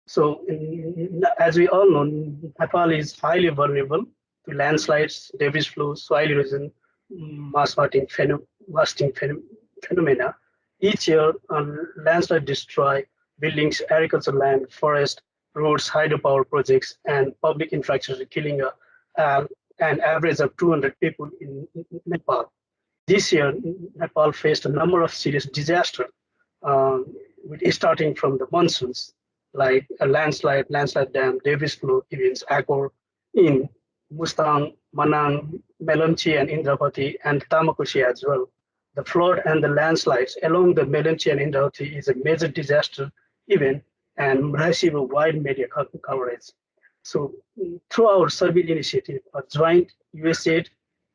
So as we all know, Nepal is highly vulnerable to landslides, debris flow, soil erosion, mass wasting phenomena. Each year, landslides destroy buildings, agricultural land, forest, roads, hydropower projects, and public infrastructure, killing an average of 200 people in Nepal. This year, Nepal faced a number of serious disasters, starting from the monsoons, like a landslide dam, debris flow events occur in Mustang, Manang, Melanchi, and Indravati, and Tamakoshi as well. The flood and the landslides along the Melanchi and Indravati is a major disaster event and receive a wide media coverage. So, through our survey initiative, a joint USAID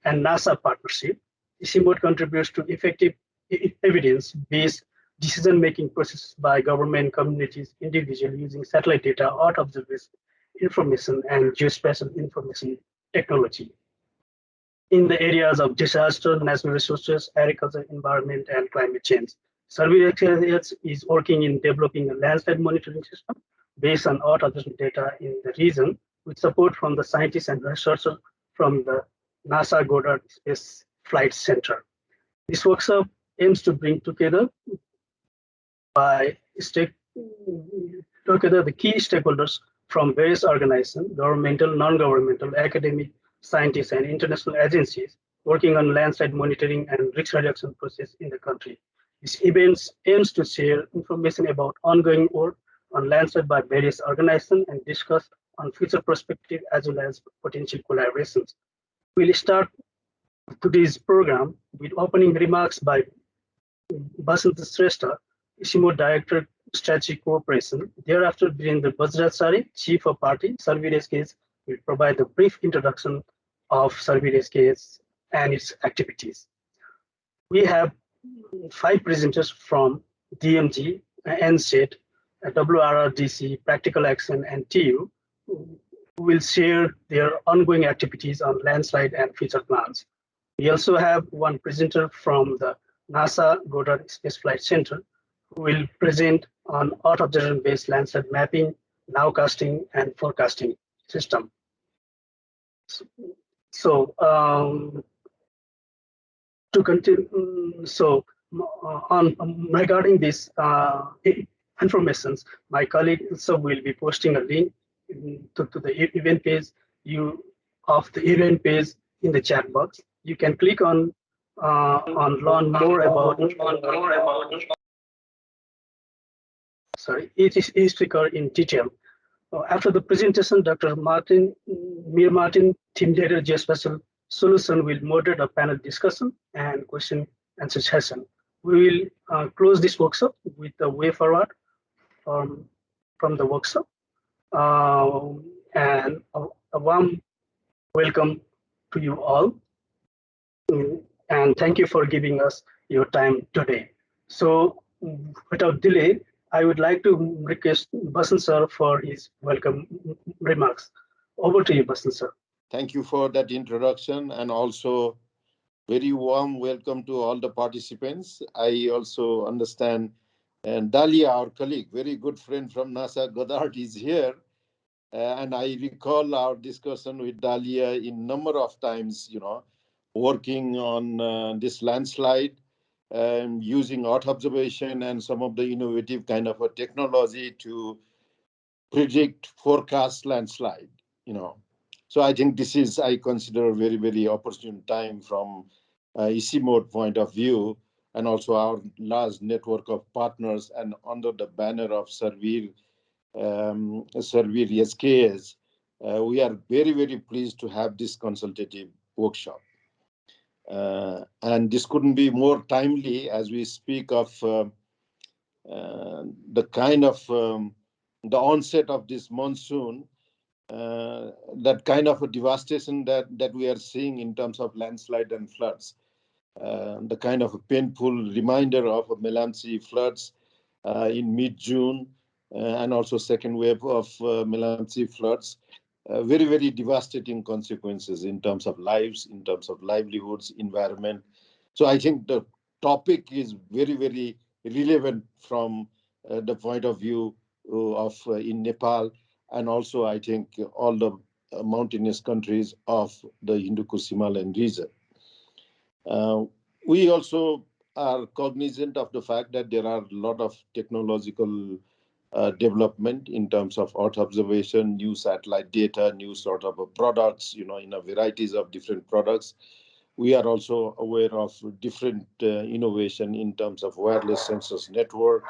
and NASA partnership, ICIMOD contributes to effective evidence-based decision-making processes by government, communities, individuals using satellite data, Earth observation information, and geospatial information technology. In the areas of disaster, natural resources, agriculture, environment, and climate change, SERVIR-HKH is working in developing a landslide monitoring system based on Earth observation data in the region, with support from the scientists and researchers from the NASA Goddard Space Flight Center. This workshop aims to bring together the key stakeholders from various organizations, governmental, non-governmental, academic, scientists, and international agencies working on landslide monitoring and risk reduction process in the country. This event aims to share information about ongoing work on landslide by various organizations and discuss on future perspective as well as potential collaborations. We'll start today's program with opening remarks by Basanta Shrestha, ICIMOD Director, Strategic Cooperation. Thereafter, Birendra Bajracharya, Chief of Party, SERVIR-HKH, will provide a brief introduction of SERVIR-HKH and its activities. We have 5 presenters from DMG, NSET, WRRDC, Practical Action, and TU, who will share their ongoing activities on landslide and future plans. We also have one presenter from the NASA Goddard Space Flight Center, who will present on Earth observation-based landslide mapping, nowcasting, and forecasting system. So to continue, regarding this informations, my colleague also will be posting a link to the event page of the event page in the chat box. You can click on learn more about each speaker in detail. After the presentation, Dr. Mir A, Team Leader Geospatial Solution, will moderate a panel discussion and question answer session. We will close this workshop with a way forward from the workshop and a warm welcome to you all. And thank you for giving us your time today. So without delay, I would like to request Basant sir for his welcome remarks. Over to you, Basant sir. Thank you for that introduction, and also very warm welcome to all the participants. I also understand, and Dalia, our colleague, very good friend from NASA, Goddard, is here. And I recall our discussion with Dalia in number of times, working on this landslide, using Earth observation and some of the innovative kind of a technology to predict, forecast landslide, So I think this is, I consider, a very, very opportune time from ICIMOD point of view, and also our large network of partners, and under the banner of SERVIR-HKH, we are very, very pleased to have this consultative workshop. And this couldn't be more timely as we speak of the kind of the onset of this monsoon, that kind of a devastation that we are seeing in terms of landslide and floods, the kind of a painful reminder of Melanchi floods in mid-June, and also second wave of Melanchi floods. Very, very devastating consequences in terms of lives, in terms of livelihoods, environment. So I think the topic is very, very relevant from the point of view in Nepal, and also I think all the mountainous countries of the Hindu Kush Himalayan region. We also are cognizant of the fact that there are a lot of technological development in terms of Earth observation, new satellite data, new sort of products, in a varieties of different products. We are also aware of different innovation in terms of wireless sensors network,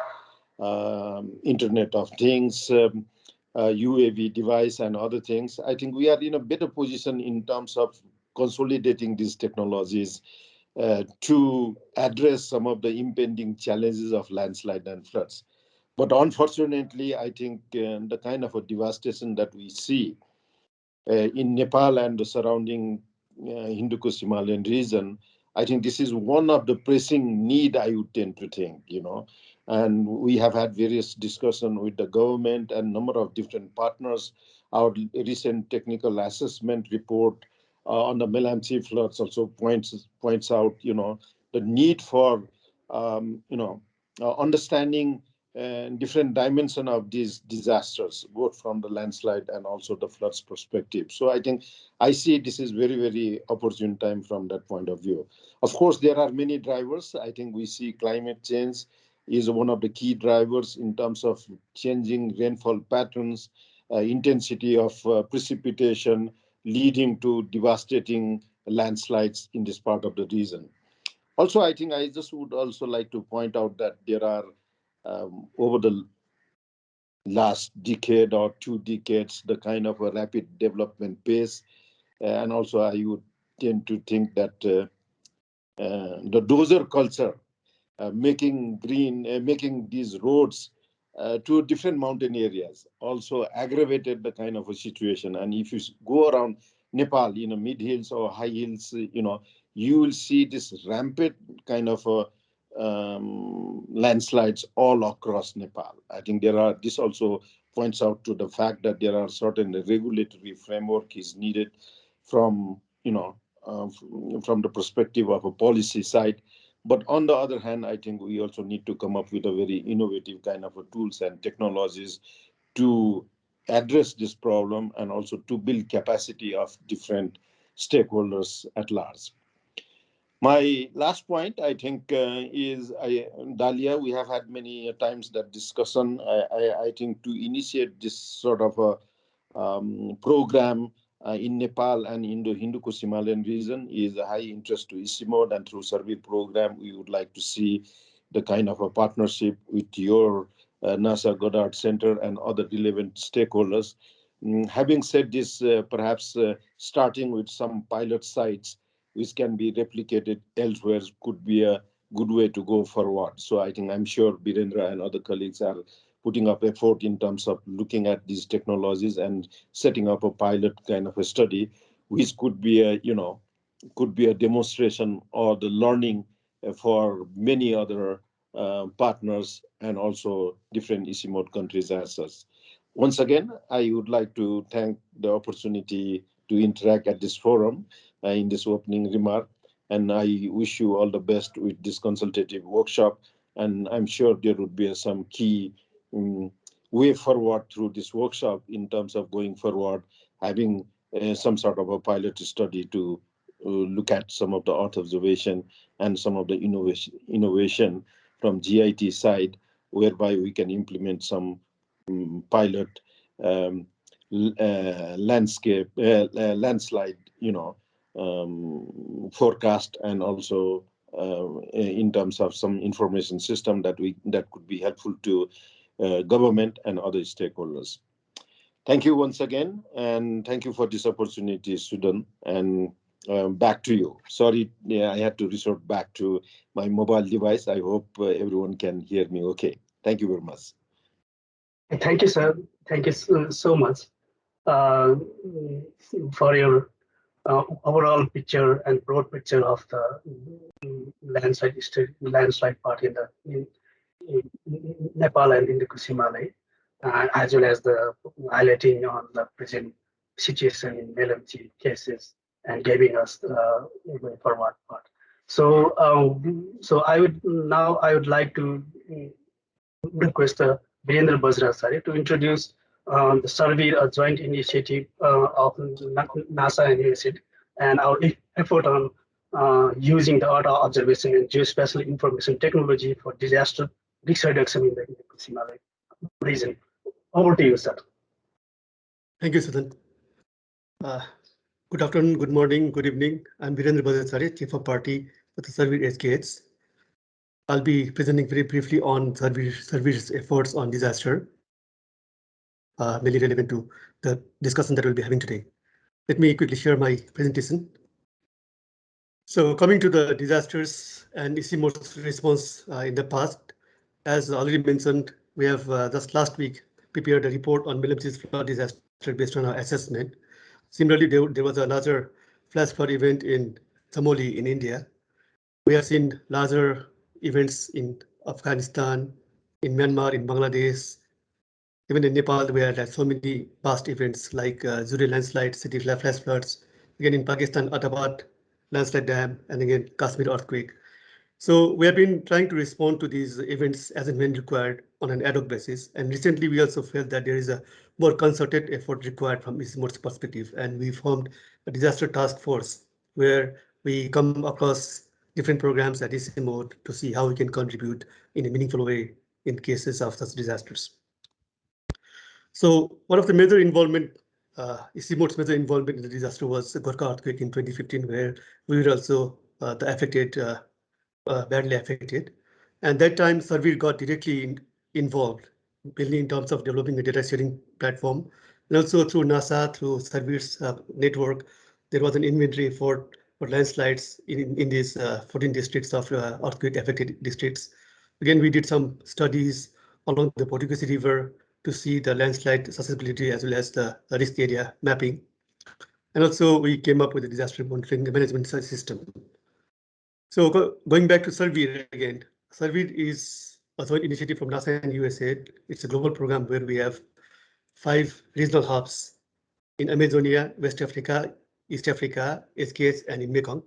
Internet of Things, UAV device, and other things. I think we are in a better position in terms of consolidating these technologies to address some of the impending challenges of landslide and floods. But unfortunately, I think the kind of a devastation that we see in Nepal and the surrounding Hindu Kush Himalayan region, I think this is one of the pressing need, I would tend to think, and we have had various discussions with the government and number of different partners. Our recent technical assessment report on the Melamchi floods also points out, the need for, understanding different dimension of these disasters, both from the landslide and also the floods perspective. So I think I see this is very, very opportune time from that point of view. Of course, there are many drivers. I think we see climate change is one of the key drivers in terms of changing rainfall patterns, intensity of precipitation, leading to devastating landslides in this part of the region. Also, I think I just would also like to point out that there are over the last decade or 2 decades, the kind of a rapid development pace. And also I would tend to think that the dozer culture, making these roads to different mountain areas also aggravated the kind of a situation. And if you go around Nepal, mid hills or high hills, you will see this rampant kind of landslides all across Nepal. I think this also points out to the fact that there are certain regulatory framework is needed from the perspective of a policy side. But on the other hand, I think we also need to come up with a very innovative kind of tools and technologies to address this problem and also to build capacity of different stakeholders at large. My last point, I think, is Dalia. We have had many times that discussion. I think to initiate this sort of a program in Nepal and in the Hindu Kush Himalayan region is a high interest to ICIMOD, and through survey program, we would like to see the kind of a partnership with your NASA Goddard Center and other relevant stakeholders. Having said this, perhaps starting with some pilot sites which can be replicated elsewhere could be a good way to go forward. So I'm sure Birendra and other colleagues are putting up effort in terms of looking at these technologies and setting up a pilot kind of a study, which could be a demonstration or the learning for many other partners and also different ICIMOD countries as such. Once again, I would like to thank the opportunity to interact at this forum in this opening remark, and I wish you all the best with this consultative workshop, and I'm sure there would be some key way forward through this workshop in terms of going forward, having some sort of a pilot study to look at some of the Earth observation and some of the innovation from GIT side, whereby we can implement some pilot landslide, forecast, and also in terms of some information system that could be helpful to government and other stakeholders. Thank you once again, and thank you for this opportunity, Sudan. And back to you. Sorry, I had to resort back to my mobile device. I hope everyone can hear me okay. Thank you very much. Thank you, sir. Thank you so much for your overall picture and broad picture of the landslide part in Nepal and in the Kush Himalaya, as well as the highlighting on the present situation in Melamchi cases and giving us the way forward part. So, I would like to request Birendra Bajracharya, to introduce the SERVIR, a joint initiative of NASA and USAID, and our effort on using the Earth observation and geospatial information technology for disaster risk reduction in the Himalaya region. Over to you, sir. Thank you, Sudan. Good afternoon, good morning, good evening. I'm Birendra Bajracharya, Chief of Party with the SERVIR-HKH. I'll be presenting very briefly on SERVIR's efforts on disaster, mainly relevant to the discussion that we'll be having today. Let me quickly share my presentation. So coming to the disasters and ICIMOD's response in the past, as already mentioned, we have just last week prepared a report on Milamchi's flood disaster based on our assessment. Similarly, there was a larger flash flood event in Chamoli in India. We have seen larger events in Afghanistan, in Myanmar, in Bangladesh. Even in Nepal, we had so many past events like Zuri landslide, city flash floods. Again, in Pakistan, Atabad landslide dam, and again, Kashmir earthquake. So we have been trying to respond to these events as and when required on an ad hoc basis. And recently, we also felt that there is a more concerted effort required from ICIMOD's perspective. And we formed a disaster task force where we come across different programs at ICIMOD to see how we can contribute in a meaningful way in cases of such disasters. So one of the major involvement, ICIMOD's major involvement in the disaster was the Gorkha earthquake in 2015, where we were also the affected, badly affected. And that time, SERVIR got directly involved, mainly in terms of developing a data sharing platform. And also through NASA, through SERVIR's network, there was an inventory for landslides in these 14 districts of earthquake affected districts. Again, we did some studies along the Portuguese River to see the landslide susceptibility as well as the risk area mapping. And also we came up with a disaster monitoring management system. So going back to SERVIR again, SERVIR is a joint initiative from NASA and USAID. It's a global program where we have 5 regional hubs in Amazonia, West Africa, East Africa, SKH, and in Mekong.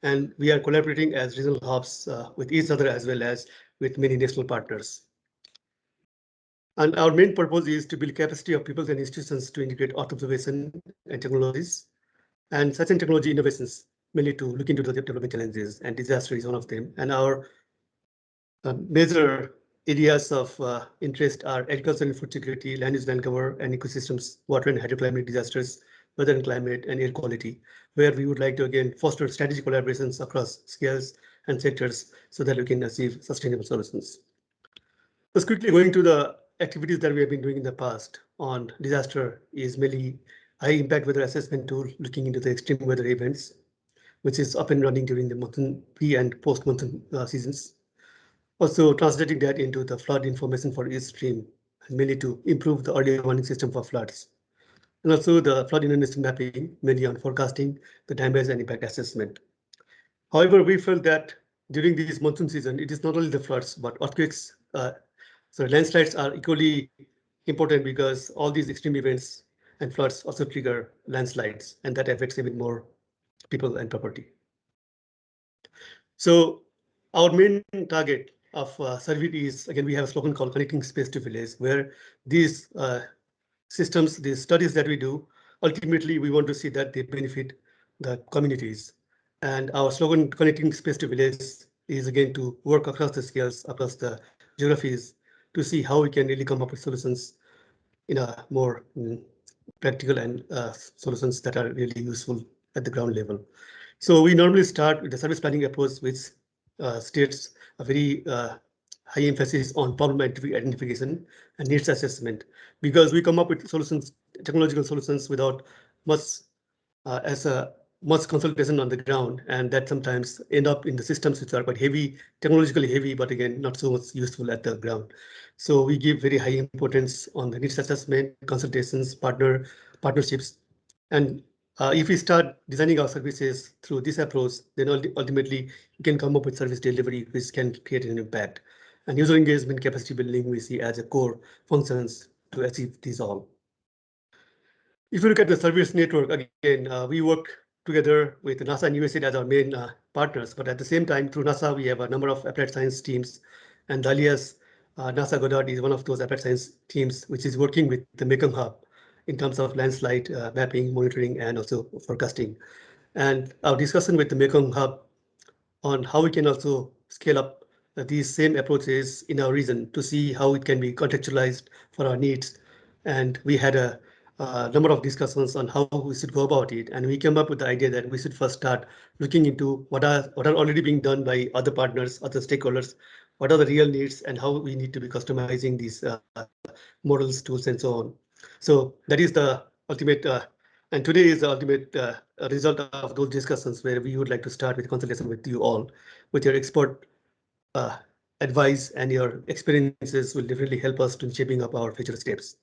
And we are collaborating as regional hubs with each other as well as with many national partners. And our main purpose is to build capacity of people and institutions to integrate Earth observation and technologies and such technology innovations, mainly to look into the development challenges, and disaster is one of them. And our major areas of interest are agriculture and food security, land use, land cover, and ecosystems, water and hydroclimate disasters, weather and climate, and air quality, where we would like to again foster strategic collaborations across scales and sectors so that we can achieve sustainable solutions. Just quickly going to the activities that we have been doing in the past on disaster is mainly high impact weather assessment tool looking into the extreme weather events, which is up and running during the monsoon pre and post monsoon seasons. Also translating that into the flood information for each stream, and mainly to improve the early warning system for floods. And also the flood intensity mapping, mainly on forecasting the damage and impact assessment. However, we felt that during this monsoon season, it is not only the floods, but earthquakes. So landslides are equally important because all these extreme events and floods also trigger landslides, and that affects even more people and property. So our main target of SERVIR is, again, we have a slogan called Connecting Space to Village, where these systems, these studies that we do, ultimately we want to see that they benefit the communities. And our slogan, Connecting Space to Village, is again to work across the scales, across the geographies, to see how we can really come up with solutions in a more practical and solutions that are really useful at the ground level. So we normally start with the service planning approach, which states a very high emphasis on problem identification and needs assessment, because we come up with solutions, technological solutions, without much consultation on the ground, and that sometimes end up in the systems which are quite heavy, technologically heavy, but again, not so much useful at the ground. So we give very high importance on the needs assessment, consultations, partnerships. And if we start designing our services through this approach, then ultimately we can come up with service delivery which can create an impact. And user engagement, capacity building, we see as a core functions to achieve these all. If you look at the service network, again, we work together with NASA and USAID as our main partners, but at the same time, through NASA, we have a number of applied science teams, and Dalia's NASA Goddard is one of those applied science teams which is working with the Mekong Hub in terms of landslide mapping, monitoring, and also forecasting. And our discussion with the Mekong Hub on how we can also scale up these same approaches in our region to see how it can be contextualized for our needs. And we had a number of discussions on how we should go about it. And we came up with the idea that we should first start looking into what are already being done by other partners, other stakeholders, what are the real needs, and how we need to be customizing these models, tools, and so on. So that is the ultimate, and today is the ultimate result of those discussions, where we would like to start with consultation with you all, with your expert advice, and your experiences will definitely help us in shaping up our future steps.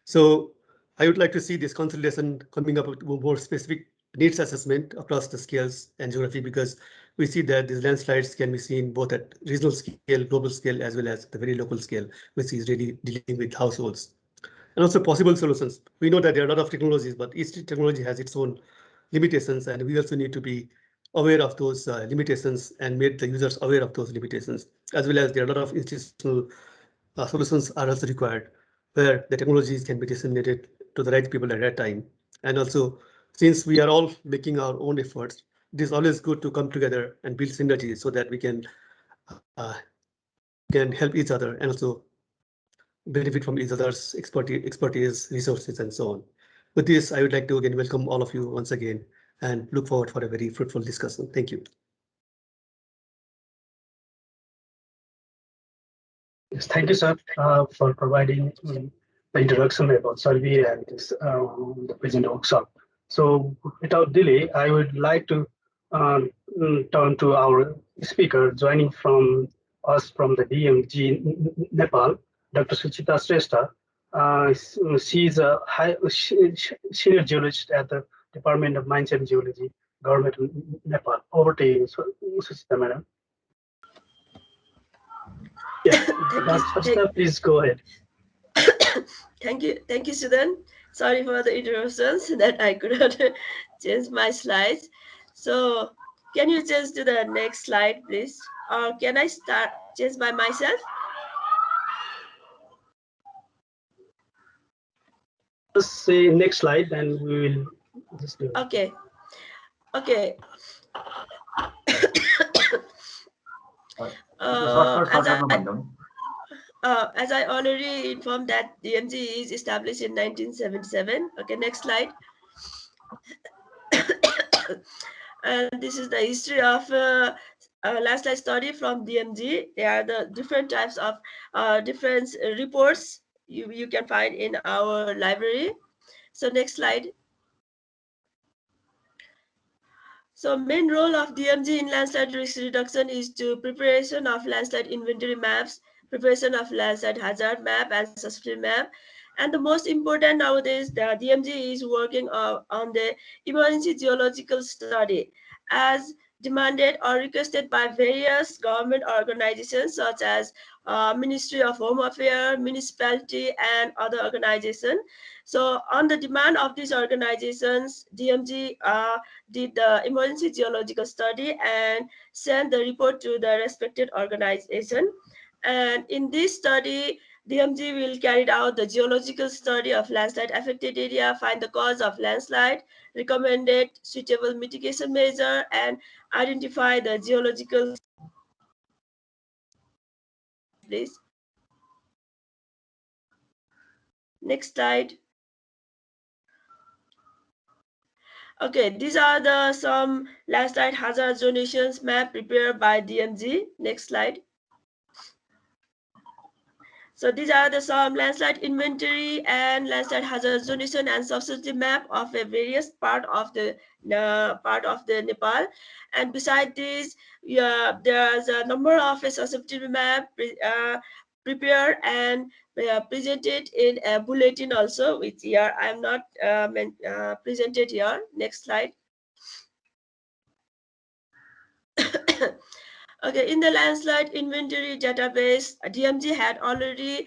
So I would like to see this consultation coming up with more specific needs assessment across the scales and geography, because we see that these landslides can be seen both at regional scale, global scale, as well as the very local scale, which is really dealing with households. And also possible solutions. We know that there are a lot of technologies, but each technology has its own limitations, and we also need to be aware of those limitations and make the users aware of those limitations, as well as there are a lot of institutional solutions are also required, where the technologies can be disseminated to the right people at that time. And also, since we are all making our own efforts, it is always good to come together and build synergies so that we can help each other and also benefit from each other's expertise, resources, and so on. With this, I would like to again welcome all of you once again and look forward for a very fruitful discussion. Thank you. Yes, thank you, sir, for providing the introduction about survey and this, the present workshop. So without delay, I would like to turn to our speaker joining from us from the DMG Nepal, Dr. Suchita Shrestha. She's a senior geologist at the Department of Mines and Geology, Government of Nepal. Over to you, Suchita, madam. Yeah, Shrestha, please go ahead. Thank you, Sudan. Sorry for the interruptions that I could not change my slides. So can you change to the next slide, please? Or can I start change by myself? Just say next slide, and we will just do it. Okay. Okay. As I already informed that DMG is established in 1977. Okay, next slide. And this is the history of landslide study from DMG. There are the different types of different reports you can find in our library. So next slide. So main role of DMG in landslide risk reduction is to preparation of landslide inventory maps, preparation of landslide hazard map and susceptibility map. And the most important nowadays, the DMG is working on the emergency geological study as demanded or requested by various government organizations such as Ministry of Home Affairs, municipality, and other organizations. So on the demand of these organizations, DMG did the emergency geological study and sent the report to the respected organization. And in this study, DMG will carry out the geological study of landslide affected area, find the cause of landslide, recommended suitable mitigation measure, and identify the geological. Please. Next slide. Okay, these are the some landslide hazard zonations map prepared by DMG. Next slide. So these are the some landslide inventory and landslide hazard zonation and subsidy map of a various part of the Nepal. And beside this, there's a number of a susceptibility map prepared and presented in a bulletin also, which here I'm not presented here. Next slide. Okay, in the landslide inventory database, DMG had already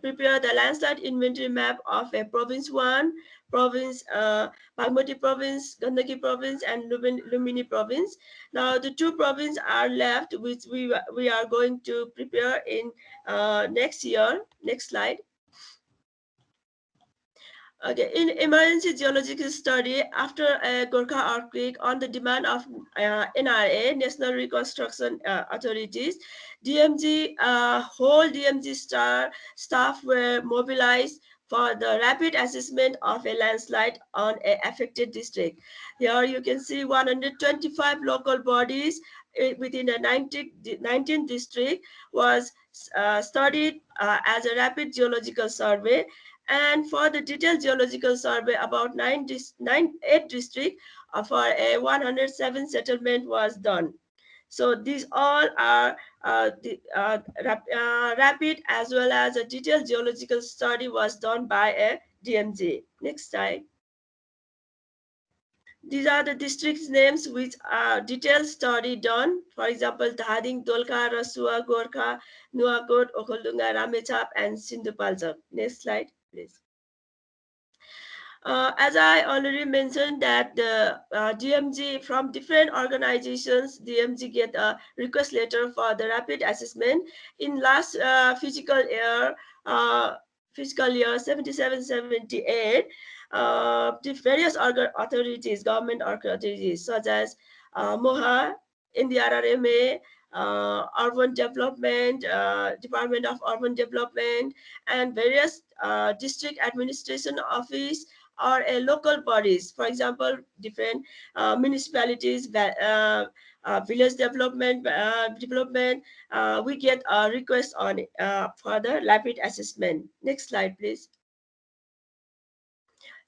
prepared the landslide inventory map of a province 1, province, Bagmati province, Gandaki province, and Lumini province. Now the 2 provinces are left, which we are going to prepare in next year. Next slide. Okay, in emergency geological study, after a Gorkha earthquake, on the demand of NRA, National Reconstruction Authorities, DMG, whole DMG staff were mobilized for the rapid assessment of a landslide on a affected district. Here you can see 125 local bodies within a 19 district was studied as a rapid geological survey. And for the detailed geological survey, about 8 districts for a 107 settlement was done. So these all are rapid as well as a detailed geological study was done by a DMG. Next slide. These are the districts names which are detailed study done. For example, Dhading, Dolka, Rasua, Gorkha, Nuakot, Okholdunga, Ramechhap, and Sindhupalchok. Next slide, please. As I already mentioned that the DMG from different organizations, DMG get a request letter for the rapid assessment. In last fiscal year 77-78, the various authorities, government authorities such as MOHA, NDRRMA, Urban Development, Department of Urban Development, and various district administration office or local bodies, for example, different municipalities, village development, we get a request on for the rapid assessment. Next slide, please.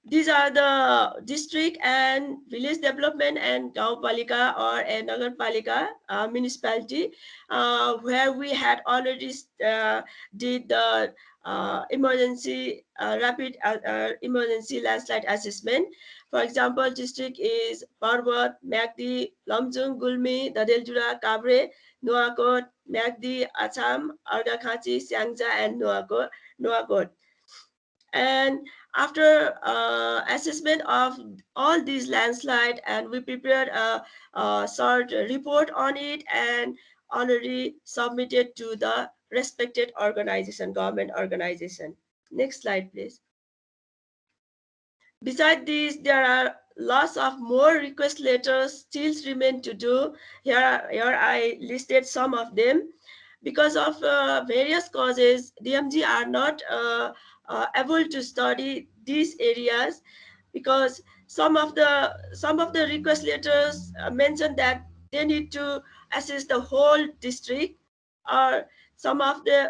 These are the district and village development and Gaon Palika or a Nagar Palika municipality where we had already did the emergency rapid emergency landslide assessment. For example, district is Parbat, Magdi, Lamjung, Gulmi, Dadeljura, Kabre, Nuakot, Magdi, Acham, Argakhachi, Siangja, and Nuakot. And after assessment of all these landslide, and we prepared a short report on it and already submitted to the respected organization, government organization. Next slide, please. Besides this, there are lots of more request letters still remain to do. Here I listed some of them. Because of various causes, DMG are not able to study these areas because some of the request letters mention that they need to assess the whole district, or some of them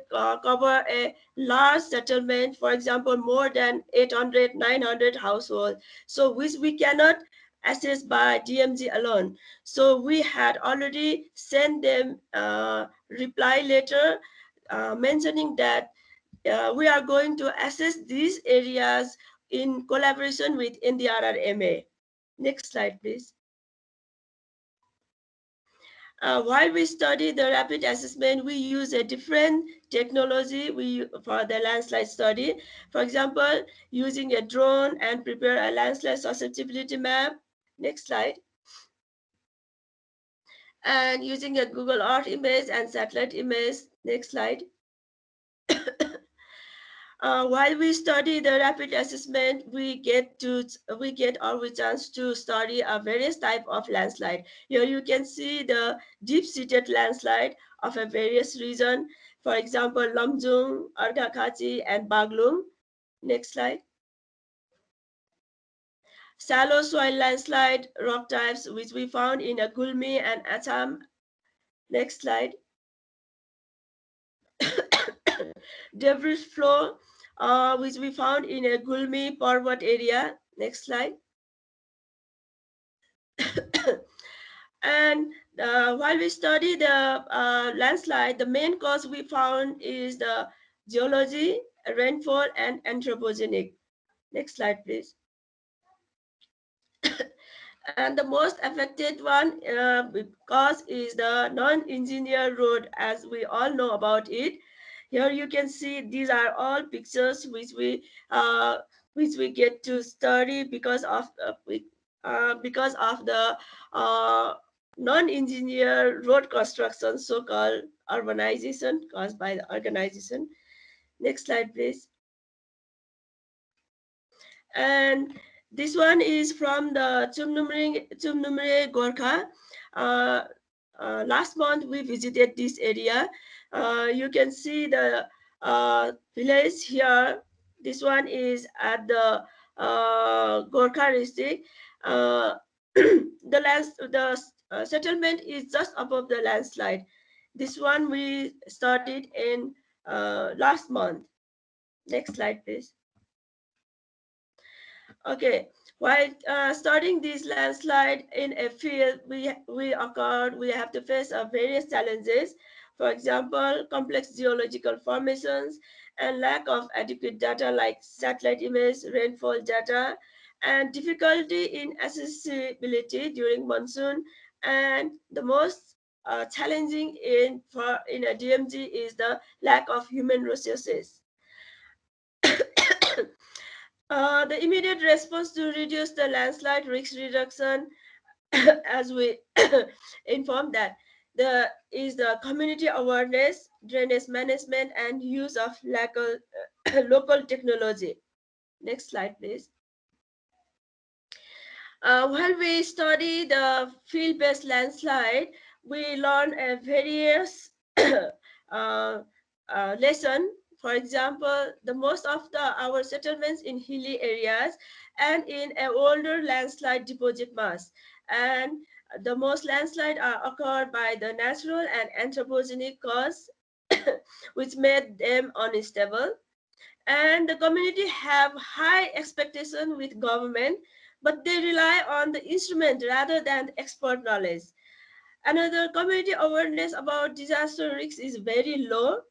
cover a large settlement, for example, more than 800, 900 households, so which we cannot assess by DMG alone. So we had already sent them a reply letter mentioning that we are going to assess these areas in collaboration with NDRRMA. Next slide, please. While we study the rapid assessment, we use a different technology for the landslide study. For example, using a drone and prepare a landslide susceptibility map. Next slide. And using a Google Earth image and satellite image. Next slide. While we study the rapid assessment, we get our chance to study a various type of landslide. Here you can see the deep-seated landslide of a various region. For example, Lamjung, Argakhachi, and Baglung. Next slide. Shallow soil landslide rock types, which we found in a Gulmi and Acham. Next slide. Debris flow, which we found in a Gulmi Parvat area. Next slide. And while we study the landslide, the main cause we found is the geology, rainfall, and anthropogenic. Next slide, please. And the most affected one because is the non-engineered road, as we all know about it. Here you can see these are all pictures which we get to study because of the non-engineered road construction, so-called urbanization caused by the organization. Next slide, please. And this one is from the Chumnumre Gorkha. Last month we visited this area. You can see the village here. This one is at the Gorkha district. The settlement is just above the landslide. This one we started in last month. Next slide, please. Okay, while starting this landslide in a field, we have to face various challenges. For example, complex geological formations and lack of adequate data like satellite image, rainfall data, and difficulty in accessibility during monsoon. And the most challenging in a DMG is the lack of human resources. The immediate response to reduce the landslide risk reduction, as we informed that, is the community awareness, drainage management, and use of local technology. Next slide, please. While we study the field-based landslide, we learn a various lesson. For example, the most of our settlements in hilly areas and in an older landslide deposit mass. And the most landslide are occurred by the natural and anthropogenic cause, which made them unstable. And the community have high expectation with government, but they rely on the instrument rather than expert knowledge. Another, community awareness about disaster risk is very low.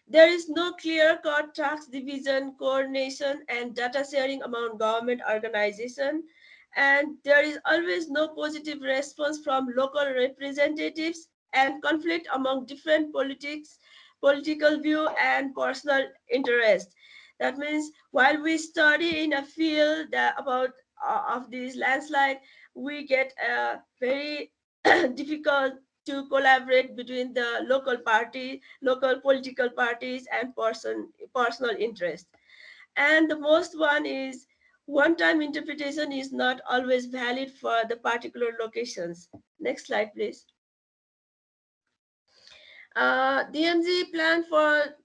There is no clear-cut task division, coordination, and data sharing among government organizations. And there is always no positive response from local representatives, and conflict among different political view, and personal interest. That means while we study in a field about of this landslide, we get a very difficult to collaborate between the local political parties, and personal interest. And the most one is one-time interpretation is not always valid for the particular locations. Next slide, please. DMG plan for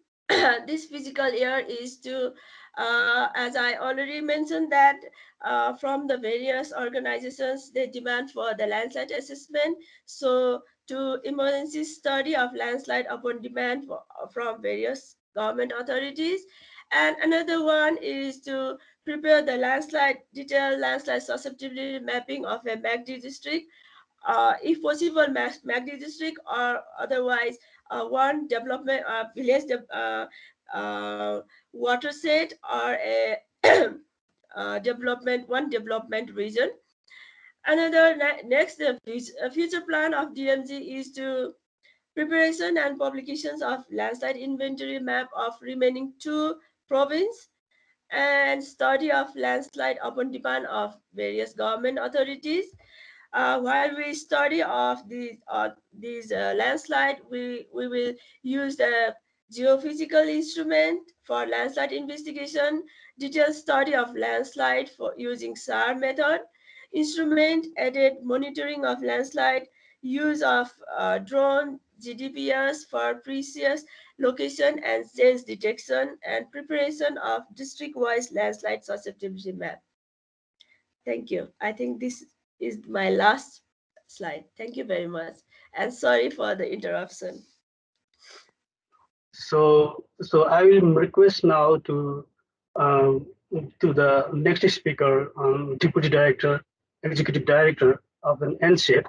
this physical year is to, as I already mentioned, that from the various organizations, they demand for the landslide assessment. So to emergency study of landslide upon demand from various government authorities. And another one is to prepare the detailed landslide susceptibility mapping of a MACD district, if possible, MACD district, or otherwise one development village watershed, or a development region. Another next future plan of DMG is to preparation and publications of landslide inventory map of remaining 2 provinces, and study of landslide upon demand of various government authorities. While we study of these landslide, we will use the geophysical instrument for landslide investigation, detailed study of landslide for using SAR method, instrument aided monitoring of landslide, use of drone GDPS for precise location and sense detection, and preparation of district-wise landslide susceptibility map. Thank you. I think this is my last slide. Thank you very much. And sorry for the interruption. So I will request now to the next speaker, Deputy Director, Executive Director of an NSET,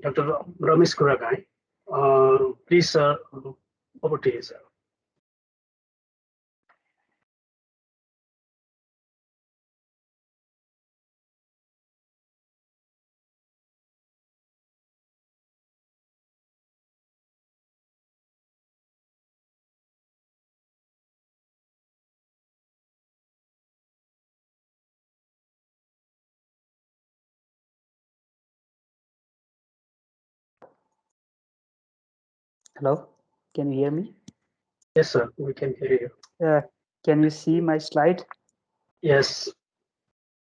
Dr. Ramesh Guragain. Please, over to you, sir. Hello, can you hear me? Yes, sir, we can hear you. Can you see my slide? Yes.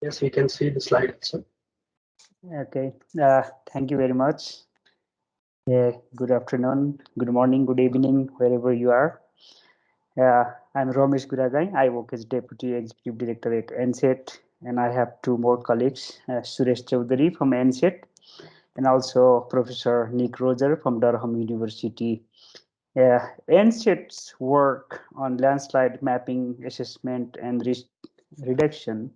Yes, we can see the slide also. Okay, thank you very much. Good afternoon, good morning, good evening, wherever you are. I'm Ramesh Guragain. I work as Deputy Executive Director at NSET, and I have two more colleagues, Shrestha from NSET, and also Professor Nick Roger from Durham University. NSET's work on landslide mapping, assessment, and risk reduction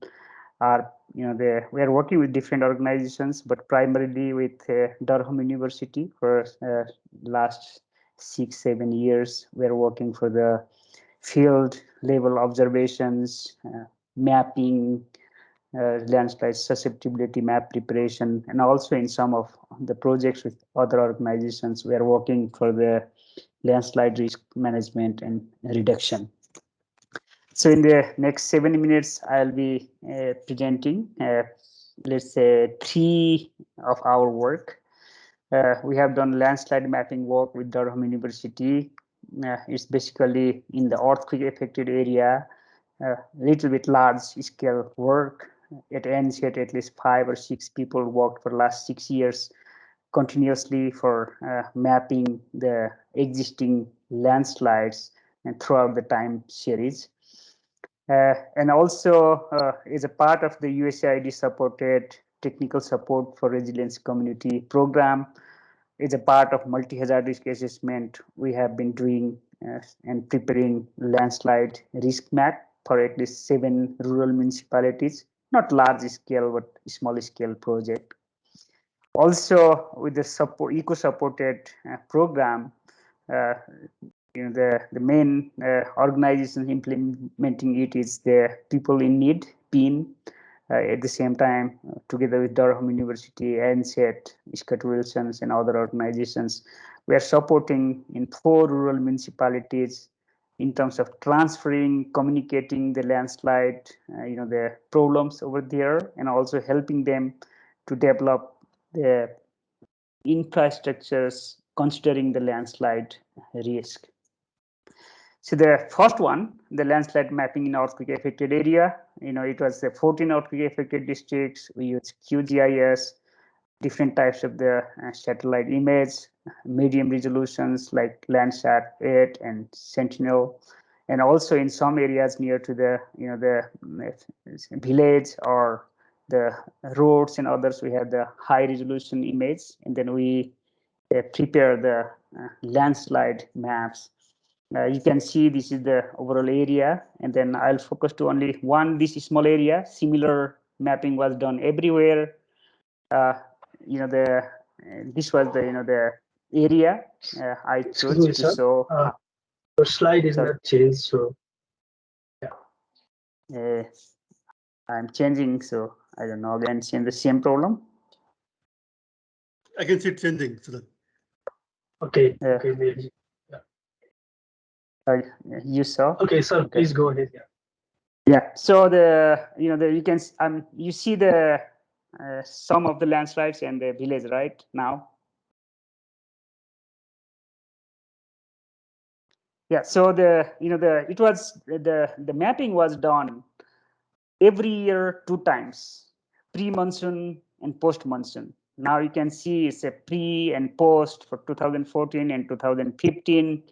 are, we are working with different organizations, but primarily with Durham University for last 6-7 years. We are working for the field level observations, mapping, landslide susceptibility map preparation, and also in some of the projects with other organizations, we are working for the landslide risk management and reduction. So in the next 7 minutes, I'll be presenting, let's say, 3 of our work. We have done landslide mapping work with Durham University. It's basically in the earthquake affected area, little bit large scale work. At NSET, at least 5 or 6 people worked for the last 6 years continuously for mapping the existing landslides and throughout the time series. And also is a part of the USAID supported technical support for resilience community program. Is a part of multi-hazard risk assessment we have been doing and preparing landslide risk map for at least 7 rural municipalities, not large scale but small scale project. Also with the support eco supported program, the main organization implementing it is the People in Need, PIN. At the same time, together with Durham University, NSET, Scott Wilson's, and other organizations, we are supporting in 4 rural municipalities in terms of transferring, communicating the landslide, the problems over there, and also helping them to develop the infrastructures considering the landslide risk. So the first one, the landslide mapping in earthquake affected area, it was the 14 earthquake affected districts. We used QGIS, different types of the satellite image, medium resolutions like Landsat 8 and Sentinel, and also in some areas near to the, the village or the roads and others, we have the high resolution image, and then we prepare the landslide maps. You can see this is the overall area, and then I'll focus to only this small area. Similar mapping was done everywhere. This was the the area I chose Me, to sir. show. Your slide is not changed, so yeah. I'm changing, so I don't know. Again, same the same problem. I can see it changing, Sudan. okay, okay, maybe. You saw. Okay, sir, okay. Please go ahead. Yeah. So you can you see the some of the landslides and the village right now. Yeah. So it was the mapping was done every year 2 times, pre-monsoon and post-monsoon. Now you can see it's a pre and post for 2014 and 2015,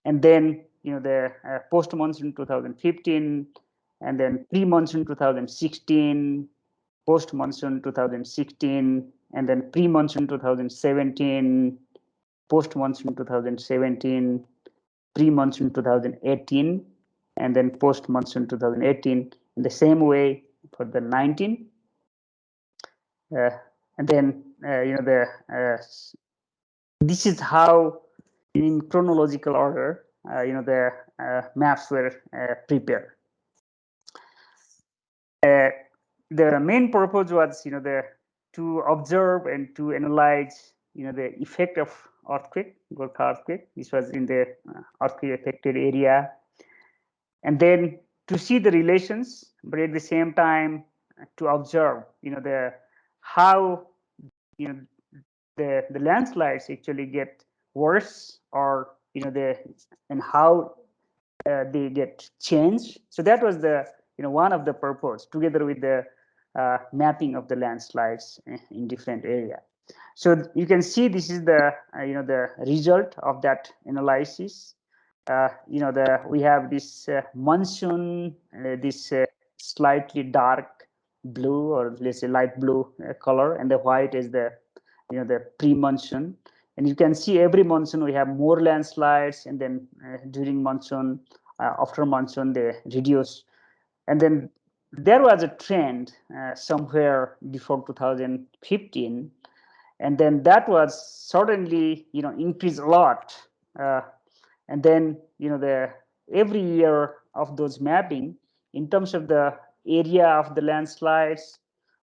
and then the post-monsoon 2015, and then pre-monsoon 2016, post-monsoon 2016, and then pre-monsoon 2017, post-monsoon 2017, pre-monsoon 2018, and then post-monsoon 2018. In the same way for the 19, and then this is how in chronological order the maps were prepared. The main purpose was to observe and to analyze the effect of earthquake, Gorkha earthquake. This was in the earthquake affected area, and then to see the relations, but at the same time to observe how the landslides actually get worse, or and how they get changed. So that was the one of the purpose, together with the mapping of the landslides in different area. So you can see this is the the result of that analysis. We have this monsoon, this slightly dark blue, or let's say light blue color, and the white is the the pre-monsoon. And you can see every monsoon we have more landslides, and then during monsoon, after monsoon, they reduce. And then there was a trend somewhere before 2015, and then that was suddenly increased a lot. And then every year of those mapping, in terms of the area of the landslides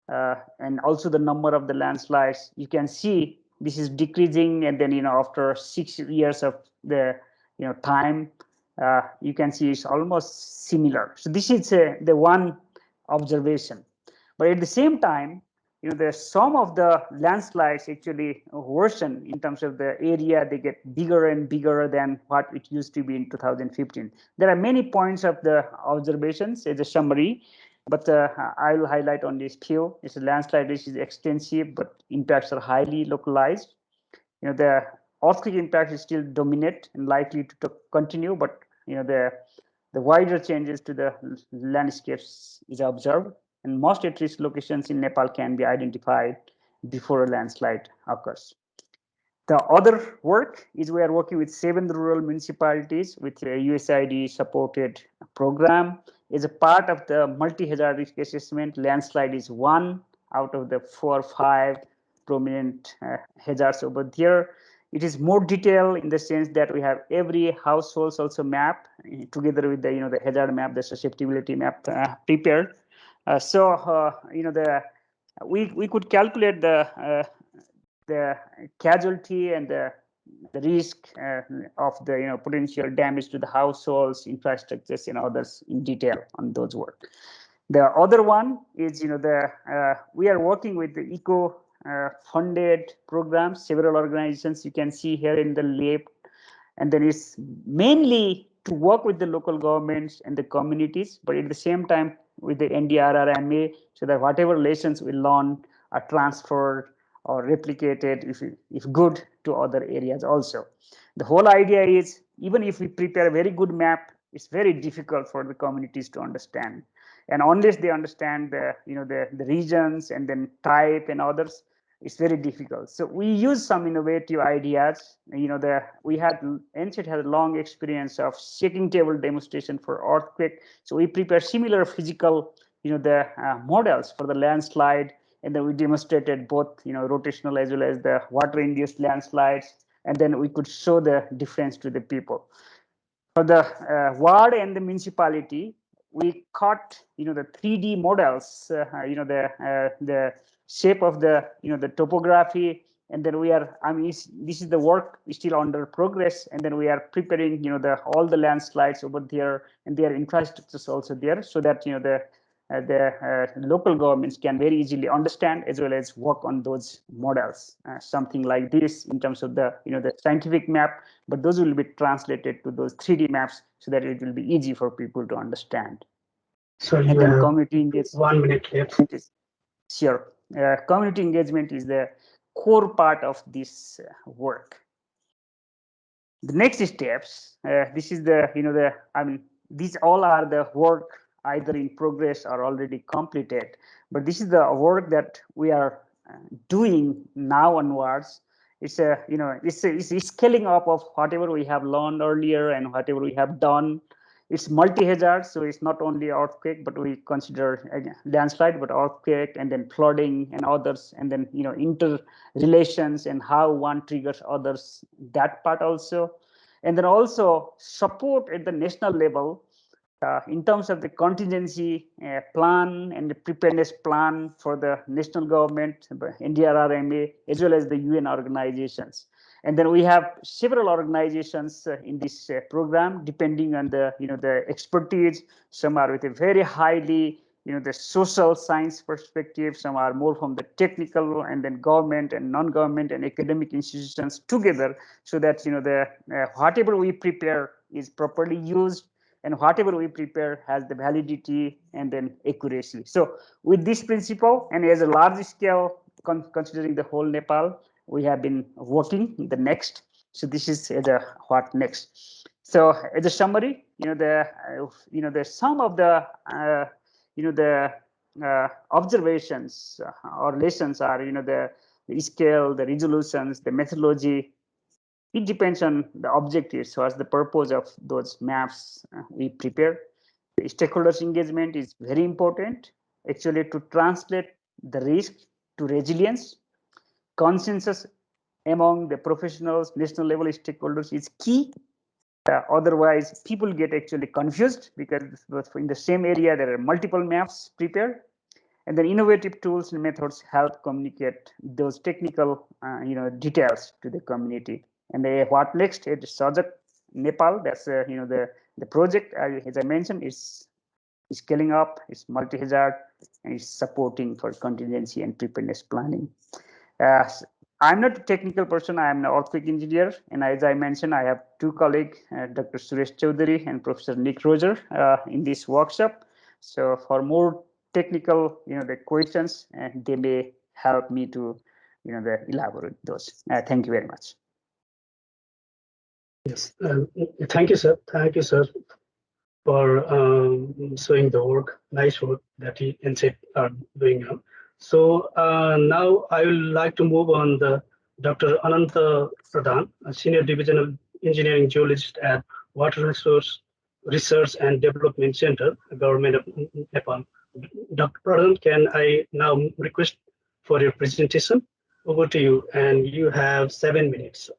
and also the number of the landslides, you can see this is decreasing. And then after 6 years of the time, you can see it's almost similar. So this is the one observation. But at the same time, the some of the landslides actually worsen in terms of the area. They get bigger and bigger than what it used to be in 2015. There are many points of the observations as a summary, but I will highlight on this few. It's a landslide which is extensive, but impacts are highly localized. The earthquake impact is still dominant and likely to continue, but the wider changes to the landscapes is observed, and most at-risk locations in Nepal can be identified before a landslide occurs. The other work is we are working with 7 rural municipalities with a USAID supported program. As a part of the multi-hazard risk assessment, landslide is one out of the 4 or 5 prominent hazards over there. It is more detailed in the sense that we have every household also map together with the the hazard map, the susceptibility map prepared. We could calculate the casualty and the risk of the potential damage to the households, infrastructures, and others in detail on those work. The other one is we are working with the eco funded programs, several organizations you can see here in the left, and then it's mainly to work with the local governments and the communities, but at the same time with the NDRRMA, so that whatever lessons we learn are transferred or replicated, if good, to other areas also. The whole idea is, even if we prepare a very good map, it's very difficult for the communities to understand, and unless they understand the the regions and then type and others, it's very difficult. So we use some innovative ideas. NSET has a long experience of shaking table demonstration for earthquake. So we prepare similar physical, models for the landslide, and then we demonstrated both, rotational as well as the water-induced landslides, and then we could show the difference to the people. For the ward and the municipality, we cut, the 3D models, the shape of the, the topography, and then we are, this is the work still under progress, and then we are preparing, all the landslides over there, and their infrastructures also there, so that, the local governments can very easily understand as well as work on those models. Something like this in terms of the, the scientific map, but those will be translated to those 3D maps so that it will be easy for people to understand. So you have community engagement. 1 minute left. Sure. Community engagement is the core part of this work. The next steps, this is the, these all are the work either in progress or already completed, but this is the work that we are doing now onwards. It's a, it's a scaling up of whatever we have learned earlier and whatever we have done. It's multi-hazard, so it's not only earthquake, but we consider landslide, but earthquake and then flooding and others, and then interrelations and how one triggers others, that part also. And then also support at the national level in terms of the contingency plan and the preparedness plan for the national government, NDRRMA, as well as the UN organizations. And then we have several organizations in this program, depending on the the expertise. Some are with a very highly the social science perspective, some are more from the technical, and then government and non-government and academic institutions together, so that the whatever we prepare is properly used, and whatever we prepare has the validity and then accuracy. So with this principle, and as a large scale, considering the whole Nepal, we have been working the next. So this is the what next. So as a summary, the some of the observations or lessons are the scale, the resolutions, the methodology. It depends on the objectives. So as the purpose of those maps we prepare. The stakeholders engagement is very important, actually, to translate the risk to resilience. Consensus among the professionals, national level stakeholders is key. Otherwise, people get actually confused, because in the same area there are multiple maps prepared, and then innovative tools and methods help communicate those technical details to the community. And what next? It is Sajak Nepal. That's the project, as I mentioned, is scaling up. It's multi-hazard, and it's supporting for contingency and preparedness planning. I'm not a technical person. I am an earthquake engineer, and as I mentioned, I have two colleagues, Dr. Suresh Chaudhary and Professor Nick Roger, in this workshop. So for more technical, the questions, they may help me to, elaborate those. Thank you very much. Yes, thank you, sir. Thank you, sir, for showing the work, nice work that the NSET are doing now. So now I would like to move on the Dr. Ananta Pradhan, a Senior Divisional Engineering Geologist at Water Resource Research and Development Center, Government of Nepal. Dr. Pradhan, can I now request for your presentation? Over to you, and you have 7 minutes.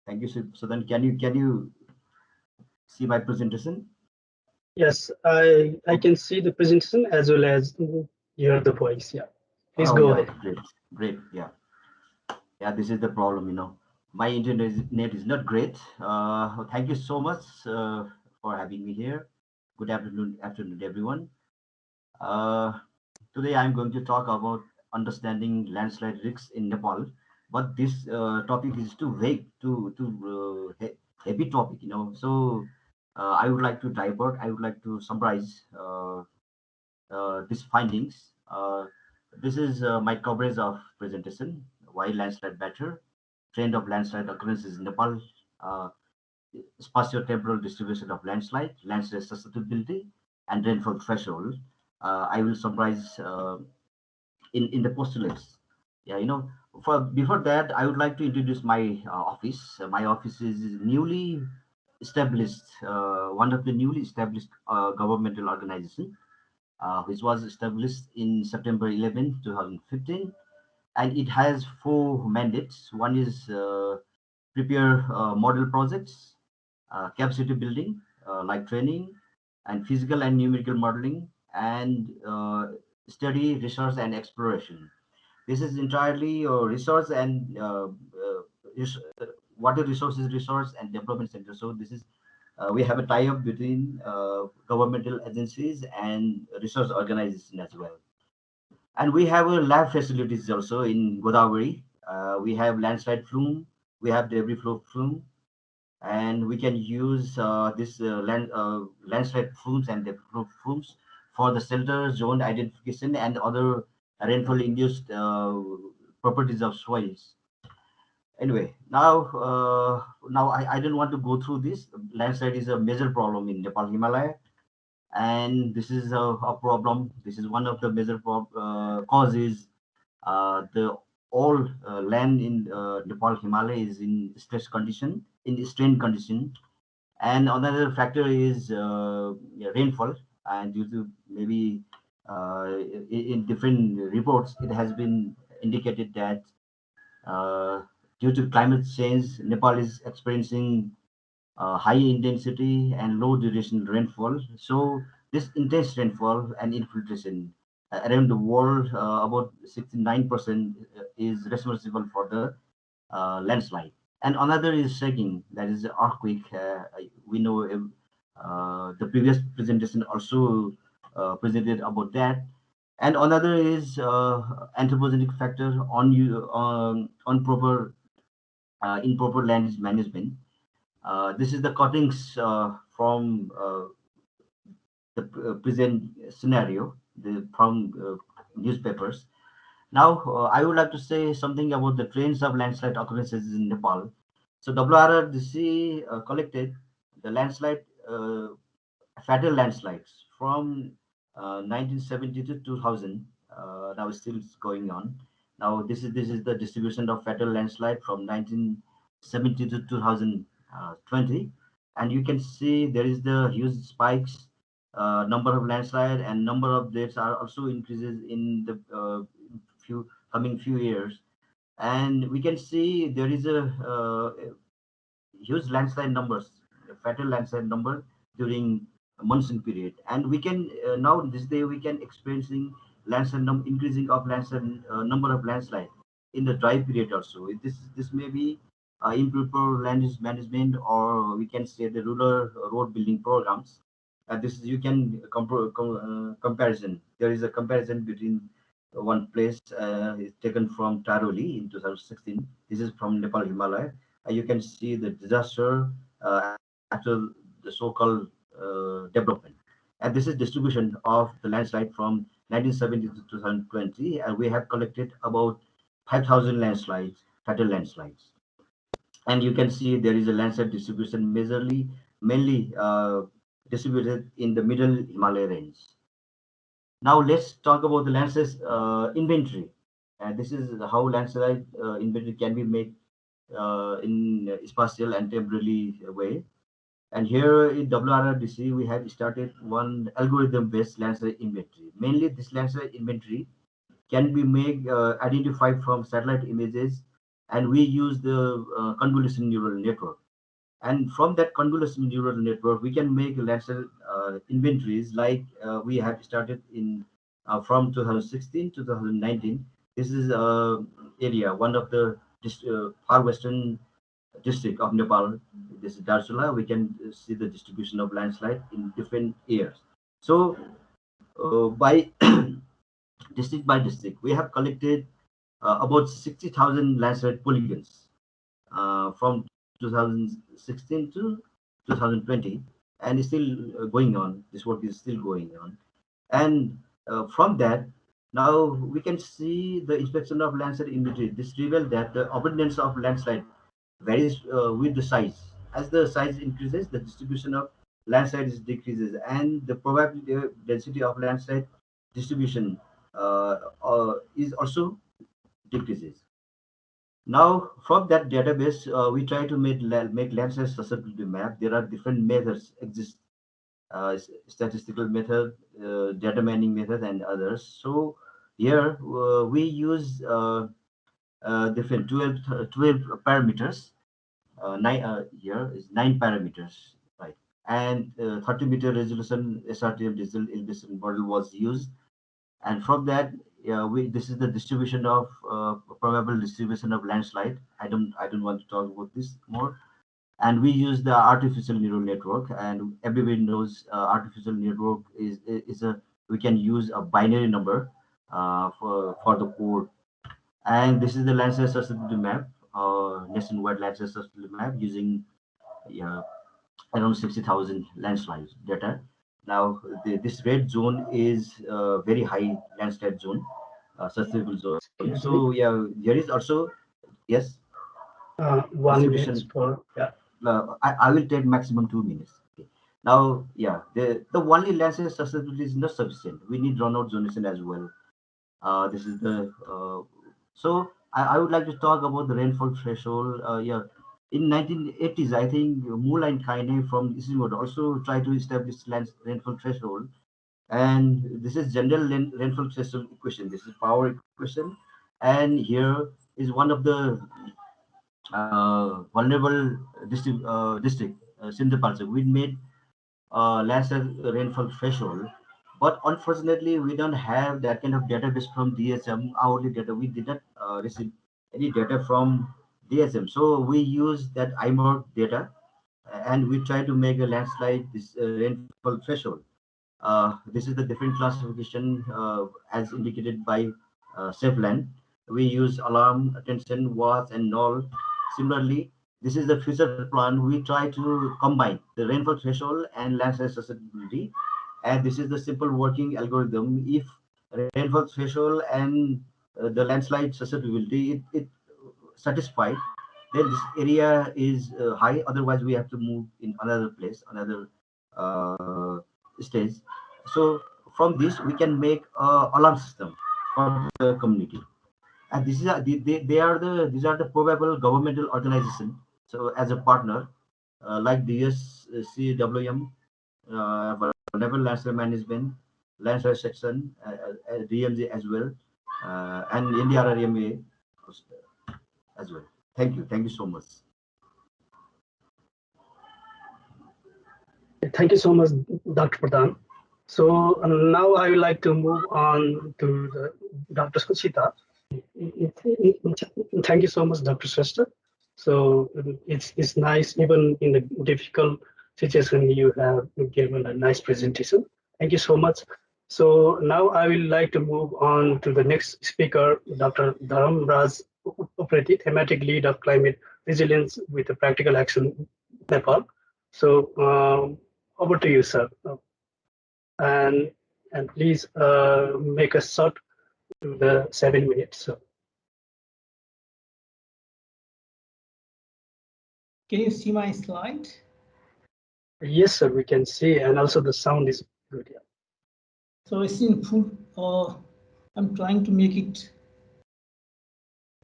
Thank you. So then, can you see my presentation? Yes, I can see the presentation as well as hear the voice. Yeah, please go ahead. Great. Yeah. This is the problem. My internet is not great. Thank you so much for having me here. Good afternoon, everyone. Today I'm going to talk about understanding landslide risks in Nepal, but this topic is too vague, too heavy topic, So I would like to divert. I would like to summarize these findings. This is my coverage of presentation. Why landslide matter? Trend of landslide occurrences in Nepal. Spatio-temporal distribution of landslide susceptibility, and rainfall threshold. I will summarize in the postulates. Before that, I would like to introduce my office. My office is newly established, one of the newly established governmental organization, which was established in September 11, 2015, and it has 4 mandates. One is prepare model projects, capacity building, like training, and physical and numerical modeling, and study, research, and exploration. This is entirely resource and water resources resource and development center. So this is we have a tie-up between governmental agencies and research organization as well. And we have lab facilities also in Godavari. We have landslide flume, we have debris flow flume, and we can use this landslide flumes and debris flow flumes for the shelter zone identification and other rainfall induced properties of soils. Anyway, now I don't want to go through this. Landslide is a major problem in Nepal Himalaya, and this is a problem. This is one of the major causes. The all land in Nepal Himalaya is in stress condition, in strain condition, and another factor is rainfall. And due to maybe in different reports, it has been indicated that Due to climate change, Nepal is experiencing high intensity and low duration rainfall. So this intense rainfall and infiltration around the world, about 69% is responsible for the landslide. And another is shaking, that is the earthquake. We know the previous presentation also presented about that. And another is anthropogenic factor on proper improper land management. This is the cuttings from the present scenario from newspapers. Now, I would like to say something about the trends of landslide occurrences in Nepal. So, WRRDC collected the landslide, fatal landslides from 1970 to 2000. Now, still going on. Now, this is the distribution of fatal landslide from 1970 to 2020, and you can see there is the huge spikes, number of landslide and number of deaths are also increases in the few years. And we can see there is a huge landslide numbers, fatal landslide number during monsoon period. And we can now this day we can experiencing increasing of landslide number of landslide in the dry period also. This may be improper land use management, or we can say the rural road building programs. This is you can comparison. There is a comparison between one place is taken from Taroli in 2016. This is from Nepal Himalayas. You can see the disaster after the so-called development. And this is distribution of the landslide from 1970 to 2020. And we have collected about 5,000 landslides, fatal landslides. And you can see there is a landslide distribution mainly distributed in the middle Himalaya range. Now let's talk about the landslide inventory. This is how landslide inventory can be made in spatial and temporally way. And here in WRRDC, we have started one algorithm-based landslide inventory. Mainly, this landslide inventory can be made identified from satellite images, and we use the convolution neural network. And from that convolution neural network, we can make landslide inventories like we have started in from 2016 to 2019. This is area, one of the far western district of Nepal. This is Darsula. We can see the distribution of landslide in different years. So by district by district, we have collected about 60,000 landslide polygons from 2016 to 2020, and it's still going on. This work is still going on. And from that, now we can see the inspection of landslide inventory. This reveals that the abundance of landslide varies with the size. As the size increases, the distribution of landslides decreases, and the probability density of landslide distribution is also decreases. Now, from that database, we try to make landslide susceptibility map. There are different methods exist, statistical method, data mining method, and others. So here we use different 12 parameters. Here is 9 parameters, right? And 30-meter resolution SRTM digital elevation model was used. And from that, this is the distribution of probable distribution of landslide. I don't want to talk about this more. And we use the artificial neural network, and everybody knows artificial network is a we can use a binary number for the code. And this is the landslide susceptibility map, nationwide landslide susceptibility map using around 60,000 landslides data. Now, this red zone is very high landslide zone, susceptible zone. So, yeah, there is also, yes, 1 minute for, yeah. I will take maximum 2 minutes. Okay. Now, yeah, the only landslide susceptibility is not sufficient. We need runout zonation as well. This is the so I would like to talk about the rainfall threshold. Yeah, in 1980s, I think Mool and Kaine from ICIMOD also tried to establish rainfall threshold, and this is general rainfall threshold equation. This is power equation, and here is one of the vulnerable district, Sindhapal. So we made landslide rainfall threshold, but unfortunately we don't have that kind of database from DSM. Hourly data, we did not receive any data from DSM, so we use that ICIMOD data, and we try to make a landslide this rainfall threshold. This is the different classification as indicated by SafeLand. We use alarm, attention, watch, and null. Similarly, this is the future plan. We try to combine the rainfall threshold and landslide susceptibility. And this is the simple working algorithm. If rainfall threshold and the landslide susceptibility it satisfied, then this area is high. Otherwise, we have to move in another place, another stage. So from this, we can make a alarm system for the community. And this is they are the these are the probable governmental organization. So as a partner, like the USCWM, Vulnerable Landslide Management, Landslide Section, DMG as well, and NDRRMA as well. Thank you so much. Thank you so much, Dr. Pradhan. So now I would like to move on to Dr. Suchita. Thank you so much, Dr. Shrestha. So it's nice, even in the difficult situation, you have given a nice presentation. Thank you so much. So now I will like to move on to the next speaker, Dr. Dharam Raj Uprety, Thematic Lead of Climate Resilience with the Practical Action Nepal. So over to you, sir. And please make us short to the 7 minutes. So. Can you see my slide? Yes, sir, we can see, and also the sound is good. Yeah. So it's in full. I'm trying to make it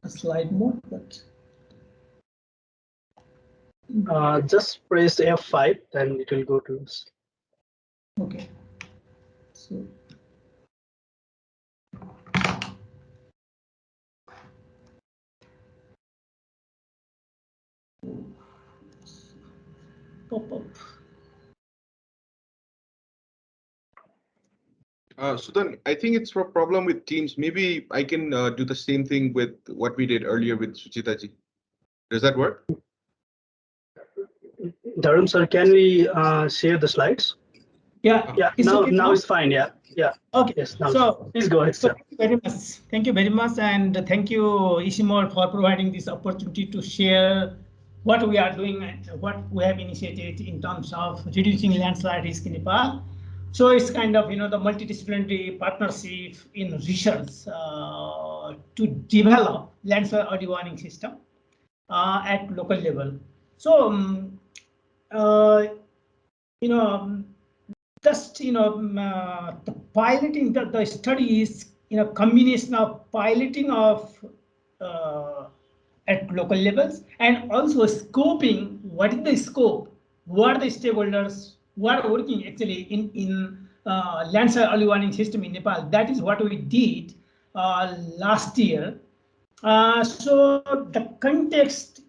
a slide mode, but just press F5, then it will go to. Okay. So. Pop up. Sudan, I think it's a problem with Teams. Maybe I can do the same thing with what we did earlier with Suchita ji. Does that work? Dharam sir, can we share the slides? Yeah. Yeah. Now it's fine. Yeah. Yeah. Okay. Yes. Now so please go ahead, sir. Thank you very much. Thank you very much, and thank you, ICIMOD, for providing this opportunity to share what we are doing and what we have initiated in terms of reducing landslide risk in Nepal. So it's kind of the multidisciplinary partnership in research to develop landslide early warning system at local level. So just the piloting the study is combination of piloting of at local levels and also scoping what is the scope, what are the stakeholders who are working actually in landslide early warning system in Nepal. That is what we did last year. So the context,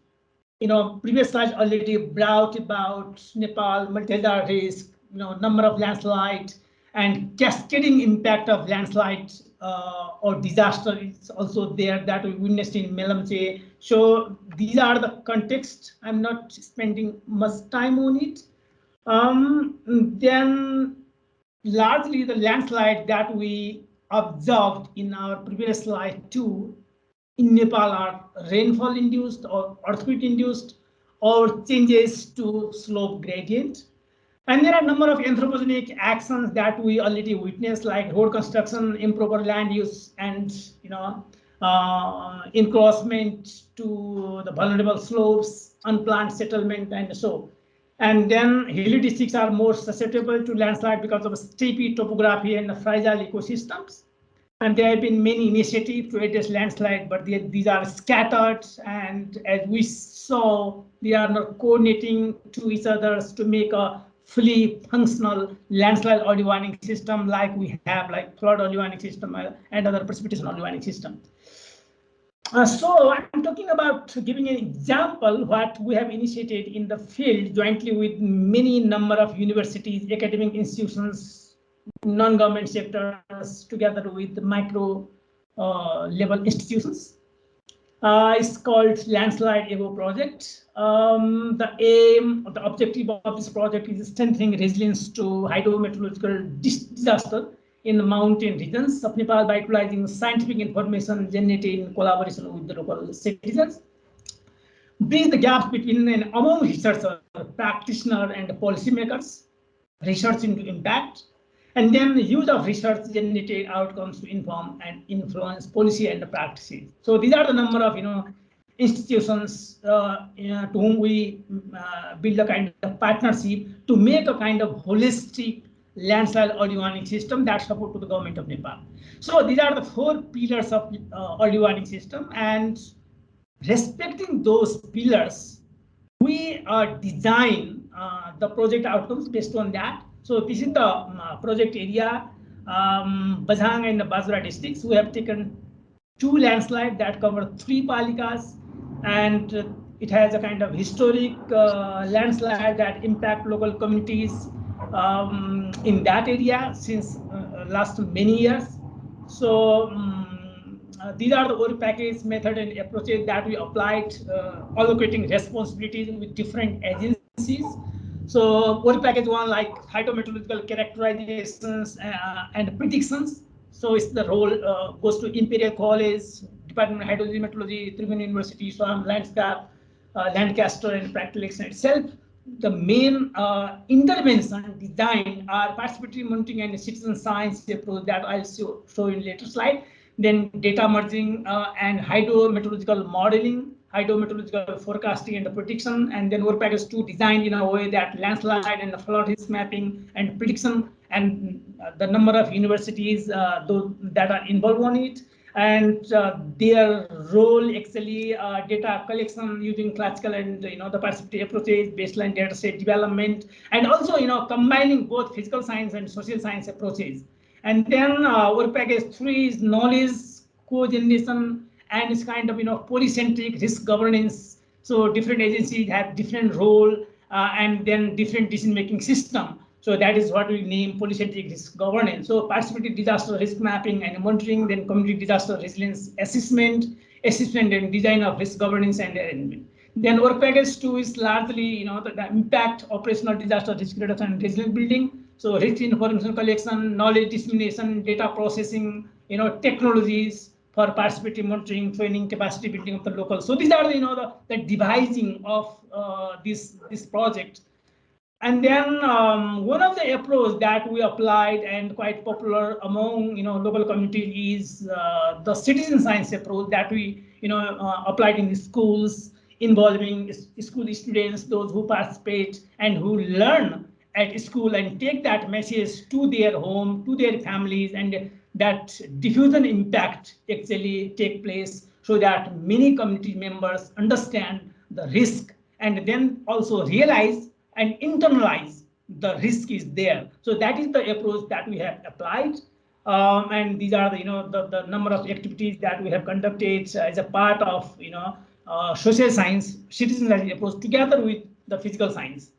previous slides already brought about Nepal multi-hazard risk, number of landslides and cascading impact of landslides or disaster is also there that we witnessed in Melamche. So these are the context. I'm not spending much time on it. Then largely the landslide that we observed in our previous slide too in Nepal are rainfall induced or earthquake induced or changes to slope gradient. And there are a number of anthropogenic actions that we already witnessed, like road construction, improper land use, and encroachment to the vulnerable slopes, unplanned settlement, and so. And then hilly districts are more susceptible to landslide because of steepy topography and the fragile ecosystems. And there have been many initiatives to address landslide, but these are scattered, and as we saw, they are not coordinating to each other to make a fully functional landslide early warning system like we have, like flood early warning system and other precipitation early warning system. So I'm talking about giving an example what we have initiated in the field jointly with many number of universities, academic institutions, non-government sectors, together with micro level institutions. It's called Landslide Evo project. The aim, the objective of this project is strengthening resilience to hydrometeorological disaster in the mountain regions of Nepal by utilizing scientific information generated in collaboration with the local citizens. Bridge the gaps between and among researchers, practitioners, and policymakers, research into impact, and then the use of research generated outcomes to inform and influence policy and the practices. So these are the number of institutions to whom we build a kind of partnership to make a kind of holistic landslide early warning system that support to the government of Nepal. So these are the 4 pillars of early warning system, and respecting those pillars, we design the project outcomes based on that. So this is the project area, Bajang and the Bajra districts. We have taken 2 landslides that cover 3 palikas, and it has a kind of historic landslide that impact local communities in that area since last many years. So these are the work package method and approaches that we applied, allocating responsibilities with different agencies. So work package 1, like hydrometeorological characterizations and predictions. So it's the role goes to Imperial College, Department of Hydrology, Meteorology, Tribhuvan University, Sudan, Lancaster, and Practical Action itself. The main intervention design are participatory monitoring and citizen science approach that I'll show in later slide. Then data merging and hydrometeorological modeling, hydrometeorological forecasting and the prediction, and then work package 2 designed in a way that landslide and the flood risk mapping and prediction, and the number of universities that are involved on it, and their role actually data collection using classical and the participatory approaches, baseline data set development, and also combining both physical science and social science approaches. And then work package 3 is knowledge co-generation, and it's kind of polycentric risk governance. So different agencies have different role and then different decision-making system. So that is what we name polycentric risk governance. So participatory disaster risk mapping and monitoring, then community disaster resilience assessment and design of risk governance and arrangement. Then work package 2 is largely the impact operational disaster risk reduction and resilience building. So risk information collection, knowledge dissemination, data processing, technologies for participatory monitoring, training, capacity building of the local. So these are the devising of this project. And then one of the approach that we applied and quite popular among local community is the citizen science approach that we applied in the schools, involving school students, those who participate and who learn at school and take that message to their home, to their families, and that diffusion impact actually take place so that many community members understand the risk and then also realize and internalize the risk is there. So that is the approach that we have applied. And these are the number of activities that we have conducted as a part of social science, citizen science approach together with the physical science.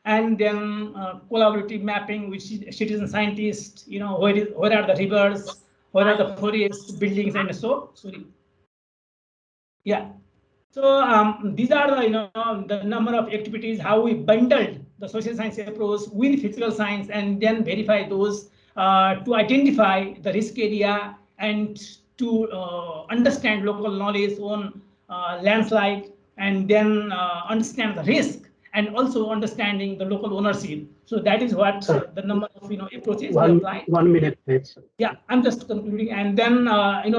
And then collaborative mapping with citizen scientists, where are the rivers, where are the forests, buildings, and so. Sorry. Yeah. So these are the number of activities, how we bundled the social science approach with physical science and then verify those to identify the risk area and to understand local knowledge on landslide, and then understand the risk and also understanding the local ownership. So that is what the number of approaches we apply. 1 minute, please. Yeah, I'm just concluding. And then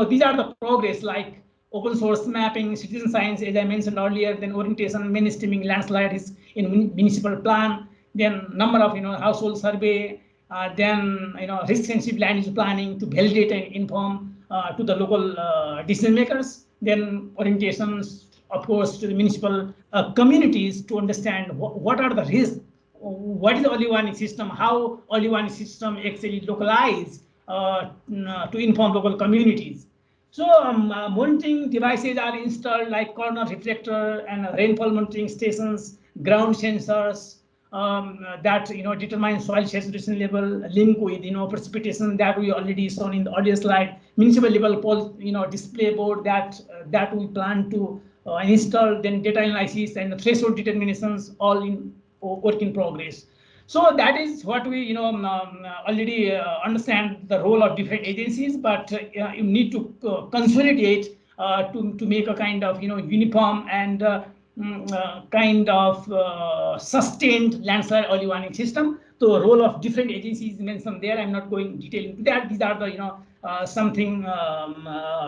these are the progress, like open source mapping, citizen science, as I mentioned earlier, then orientation, mainstreaming landslide is in municipal plan, then number of household survey, then risk sensitive land use planning to validate and inform to the local decision makers, then orientations, of course, to the municipal communities to understand what are the risks, what is the early warning system, how early warning system actually localize to inform local communities. So monitoring devices are installed like corner reflector and rainfall monitoring stations, ground sensors that determine soil saturation level, link with precipitation that we already shown in the earlier slide, municipal level pole display board that we plan to install, then data analysis and threshold determinations all in work in progress. So that is what we already understand the role of different agencies, but you need to consolidate to make a kind of uniform and kind of sustained landslide early warning system. So the role of different agencies mentioned there. I'm not going detail into that. These are the something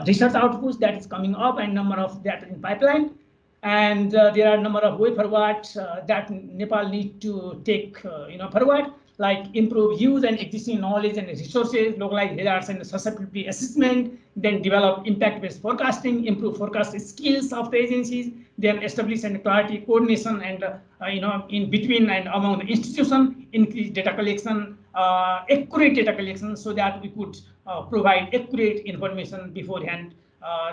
research outputs that is coming up and number of that in pipeline. And there are a number of way forward that Nepal need to take forward, like improve use and existing knowledge and resources, localize hazards and susceptibility assessment, then develop impact-based forecasting, improve forecast skills of the agencies, then establish and clarity coordination and in between and among the institution, increase data collection, accurate data collection, so that we could provide accurate information beforehand.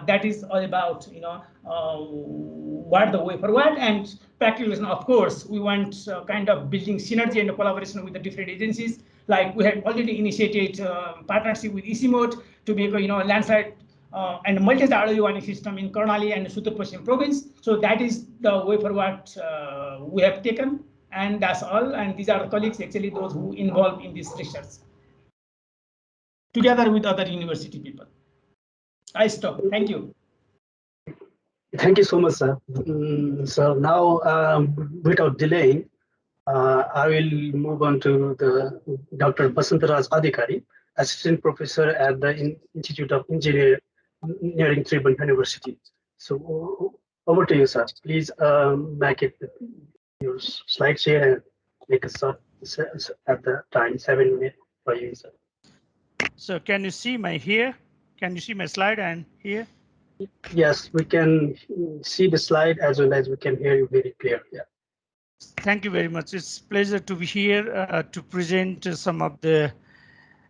That is all about what the way forward. And practical, of course, we want kind of building synergy and collaboration with the different agencies. Like we have already initiated partnership with ICIMOD to make a landslide and multi-site early warning system in Karnali and Uttar Pradesh province. So that is the way forward we have taken, and that's all. And these are the colleagues, actually those who involved in this research, together with other university people. I stop. Thank you. Thank you so much, sir. So now, without delaying, I will move on to the Dr. Basanta Raj Adhikari, Assistant Professor at the Institute of Engineering, Tribhuvan University. So over to you, sir. Please make it your slide share and make a start at the time 7 minutes for you, sir. So can you see my here? Can you see my slide and here? Yes, we can see the slide as well as we can hear you very clear. Yeah. Thank you very much. It's a pleasure to be here to present some of the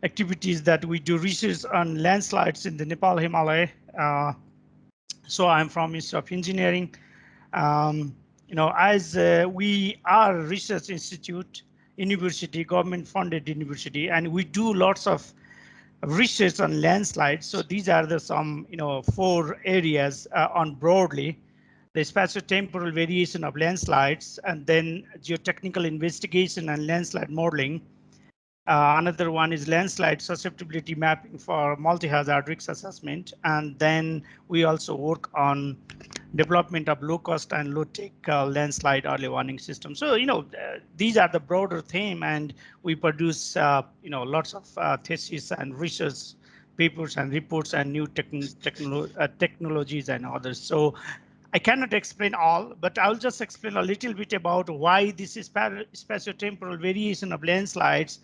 activities that we do research on landslides in the Nepal Himalaya. So I'm from Institute of Engineering. As we are a research institute, university, government funded university, and we do lots of research on landslides. So these are the some 4 areas on broadly: the spatio-temporal variation of landslides, and then geotechnical investigation and landslide modeling. Another one is landslide susceptibility mapping for multi-hazard risk assessment, and then we also work on development of low-cost and low-tech landslide early warning system. So these are the broader theme, and we produce lots of theses and research papers and reports and new technologies and others. So I cannot explain all, but I'll just explain a little bit about why this is spatio-temporal variation of landslides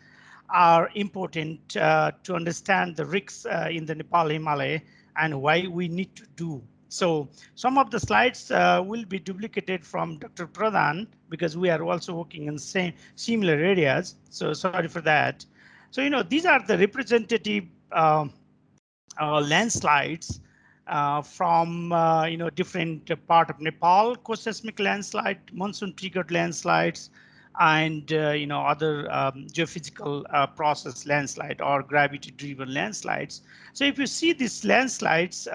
are important to understand the risks in the Nepal Himalaya and why we need to do. So some of the slides will be duplicated from Dr. Pradhan because we are also working in similar areas. So sorry for that. So these are the representative landslides from different part of Nepal: co-seismic landslide, monsoon triggered landslides, and other geophysical process landslide or gravity driven landslides. So if you see these landslides,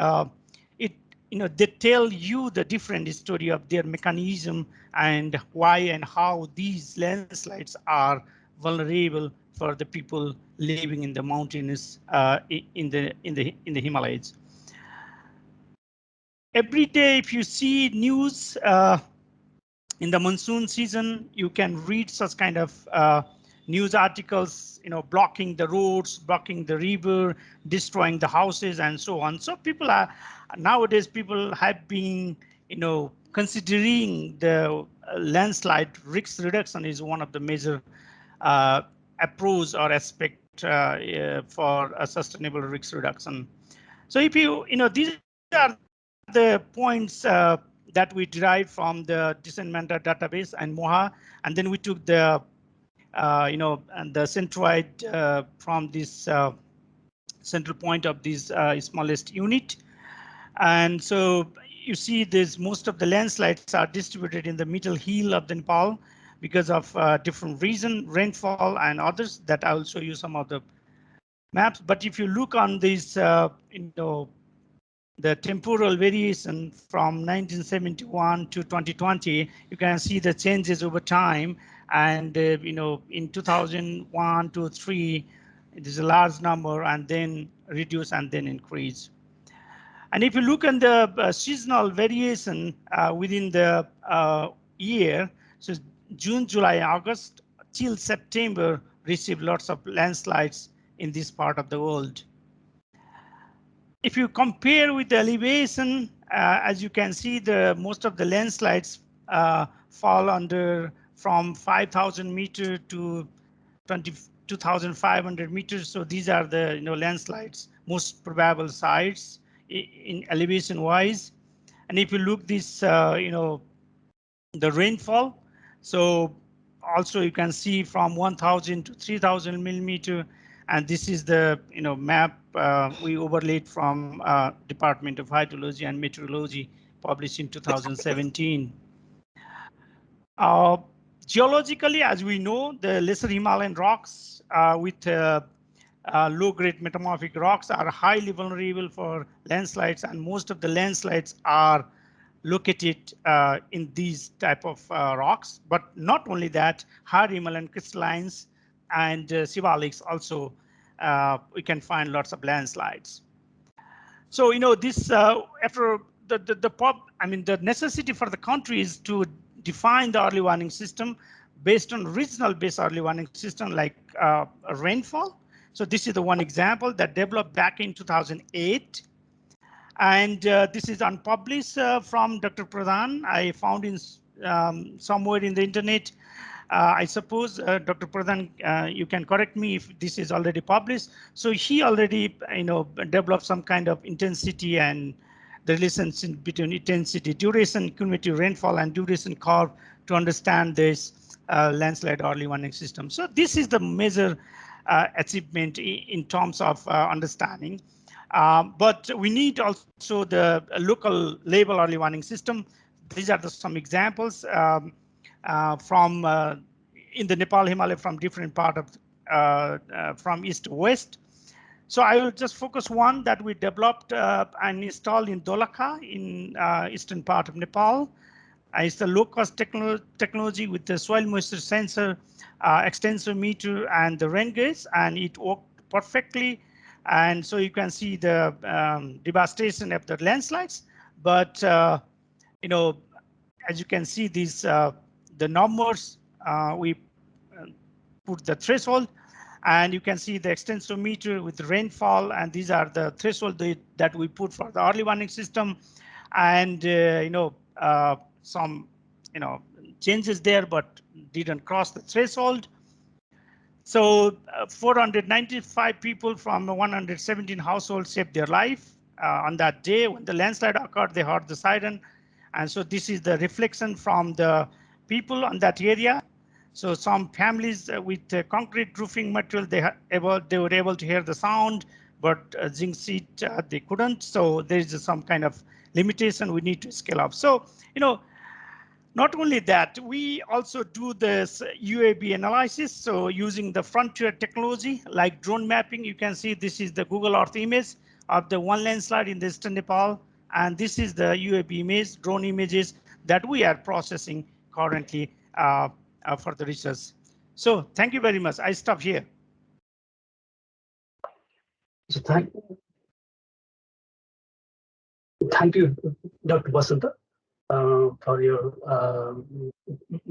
they tell you the different story of their mechanism and why and how these landslides are vulnerable for the people living in the mountainous in the Himalayas. Every day, if you see news in the monsoon season, you can read such kind of news articles, blocking the roads, blocking the river, destroying the houses, and so on. So people are nowadays have been, considering the landslide risk reduction is one of the major approach or aspect for a sustainable risk reduction. So if these are the points that we derived from the Disseminata database and MOHA, and then we took the and the centroid from this central point of this smallest unit, And so you see this, most of the landslides are distributed in the middle hill of the Nepal because of different reason, rainfall and others that I will show you some of the maps. But if you look on this, the temporal variation from 1971 to 2020, you can see the changes over time. And in 2001 to 3, it is a large number, and then reduce and then increase. And if you look at the seasonal variation within the year, so June, July, August till September receive lots of landslides in this part of the world. If you compare with the elevation, as you can see, most of the landslides fall under from 5,000 meters to 22,500 meters. So these are the landslides most probable sites in elevation wise. And if you look this, the rainfall, so also you can see from 1,000 to 3,000 millimeter. And this is the map we overlaid from Department of Hydrology and Meteorology, published in 2017. Geologically, as we know, the lesser Himalayan rocks with low-grade metamorphic rocks are highly vulnerable for landslides, and most of the landslides are located in these type of rocks. But not only that, higher Himalayan crystallines and shivalics also we can find lots of landslides. So this after the necessity for the country is to define the early warning system based on regional based early warning system like rainfall. So this is the one example that developed back in 2008. And this is unpublished from Dr. Pradhan. I found in somewhere in the internet. I suppose Dr. Pradhan, you can correct me if this is already published. So he already, developed some kind of intensity and the relationship between intensity, duration, cumulative rainfall, and duration curve to understand this landslide early warning system. So this is the major achievement in terms of understanding. But we need also the local level early warning system. These are some examples from in the Nepal Himalayas from different part of from east to west. So I will just focus one that we developed and installed in Dolakha in eastern part of Nepal. It's the low-cost technology with the soil moisture sensor, extensometer, and the rain gauge, and it worked perfectly. And so you can see the devastation of the landslides. But as you can see, these the numbers we put the threshold, and you can see the extensometer with the rainfall, and these are the threshold that we put for the early warning system, and some changes there, but didn't cross the threshold. So 495 people from 117 households saved their life on that day. When the landslide occurred, they heard the siren. And so this is the reflection from the people on that area. So some families with concrete roofing material, they were able to hear the sound, but zinc sheet, they couldn't. So there is some kind of limitation we need to scale up. So, not only that, we also do this UAV analysis. So using the frontier technology like drone mapping, you can see this is the Google Earth image of the one landslide in the eastern Nepal. And this is the UAV image, drone images that we are processing currently for the research. So thank you very much. I stop here. So thank you, Dr. Basanta, for your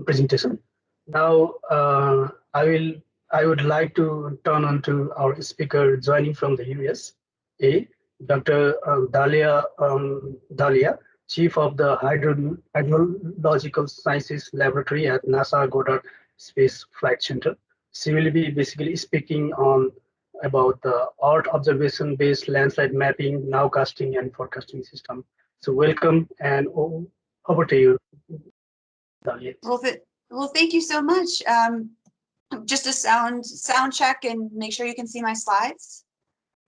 presentation. Now I would like to turn on to our speaker joining from the USA, Dr. Dalia, Chief of the Hydrological Sciences Laboratory at NASA Goddard Space Flight Center. She will be basically speaking on about the Earth observation-based landslide mapping, nowcasting, and forecasting system. So welcome, and over to you, Dalia. Well, thank you so much. Just a sound check and make sure you can see my slides.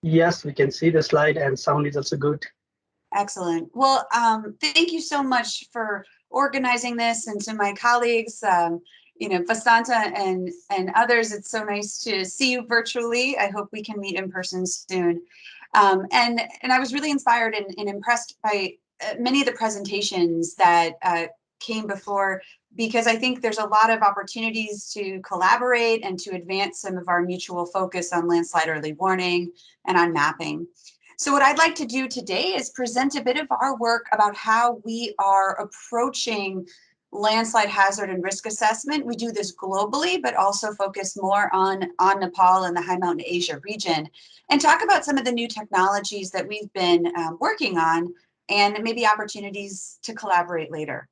Yes, we can see the slide, and sound is also good. Excellent. Well, thank you so much for organizing this, and to my colleagues, Basanta and others. It's so nice to see you virtually. I hope we can meet in person soon. And I was really inspired and impressed by many of the presentations that came before, because I think there's a lot of opportunities to collaborate and to advance some of our mutual focus on landslide early warning and on mapping. So what I'd like to do today is present a bit of our work about how we are approaching landslide hazard and risk assessment. We do this globally, but also focus more on Nepal and the High Mountain Asia region, and talk about some of the new technologies that we've been working on, and maybe opportunities to collaborate later.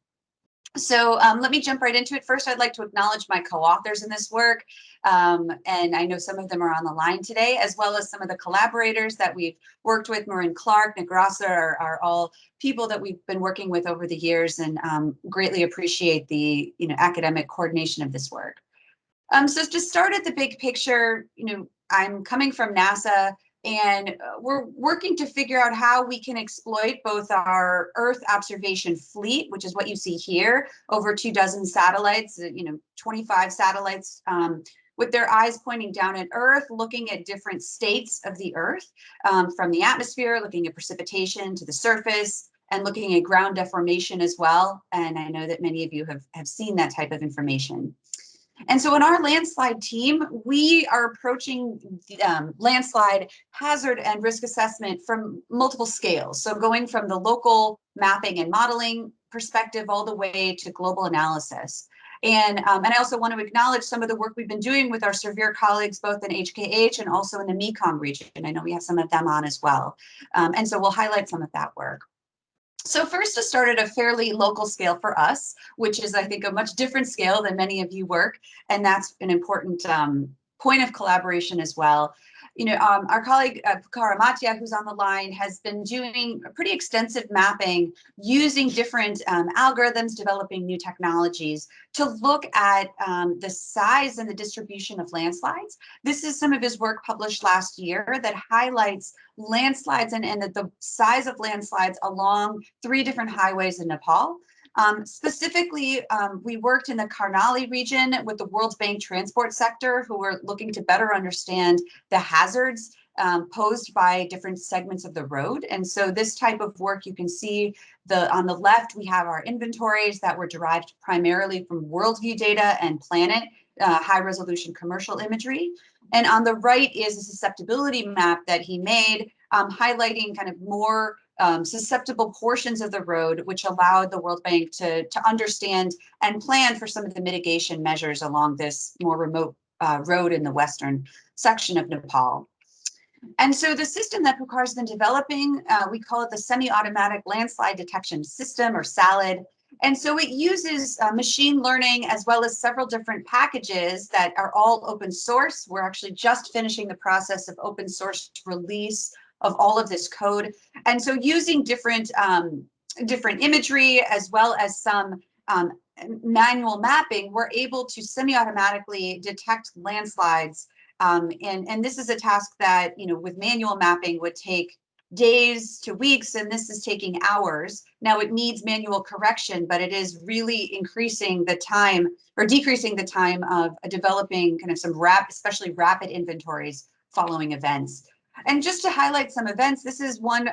So let me jump right into it. First, I'd like to acknowledge my co-authors in this work. And I know some of them are on the line today, as well as some of the collaborators that we've worked with. Maureen Clark, Nick Rosser are all people that we've been working with over the years, and greatly appreciate the academic coordination of this work. So to start at the big picture, I'm coming from NASA, and we're working to figure out how we can exploit both our Earth observation fleet, which is what you see here, over 24 satellites, 25 satellites with their eyes pointing down at Earth, looking at different states of the Earth, from the atmosphere, looking at precipitation to the surface, and looking at ground deformation as well. And I know that many of you have seen that type of information. And so in our landslide team, we are approaching landslide hazard and risk assessment from multiple scales. So going from the local mapping and modeling perspective all the way to global analysis. And I also want to acknowledge some of the work we've been doing with our SERVIR colleagues, both in HKH and also in the Mekong region. I know we have some of them on as well. And so we'll highlight some of that work. So first, to start at a fairly local scale for us, which is, I think, a much different scale than many of you work, and that's an important point of collaboration as well. Our colleague Bikash Matia, who's on the line, has been doing a pretty extensive mapping using different algorithms, developing new technologies to look at the size and the distribution of landslides. This is some of his work published last year that highlights landslides and the size of landslides along 3 different highways in Nepal. Specifically, we worked in the Karnali region with the World Bank transport sector, who were looking to better understand the hazards posed by different segments of the road. And so this type of work, you can see on the left, we have our inventories that were derived primarily from worldview data and planet, high resolution commercial imagery. And on the right is a susceptibility map that he made, highlighting kind of more susceptible portions of the road, which allowed the World Bank to understand and plan for some of the mitigation measures along this more remote road in the western section of Nepal. And so the system that Bikash has been developing, we call it the semi-automatic landslide detection system, or SALAD. And so it uses machine learning as well as several different packages that are all open source. We're actually just finishing the process of open source release of all of this code. And so using different imagery as well as some manual mapping, we're able to semi-automatically detect landslides. And this is a task that, with manual mapping would take days to weeks, and this is taking hours. Now it needs manual correction, but it is really increasing the time or decreasing the time of developing kind of some especially rapid inventories following events. And just to highlight some events, this is one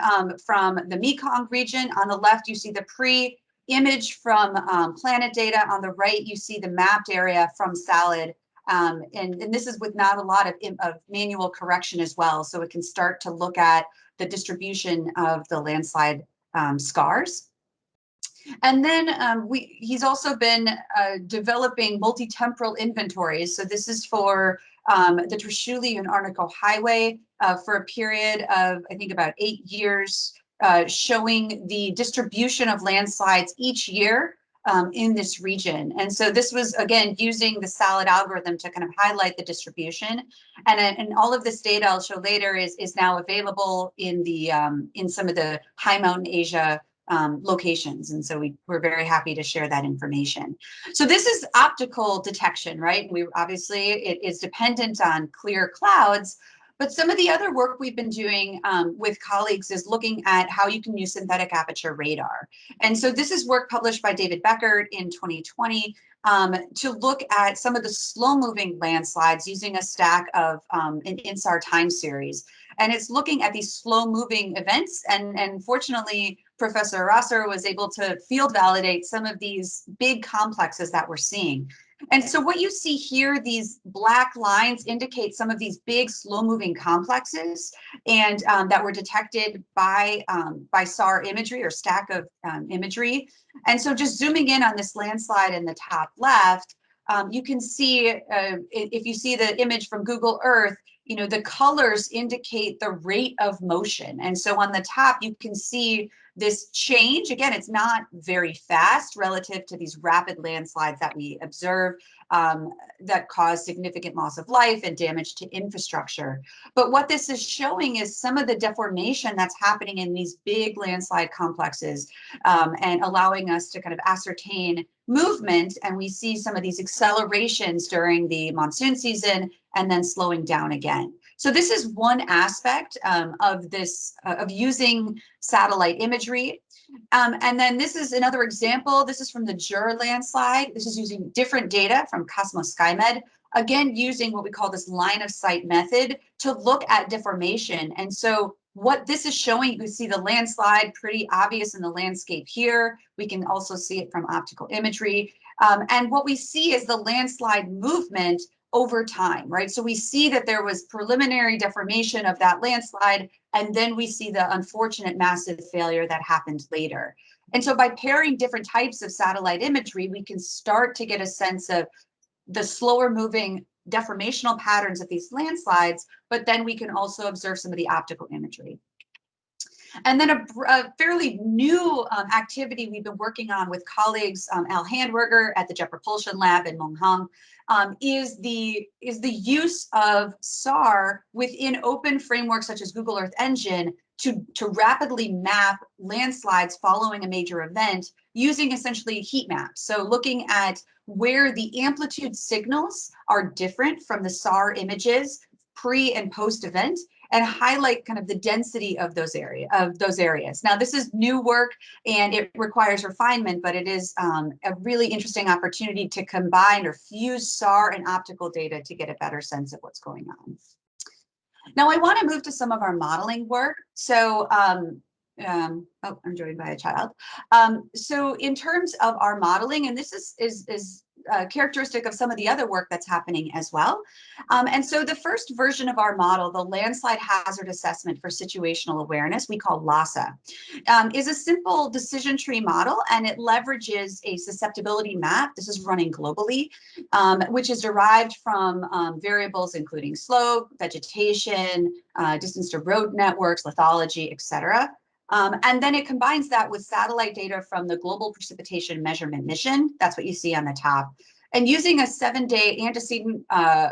from the Mekong region. On the left, you see the pre-image from planet data. On the right, you see the mapped area from SALAD. And this is with not a lot of manual correction as well. So it can start to look at the distribution of the landslide scars. And then he's also been developing multi-temporal inventories. So this is for the Trishuli and Arnaco Highway for a period of, I think, about 8 years, showing the distribution of landslides each year in this region. And so this was, again, using the SALAD algorithm to kind of highlight the distribution. And all of this data I'll show later is now available in some of the High Mountain Asia locations. And so we're very happy to share that information. So this is optical detection, right? Obviously, it is dependent on clear clouds, But some of the other work we've been doing with colleagues is looking at how you can use synthetic aperture radar. And so this is work published by David Beckert in 2020 to look at some of the slow-moving landslides using a stack of an INSAR time series. And it's looking at these slow-moving events. And fortunately, Professor Rosser was able to field validate some of these big complexes that we're seeing. And so what you see here, these black lines indicate some of these big slow-moving complexes and that were detected by SAR imagery or stack of imagery. And so just zooming in on this landslide in the top left, you can see, if you see the image from Google Earth, you know, the colors indicate the rate of motion. And so on the top, you can see this change. Again, it's not very fast relative to these rapid landslides that we observe that cause significant loss of life and damage to infrastructure. But what this is showing is some of the deformation that's happening in these big landslide complexes and allowing us to kind of ascertain movement. And we see some of these accelerations during the monsoon season and then slowing down again. So this is one aspect of this, of using satellite imagery. And then this is another example. This is from the Jur landslide. This is using different data from Cosmos SkyMed, again, using what we call this line of sight method to look at deformation. And so what this is showing, you can see the landslide pretty obvious in the landscape here. We can also see it from optical imagery. And what we see is the landslide movement over time, right? So we see that there was preliminary deformation of that landslide, and then we see the unfortunate massive failure that happened later. And so by pairing different types of satellite imagery, we can start to get a sense of the slower moving deformational patterns of these landslides, but then we can also observe some of the optical imagery. And then a fairly new activity we've been working on with colleagues, Al Handwerger at the Jet Propulsion Lab in Monghang, is the use of SAR within open frameworks such as Google Earth Engine to rapidly map landslides following a major event using essentially heat maps. So looking at where the amplitude signals are different from the SAR images pre and post event, and highlight kind of the density of those areas. Now, this is new work and it requires refinement, but it is a really interesting opportunity to combine or fuse SAR and optical data to get a better sense of what's going on. Now, I want to move to some of our modeling work. So, oh, I'm joined by a child. So in terms of our modeling, and this is characteristic of some of the other work that's happening as well. And so the first version of our model, the Landslide Hazard Assessment for Situational Awareness, we call LHASA, is a simple decision tree model, and it leverages a susceptibility map. This is running globally, which is derived from variables including slope, vegetation, distance to road networks, lithology, etc. And then it combines that with satellite data from the Global Precipitation Measurement Mission. That's what you see on the top. And using a 7-day antecedent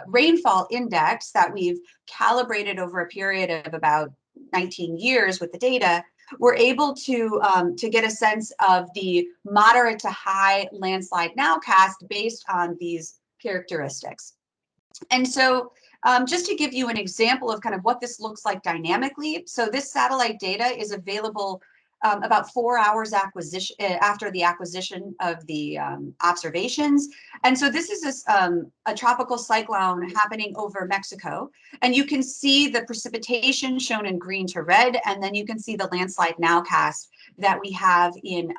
rainfall index that we've calibrated over a period of about 19 years with the data, we're able to get a sense of the moderate to high landslide nowcast based on these characteristics. And so just to give you an example of kind of what this looks like dynamically, so this satellite data is available about 4 hours after the acquisition of the observations. And so this is a tropical cyclone happening over Mexico. And you can see the precipitation shown in green to red, and then you can see the landslide nowcast that we have in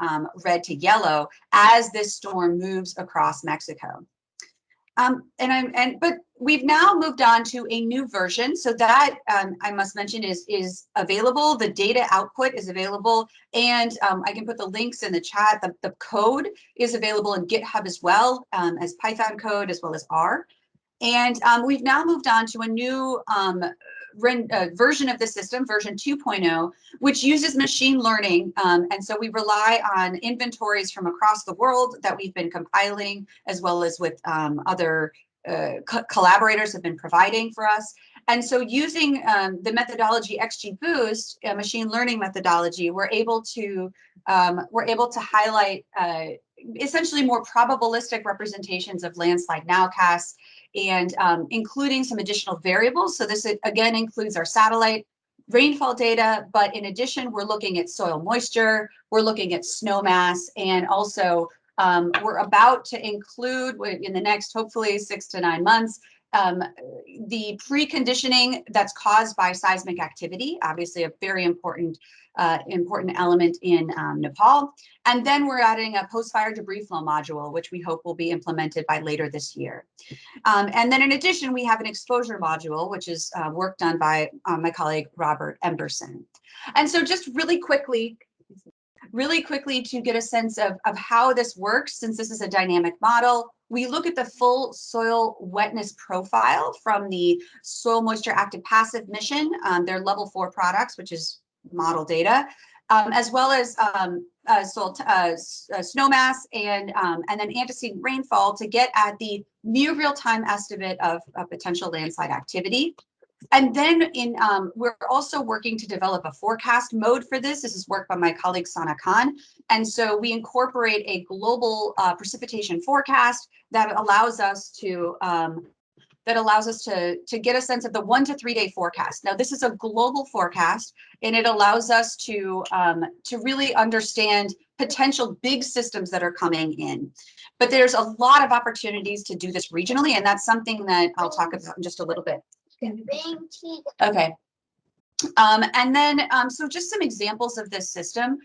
red to yellow as this storm moves across Mexico. But we've now moved on to a new version. So that I must mention is available. The data output is available, and I can put the links in the chat. The code is available in GitHub as well as Python code as well as R. And we've now moved on to a new version of the system, version 2.0, which uses machine learning. And so we rely on inventories from across the world that we've been compiling, as well as with other collaborators have been providing for us. And so using the methodology XGBoost, a machine learning methodology, we're able to highlight essentially more probabilistic representations of landslide nowcasts, and including some additional variables. So this again includes our satellite rainfall data, but in addition, we're looking at soil moisture, we're looking at snow mass, and also we're about to include in the next, hopefully 6 to 9 months, the preconditioning that's caused by seismic activity, obviously a very important element in Nepal. And then we're adding a post-fire debris flow module, which we hope will be implemented by later this year. And then in addition, we have an exposure module, which is work done by my colleague, Robert Emberson. And so just really quickly to get a sense of how this works, since this is a dynamic model, we look at the full soil wetness profile from the soil moisture active passive mission, their level 4 products, which is model data, as well as snow mass and then antecedent rainfall to get at the near real-time estimate of potential landslide activity. And then we're also working to develop a forecast mode for this. This is work by my colleague Sana Khan. And so we incorporate a global precipitation forecast that allows us to get a sense of the 1 to 3 day forecast. Now, this is a global forecast, and it allows us to really understand potential big systems that are coming in. But there's a lot of opportunities to do this regionally, and that's something that I'll talk about in just a little bit. Okay. And then, so just some examples of this system.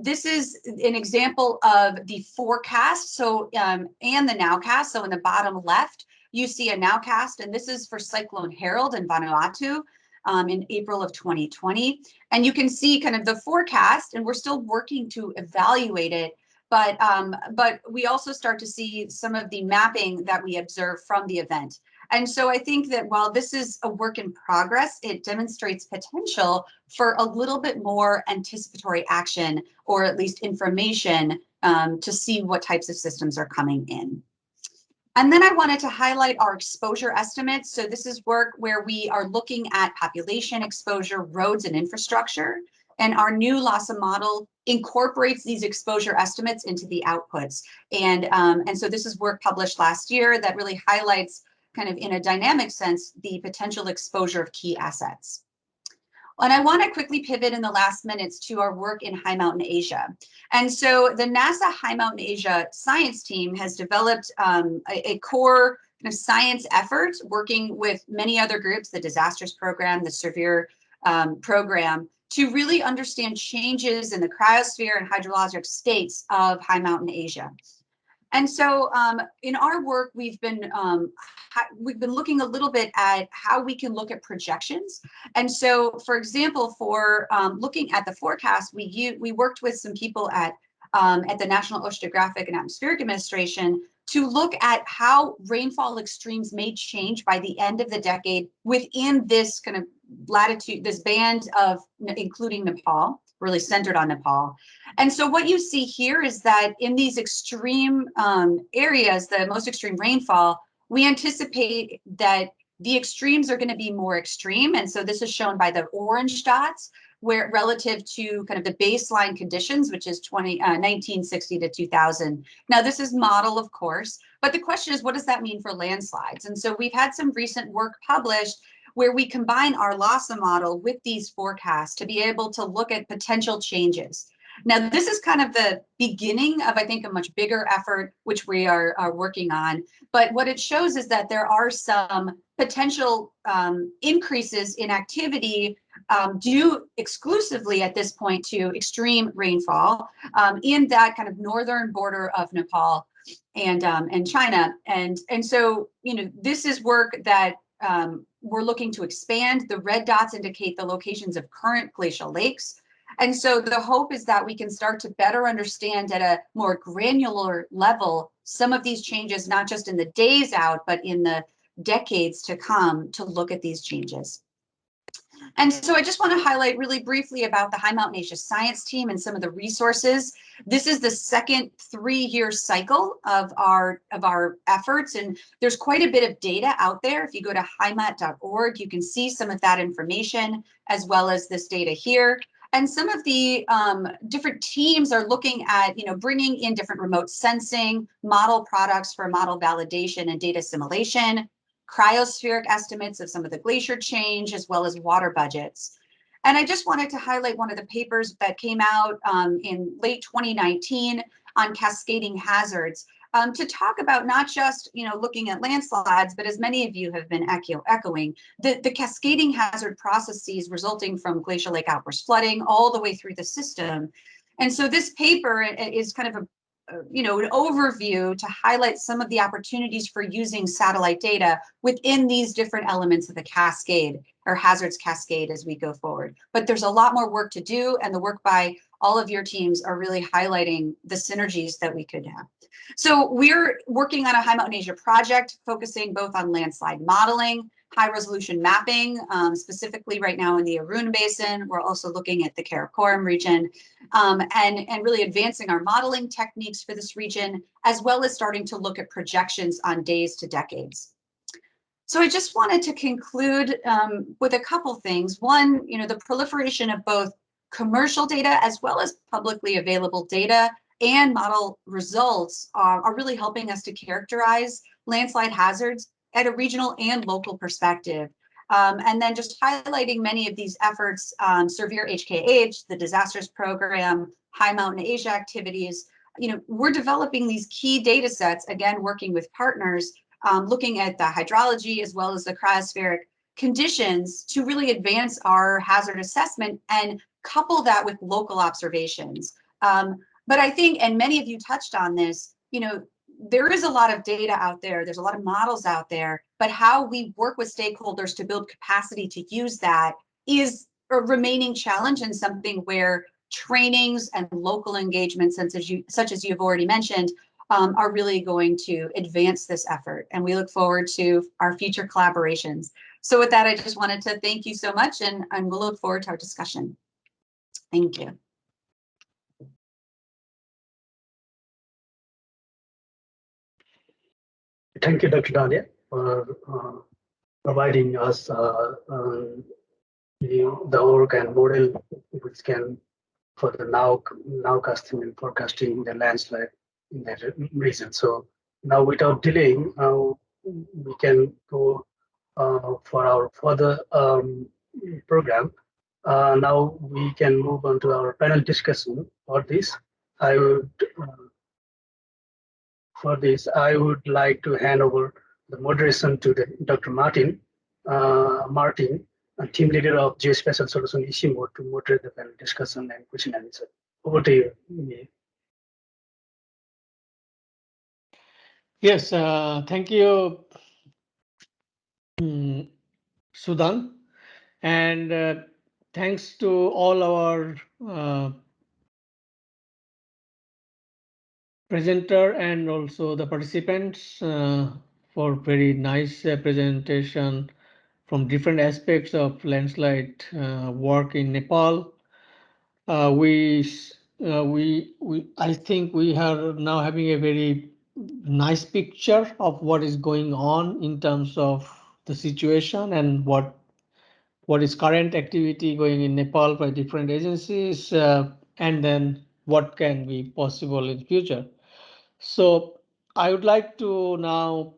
This is an example of the forecast, so and the nowcast. So in the bottom left, you see a nowcast, and this is for Cyclone Harold in Vanuatu in April of 2020. And you can see kind of the forecast, and we're still working to evaluate it, but we also start to see some of the mapping that we observe from the event. And so I think that while this is a work in progress, it demonstrates potential for a little bit more anticipatory action, or at least information to see what types of systems are coming in. And then I wanted to highlight our exposure estimates. So this is work where we are looking at population exposure, roads, and infrastructure. And our new LASA model incorporates these exposure estimates into the outputs. And so this is work published last year that really highlights, kind of in a dynamic sense, the potential exposure of key assets. And I want to quickly pivot in the last minutes to our work in High Mountain Asia. And so the NASA High Mountain Asia science team has developed a core kind of science effort working with many other groups, the Disasters Program, the SERVIR program, to really understand changes in the cryosphere and hydrologic states of High Mountain Asia. And so in our work, we've been looking a little bit at how we can look at projections. And so, for example, for looking at the forecast, we worked with some people at the National Oceanographic and Atmospheric Administration to look at how rainfall extremes may change by the end of the decade within this kind of latitude, this band of including Nepal, really centered on Nepal. And so what you see here is that in these extreme areas, the most extreme rainfall, we anticipate that the extremes are going to be more extreme. And so this is shown by the orange dots, where relative to kind of the baseline conditions, which is 1960 to 2000. Now, this is model, of course, but the question is, what does that mean for landslides? And so we've had some recent work published where we combine our LASA model with these forecasts to be able to look at potential changes. Now, this is kind of the beginning of, I think, a much bigger effort, which we are working on. But what it shows is that there are some potential increases in activity due exclusively at this point to extreme rainfall in that kind of northern border of Nepal and China. And so, you know, this is work that we're looking to expand. The red dots indicate the locations of current glacial lakes. And so the hope is that we can start to better understand at a more granular level some of these changes, not just in the days out, but in the decades to come, to look at these changes. And so I just want to highlight really briefly about the High Mountain Asia Science Team and some of the resources. This is the second 3-year cycle of our efforts, and there's quite a bit of data out there. If you go to highmat.org, you can see some of that information as well as this data here. And some of the different teams are looking at, bringing in different remote sensing, model products for model validation and data assimilation, cryospheric estimates of some of the glacier change, as well as water budgets. And I just wanted to highlight one of the papers that came out in late 2019 on cascading hazards, to talk about not just looking at landslides, but as many of you have been echoing, the cascading hazard processes resulting from glacial lake outburst flooding all the way through the system. And so this paper is kind of an overview to highlight some of the opportunities for using satellite data within these different elements of the cascade, or hazards cascade, as we go forward. But there's a lot more work to do, and the work by all of your teams are really highlighting the synergies that we could have. So we're working on a High Mountain Asia project focusing both on landslide modeling, high resolution mapping, specifically right now in the Arun Basin. We're also looking at the Karakoram region, and really advancing our modeling techniques for this region, as well as starting to look at projections on days to decades. So I just wanted to conclude with a couple things. One, the proliferation of both commercial data as well as publicly available data and model results are really helping us to characterize landslide hazards at a regional and local perspective. And then just highlighting many of these efforts, SERVIR-HKH, the disasters program, High Mountain Asia activities, we're developing these key data sets, again, working with partners, looking at the hydrology as well as the cryospheric conditions to really advance our hazard assessment and couple that with local observations. But I think, and many of you touched on this, there is a lot of data out there, there's a lot of models out there, but how we work with stakeholders to build capacity to use that is a remaining challenge, and something where trainings and local engagements, such as you've already mentioned, are really going to advance this effort. And we look forward to our future collaborations. So with that, I just wanted to thank you so much, and we'll look forward to our discussion. Thank you. Thank you, Dr. Dalia, for providing us the work and model which can for the nowcasting and forecasting the landslide in that region. So now, without delaying, we can go for our further program. Now we can move on to our panel discussion. For this, I would like to hand over the moderation to Dr. Martin, a team leader of Geospatial Solution ICIMOD, to moderate the panel discussion and question and answer. Over to you, Mir. Yes, thank you, Sudan, and thanks to all our presenter and also the participants for very nice presentation from different aspects of landslide work in Nepal. I think we are now having a very nice picture of what is going on in terms of the situation and what is current activity going in Nepal by different agencies, and then what can be possible in future. So I would like to now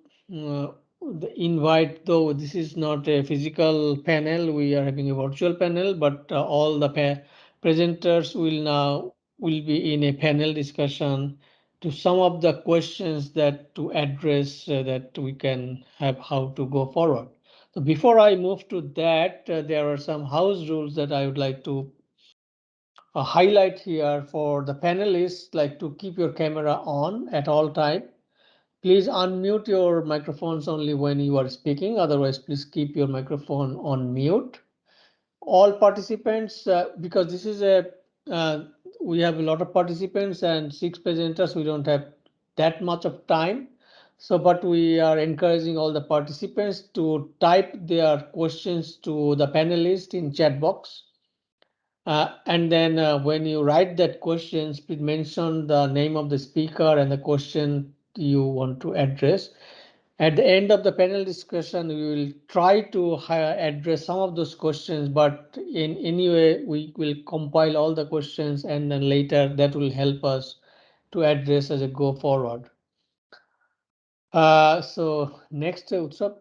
invite, though this is not a physical panel, we are having a virtual panel, but all the presenters will be in a panel discussion to some of the questions that to address that we can have how to go forward. So before I move to that, there are some house rules that I would like to highlight here for the panelists, like to keep your camera on at all time. Please unmute your microphones only when you are speaking. Otherwise, please keep your microphone on mute. All participants, because this is we have a lot of participants and 6 presenters, we don't have that much of time. So, but we are encouraging all the participants to type their questions to the panelists in chat box. And then when you write that questions, please mention the name of the speaker and the question you want to address. At the end of the panel discussion, we will try to address some of those questions, but in any way, we will compile all the questions and then later that will help us to address as a go forward. So next, Utsap.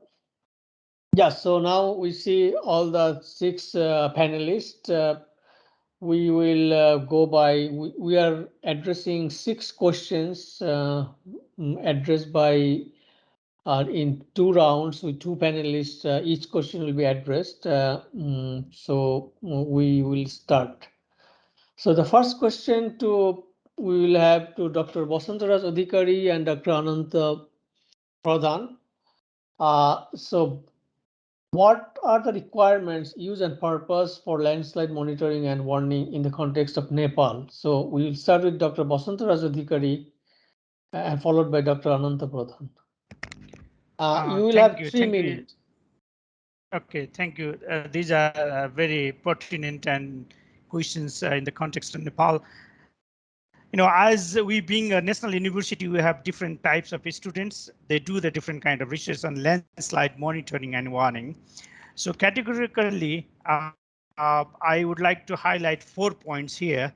Yeah, so now we see all the 6 panelists. We will go by, we are addressing 6 questions addressed by in 2 rounds with 2 panelists. Each question will be addressed. So we will start. So the first question we will have to Dr. Basanta Raj Adhikari and Dr. Ananta Pradhan. So what are the requirements, use and purpose for landslide monitoring and warning in the context of Nepal? So we will start with Dr. Basanta Raj Adhikari and followed by Dr. Ananta Pradhan. You will have 3 minutes. Okay, thank you. These are very pertinent and questions in the context of Nepal. You know, as we being a national university, we have different types of students. They do the different kind of research on landslide monitoring and warning. So categorically, I would like to highlight 4 points here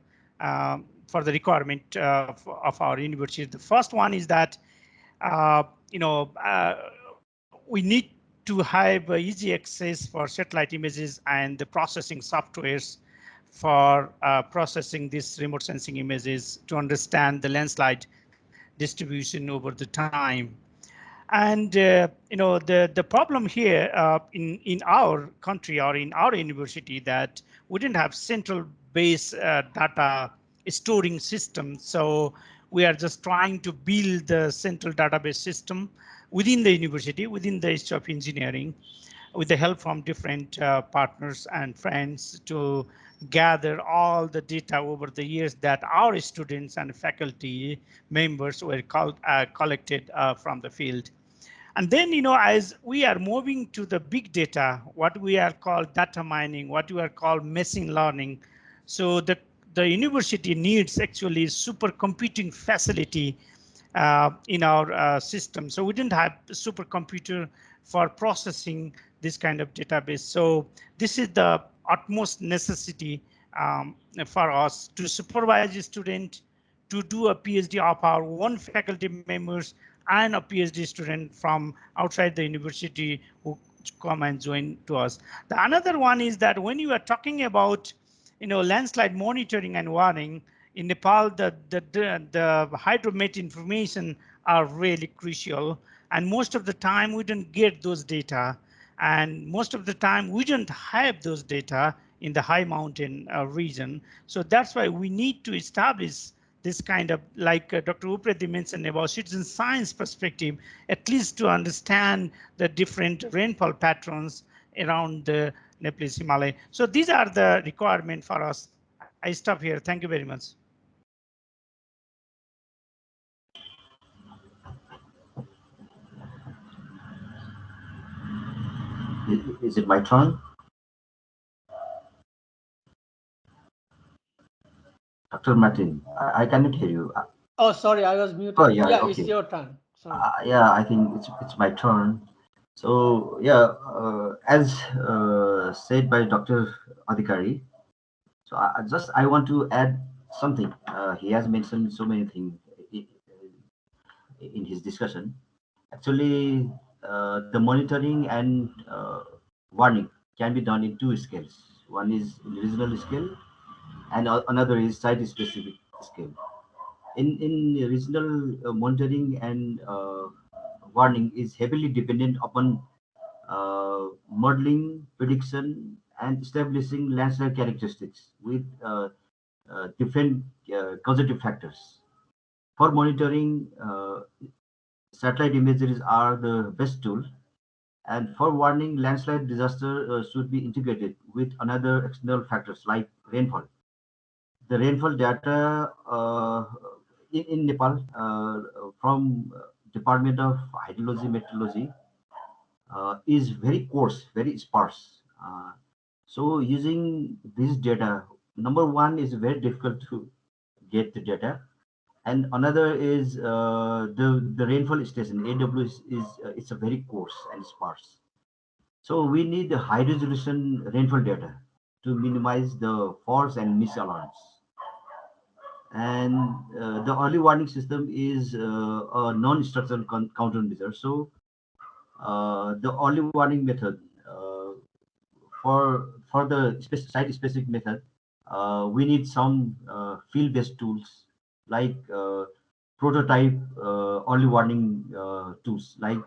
for the requirement of our university. The first one is that, we need to have easy access for satellite images and the processing softwares for processing these remote sensing images to understand the landslide distribution over the time. And the problem here in our country or in our university that we didn't have central base data storing system. So we are just trying to build the central database system within the university, within the Institute of Engineering, with the help from different partners and friends to gather all the data over the years that our students and faculty members were collected from the field. And then, as we are moving to the big data, what we are called data mining, what we are called machine learning. So the university needs actually supercomputing facility in our system. So we didn't have a supercomputer for processing this kind of database. So this is the utmost necessity for us to supervise a student, to do a PhD of our own faculty members and a PhD student from outside the university who come and join to us. The another one is that when you are talking about landslide monitoring and warning, in Nepal, the hydromet information are really crucial. And most of the time we don't get those data. And most of the time we don't have those data in the high mountain region. So that's why we need to establish this kind of, like Dr. Uprety mentioned about citizen science perspective, at least to understand the different rainfall patterns around the Nepalese Himalaya. So these are the requirements for us. I stop here. Thank you very much. Is it my turn? Dr. Martin, I cannot hear you. Oh, sorry, I was muted. Oh, yeah, okay. It's your turn. Sorry. Yeah, I think it's my turn. So yeah, as said by Dr. Adhikari, so I want to add something. He has mentioned so many things in his discussion. Actually, the monitoring and warning can be done in 2 scales. One is regional scale, and another is site-specific scale. In regional monitoring and warning is heavily dependent upon modeling, prediction, and establishing landslide characteristics with different causative factors. For monitoring, satellite imageries are the best tool, and for warning, landslide disaster should be integrated with another external factors like rainfall. The rainfall data in Nepal from Department of Hydrology Meteorology is very coarse, very sparse. So using this data, number one is very difficult to get the data, And another is the rainfall station. AW is it's a very coarse and sparse. So we need the high resolution rainfall data to minimize the false and miss alarms. And the early warning system is a non-structural countermeasure. So the early warning method for the site-specific method, we need some field-based tools like prototype early warning tools like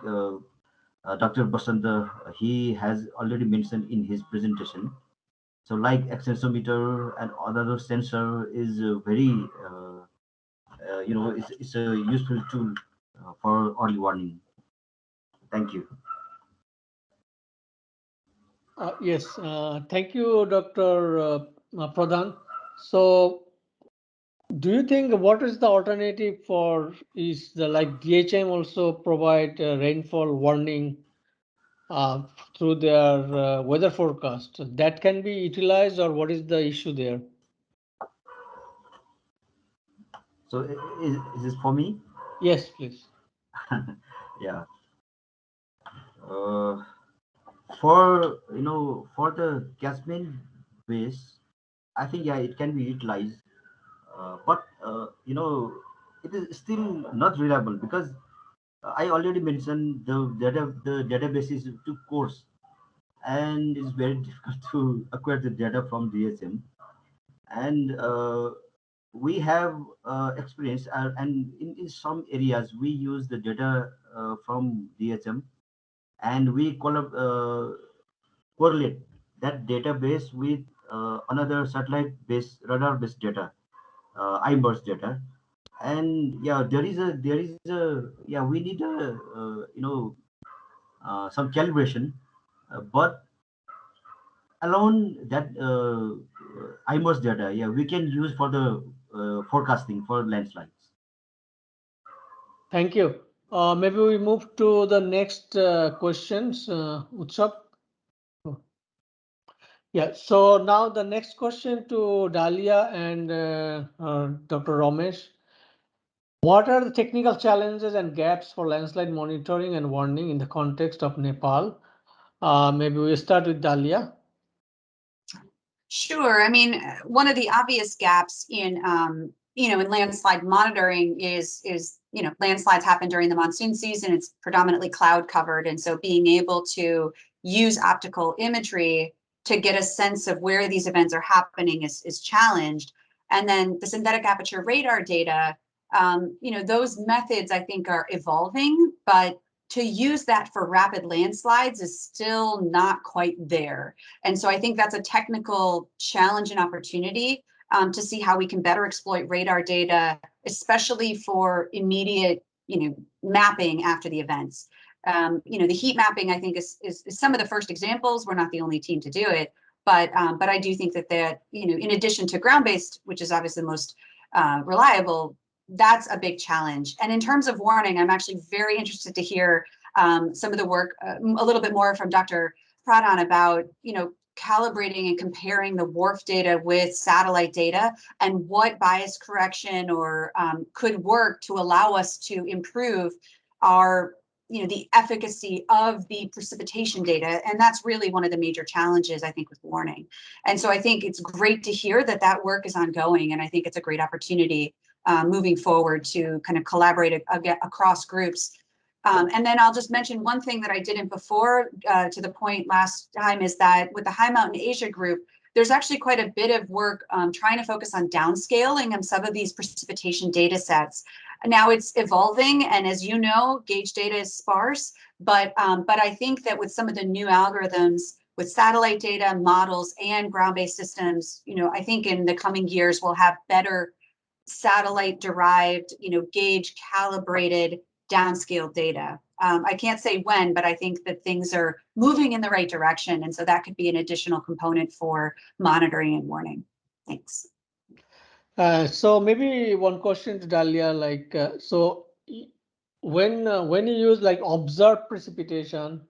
Dr. Basanta, he has already mentioned in his presentation. So like accelerometer and other sensor is very, it's a useful tool for early warning. Thank you. Yes, thank you, Dr. Pradhan. So, do you think what is the alternative for is the like DHM also provide rainfall warning through their weather forecast that can be utilized, or what is the issue there? So is this for me? Yes, please. Yeah. For for the catchment base, I think yeah it can be utilized, but it is still not reliable because I already mentioned the database is too coarse and it's very difficult to acquire the data from DSM. And we have experience, and in some areas we use the data from DSM, and we correlate that database with another satellite-based radar-based data, IMERS data. And yeah, yeah, we need a some calibration, but alone that IMERS data, yeah, we can use for the forecasting for landslides. Thank you. Maybe we move to the next questions. Utsap. Yeah, so now the next question to Dalia and Dr. Ramesh. What are the technical challenges and gaps for landslide monitoring and warning in the context of Nepal? Maybe we start with Dalia. Sure. I mean, one of the obvious gaps in in landslide monitoring is landslides happen during the monsoon season. It's predominantly cloud covered, and so being able to use optical imagery to get a sense of where these events are happening is challenged. And then the synthetic aperture radar data, those methods I think are evolving, but to use that for rapid landslides is still not quite there. And so I think that's a technical challenge and opportunity to see how we can better exploit radar data, especially for immediate, mapping after the events. The heat mapping, I think, is some of the first examples. We're not the only team to do it, but I do think that in addition to ground-based, which is obviously the most reliable, that's a big challenge. And in terms of warning, I'm actually very interested to hear some of the work, a little bit more from Dr. Pradhan about, calibrating and comparing the WRF data with satellite data and what bias correction or could work to allow us to improve our, the efficacy of the precipitation data. And that's really one of the major challenges, I think, with warning. And so I think it's great to hear that that work is ongoing. And I think it's a great opportunity moving forward to kind of collaborate across groups. And then I'll just mention one thing that I didn't before to the point last time is that with the High Mountain Asia group, there's actually quite a bit of work trying to focus on downscaling of some of these precipitation data sets. Now it's evolving, and as you know, gauge data is sparse, but I think that with some of the new algorithms, with satellite data, models, and ground-based systems, I think in the coming years we'll have better satellite-derived, gauge-calibrated downscale data. I can't say when, but I think that things are moving in the right direction. And so that could be an additional component for monitoring and warning. Thanks. So maybe one question to Dalia, so when you use like observed precipitation,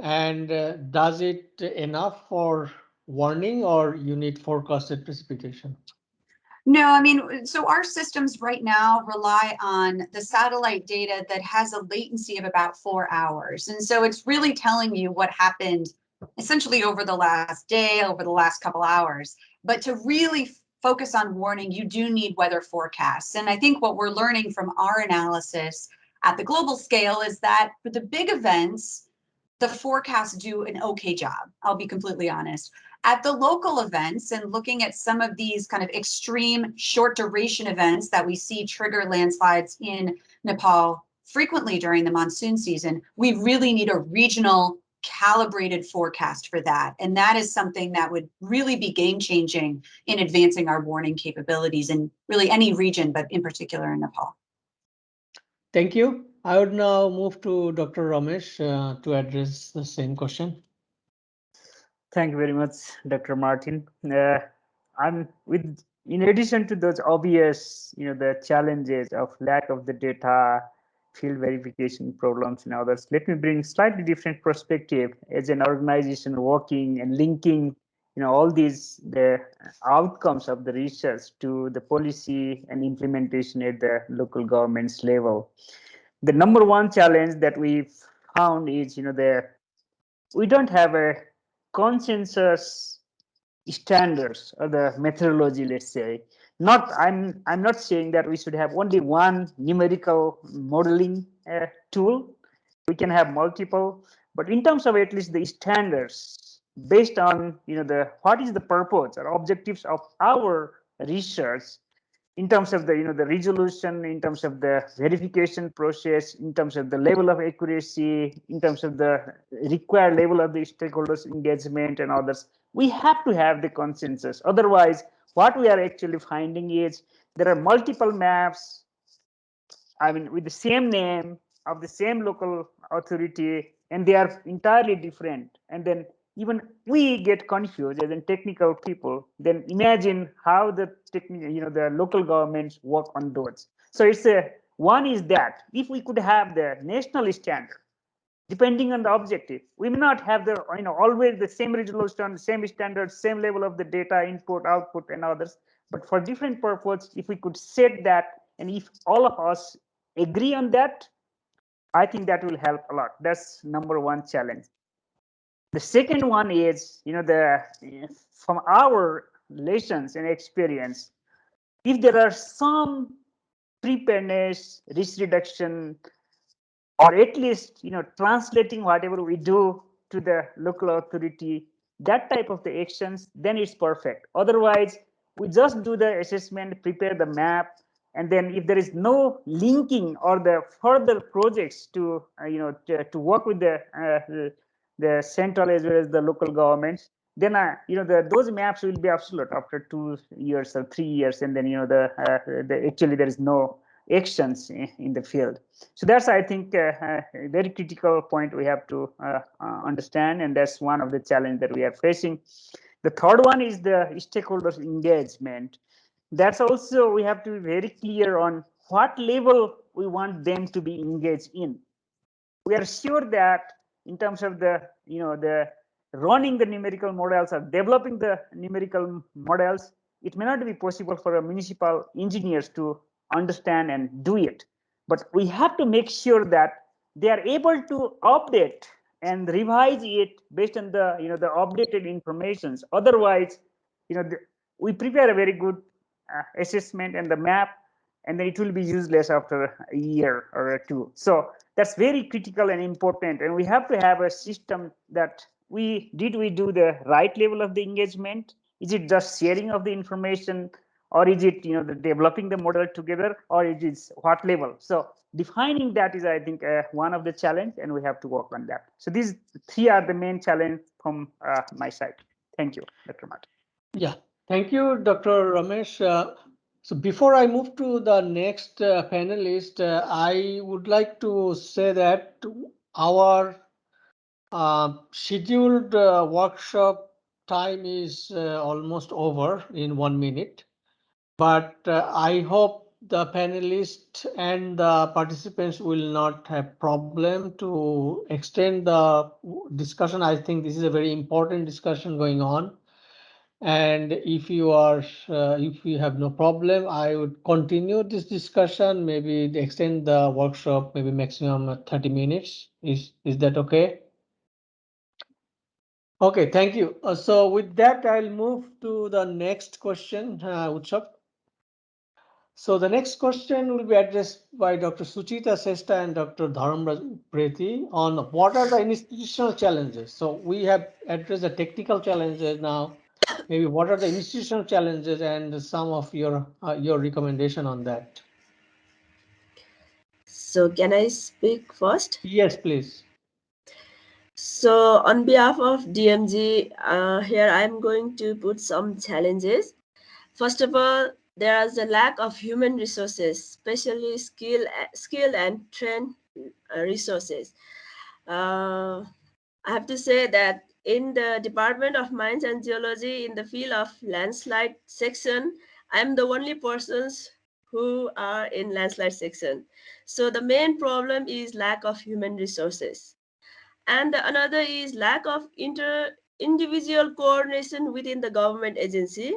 and does it enough for warning, or you need forecasted precipitation? No, I mean, so our systems right now rely on the satellite data that has a latency of about 4 hours. And so it's really telling you what happened essentially over the last day, over the last couple hours. But to really focus on warning, you do need weather forecasts. And I think what we're learning from our analysis at the global scale is that for the big events, the forecasts do an okay job. I'll be completely honest. At the local events and looking at some of these kind of extreme short duration events that we see trigger landslides in Nepal frequently during the monsoon season, we really need a regional calibrated forecast for that. And that is something that would really be game changing in advancing our warning capabilities in really any region, but in particular in Nepal. Thank you. I would now move to Dr. Ramesh to address the same question. Thank you very much, Dr. Martin. In addition to those obvious, the challenges of lack of the data, field verification problems and others, let me bring slightly different perspective as an organization working and linking, all the outcomes of the research to the policy and implementation at the local government's level. The number one challenge that we've found is, we don't have a consensus standards or the methodology, let's say. I'm not saying that we should have only one numerical modeling tool. We can have multiple, but in terms of at least the standards based on what is the purpose or objectives of our research, in terms of the the resolution, in terms of the verification process, in terms of the level of accuracy, in terms of the required level of the stakeholders engagement and others, we have to have the consensus. Otherwise, what we are actually finding is there are multiple maps, with the same name of the same local authority, and they are entirely different. And then even we get confused as in technical people. Then imagine how the the local governments work on those. So it's one is that if we could have the national standard, depending on the objective, we may not have the always the same resolution, same standards, same level of the data input, output, and others. But for different purpose, if we could set that, and if all of us agree on that, I think that will help a lot. That's number one challenge. The second one is, from our lessons and experience, if there are some preparedness, risk reduction, or at least, translating whatever we do to the local authority, that type of the actions, then it's perfect. Otherwise, we just do the assessment, prepare the map, and then if there is no linking or the further projects to, to work with the central as well as the local governments, then those maps will be obsolete after 2 years or 3 years, and then actually there is no actions in the field. So that's, I think, a very critical point we have to understand, and that's one of the challenges that we are facing. The third one is the stakeholders engagement. That's also, we have to be very clear on what level we want them to be engaged in. We are sure that in terms of the the running the numerical models or developing the numerical models, it may not be possible for a municipal engineers to understand and do it, but we have to make sure that they are able to update and revise it based on the the updated informations. Otherwise, we prepare a very good assessment and the map, and then it will be useless after a year or two. So that's very critical and important, and we have to have a system that we do the right level of the engagement. Is it just sharing of the information, or is it the developing the model together, or it is what level? So defining that is, I think, one of the challenge, and we have to work on that. So these three are the main challenge from my side. Thank you, Dr. Martin. Yeah, thank you, Dr. Ramesh. So before I move to the next panelist, I would like to say that our scheduled workshop time is almost over in 1 minute, but I hope the panelists and the participants will not have problem to extend the discussion. I think this is a very important discussion going on. And if you have no problem, I would continue this discussion, maybe extend the workshop, maybe maximum 30 minutes. Is that okay? Okay, thank you. So with that, I'll move to the next question, Utsav. So the next question will be addressed by Dr. Suchita, Shrestha, and Dr. Dharam Raj Uprety on what are the institutional challenges. So we have addressed the technical challenges now. Maybe what are the institutional challenges and some of your recommendation on that. So can I speak first? Yes, please. So on behalf of DMG, here I'm going to put some challenges. First of all, there is a lack of human resources, especially skilled and trained resources. I have to say that in the Department of Mines and Geology, in the field of landslide section, I'm the only persons who are in landslide section. So the main problem is lack of human resources. And another is lack of individual coordination within the government agency.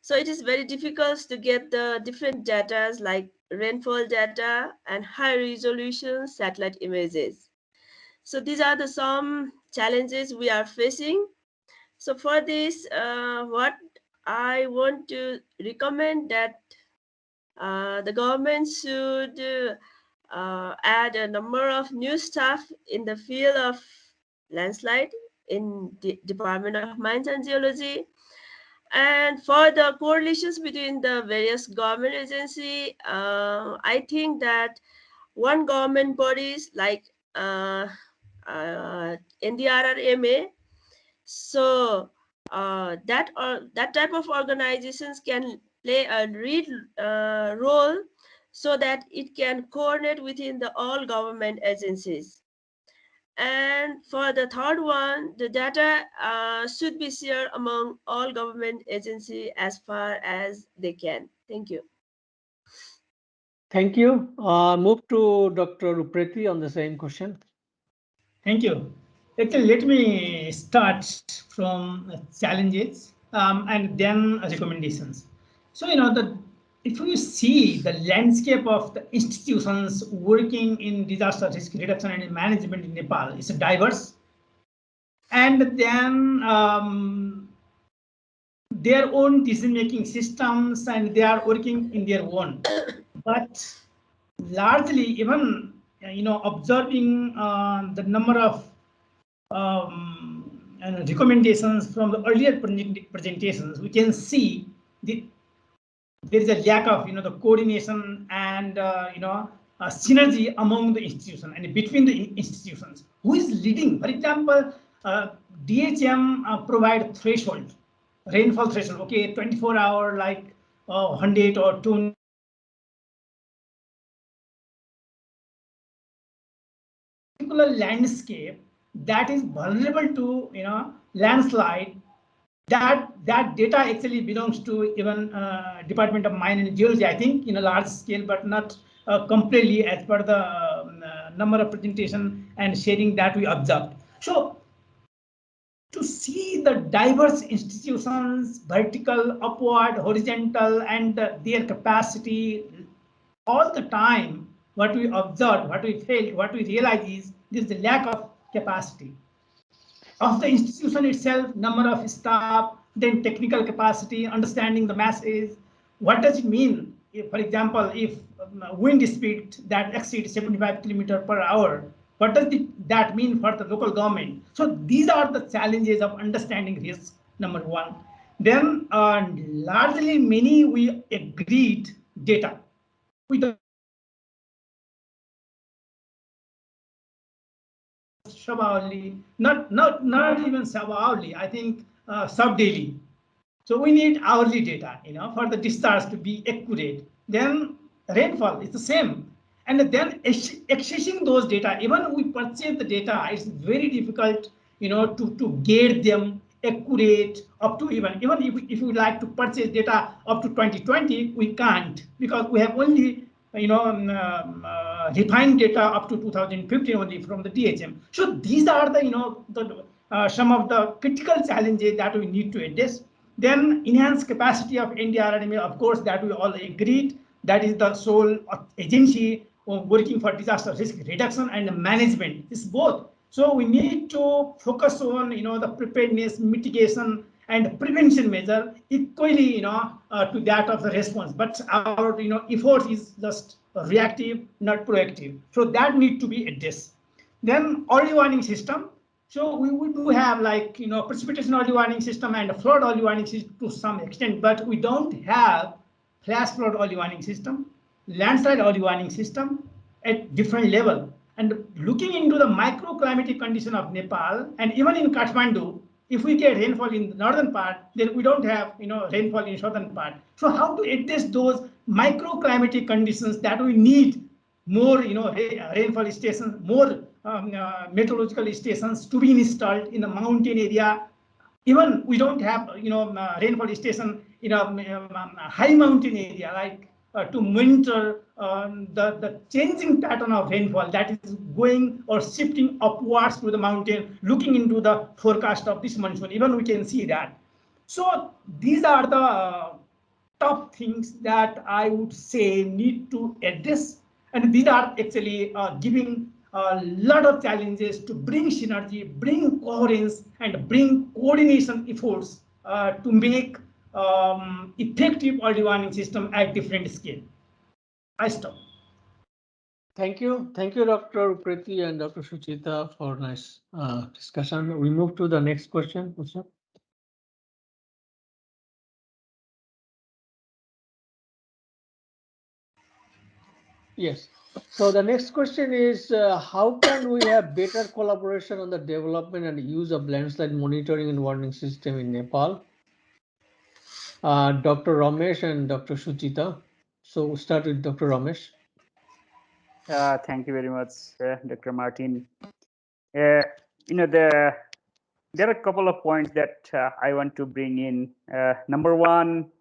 So it is very difficult to get the different data like rainfall data and high resolution satellite images. So these are the some challenges we are facing. So for this, what I want to recommend that the government should add a number of new staff in the field of landslide in the Department of Mines and Geology. And for the correlations between the various government agency, I think that one government bodies like NDRRMA, so that type of organizations can play a lead role so that it can coordinate within the all government agencies. And for the third one, the data should be shared among all government agencies as far as they can. Thank you. Thank you. Move to Dr. Uprety on the same question. Thank you. Actually, let me start from challenges and then recommendations. So, if you see the landscape of the institutions working in disaster risk reduction and management in Nepal, it's diverse. And then their own decision-making systems, and they are working in their own. But largely, even observing the number of and recommendations from the earlier presentations, we can see there is a lack of the coordination and synergy among the institutions and between the institutions. Who is leading? For example, DHM provide threshold, rainfall threshold. Okay, 24-hour like 100 or 200. Particular landscape that is vulnerable to landslide, that data actually belongs to even Department of Mine and Geology, I think, in a large scale, but not completely as per the number of presentation and sharing that we observed. So to see the diverse institutions, vertical, upward, horizontal, and their capacity all the time, what we observed, what we felt, what we realize is there's a lack of capacity of the institution itself, number of staff, then technical capacity, understanding the masses. What does it mean? If, for example, if wind speed that exceeds 75 km/h, what does that mean for the local government? So these are the challenges of understanding risk, number one. Then largely many we agreed data. We don't sub-hourly, not even sub-hourly, I think sub-daily. So we need hourly data, for the discharge to be accurate. Then rainfall is the same. And then accessing those data, even we purchase the data, it's very difficult, to get them accurate up to even if we like to purchase data up to 2020, we can't, because we have only refined data up to 2015 only from the DHM. So these are the some of the critical challenges that we need to address. Then enhanced capacity of NDRRMA, of course, that we all agreed. That is the sole agency working for disaster risk reduction and management. It's both. So we need to focus on the preparedness, mitigation, and prevention measure equally to that of the response. But our effort is just reactive, not proactive. So that need to be addressed. Then early warning system. So we do have like precipitation early warning system and flood early warning system to some extent, but we don't have flash flood early warning system, landslide early warning system at different level. And looking into the microclimatic condition of Nepal and even in Kathmandu, if we get rainfall in the northern part, then we don't have rainfall in southern part. So how to address those microclimatic conditions that we need more rainfall stations, more meteorological stations to be installed in the mountain area. Even we don't have rainfall station in a high mountain area, like to monitor the changing pattern of rainfall that is going or shifting upwards to the mountain, looking into the forecast of this monsoon. Even we can see that. So these are the top things that I would say need to address, and these are actually giving a lot of challenges to bring synergy, bring coherence, and bring coordination efforts to make effective early warning system at different scale. I stop. Thank you, Dr. Uprety and Dr. Suchita for nice discussion. We move to the next question. Yes. So the next question is, how can we have better collaboration on the development and use of landslide monitoring and warning system in Nepal? Dr. Ramesh and Dr. Suchita. So we'll start with Dr. Ramesh. Thank you very much, Dr. Martin. There are a couple of points that I want to bring in. Number one,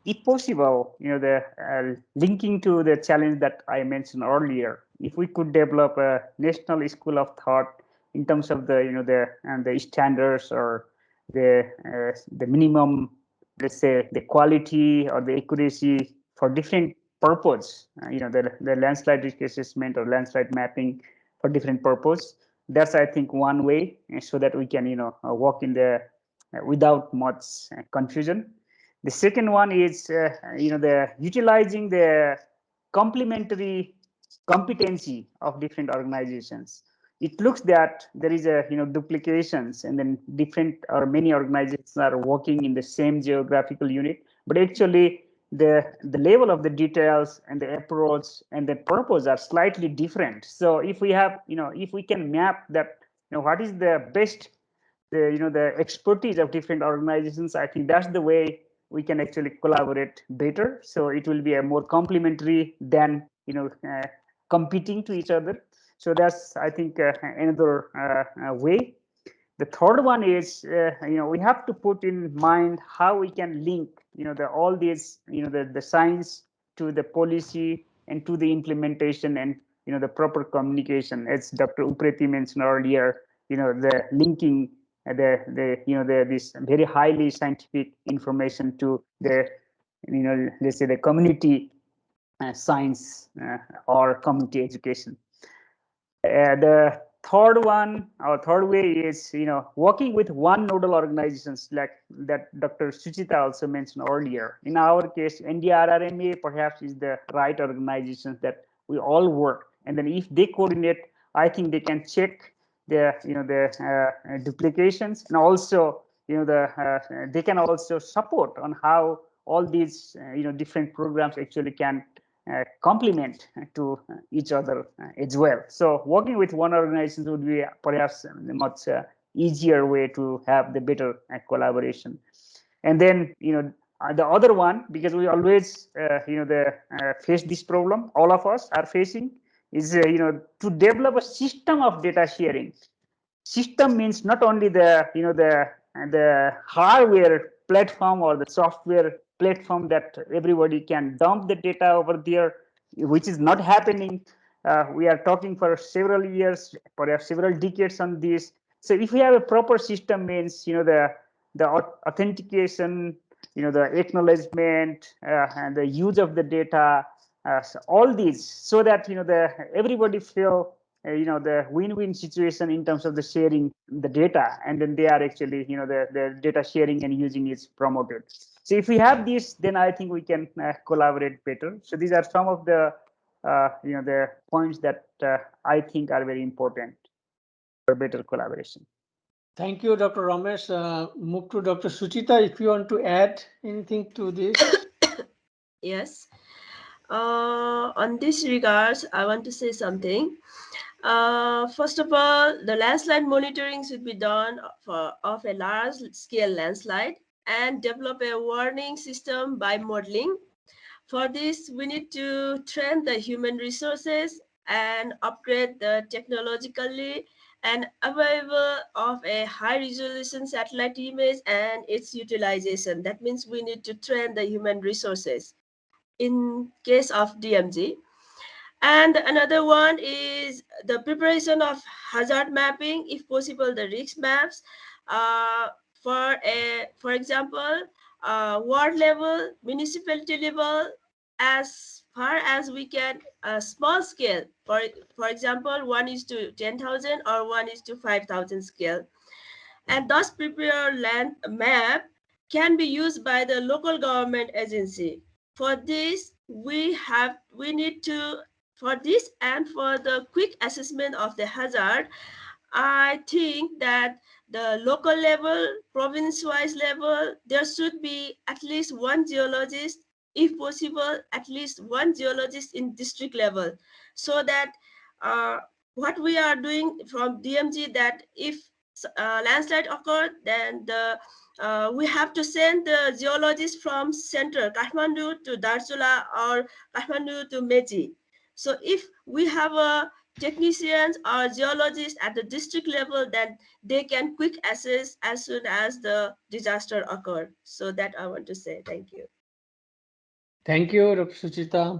if possible, the linking to the challenge that I mentioned earlier, if we could develop a national school of thought in terms of the standards or the minimum, let's say, the quality or the accuracy for different purpose, the landslide risk assessment or landslide mapping for different purpose. That's, I think, one way, so that we can work in the without much confusion. The second one is the utilizing the complementary competency of different organizations. It looks that there is a duplications, and then different or many organizations are working in the same geographical unit, but actually the level of the details and the approach and the purpose are slightly different. So if we have if we can map that what is the best the expertise of different organizations, I think that's the way we can actually collaborate better. So it will be a more complementary than competing to each other. So that's, I think, another way. The third one is we have to put in mind how we can link all these the science to the policy and to the implementation and the proper communication, as Dr. Uprety mentioned earlier. The linking this very highly scientific information to the let's say the community science or community education. The third one, our third way is working with one nodal organizations, like that Dr. Suchita also mentioned earlier. In our case, NDRRMA perhaps is the right organizations that we all work, and then if they coordinate, I think they can check the duplications, and also they can also support on how all these different programs actually can complement to each other as well. So working with one organization would be perhaps a much easier way to have the better collaboration. And then the other one, because we always face this problem, all of us are facing, is to develop a system of data sharing. System means not only the the hardware platform or the software platform that everybody can dump the data over there, which is not happening. We are talking for several years, perhaps several decades on this. So if we have a proper system, means the authentication, the acknowledgement and the use of the data, so all these, so that everybody feel the win-win situation in terms of the sharing the data, and then they are actually the data sharing and using is promoted. So if we have this, then I think we can collaborate better. So these are some of the the points that I think are very important for better collaboration. Thank you, Dr. Ramesh. Move to Dr. Suchita, if you want to add anything to this. Yes. On this regards, I want to say something. First of all, the landslide monitoring should be done of a large-scale landslide and develop a warning system by modeling. For this, we need to train the human resources and upgrade the technologically and available of a high-resolution satellite image and its utilization. That means we need to train the human resources in case of DMG. And another one is the preparation of hazard mapping, if possible, the risk maps. For example, ward level, municipality level, as far as we can, small scale. For example, 1:10,000 or 1:5,000 scale. And thus prepare land map can be used by the local government agency. For this, we need to, for this and for the quick assessment of the hazard, I think that the local level, province-wise level, there should be at least one geologist, if possible, at least one geologist in district level, so that what we are doing from DMG, that if landslide occurred, then we have to send the geologist from center, Kathmandu to Darsula or Kathmandu to Meji. So if we have a technicians or geologists at the district level, then they can quick assess as soon as the disaster occurred. So that I want to say. Thank you. Thank you, Dr. Suchita.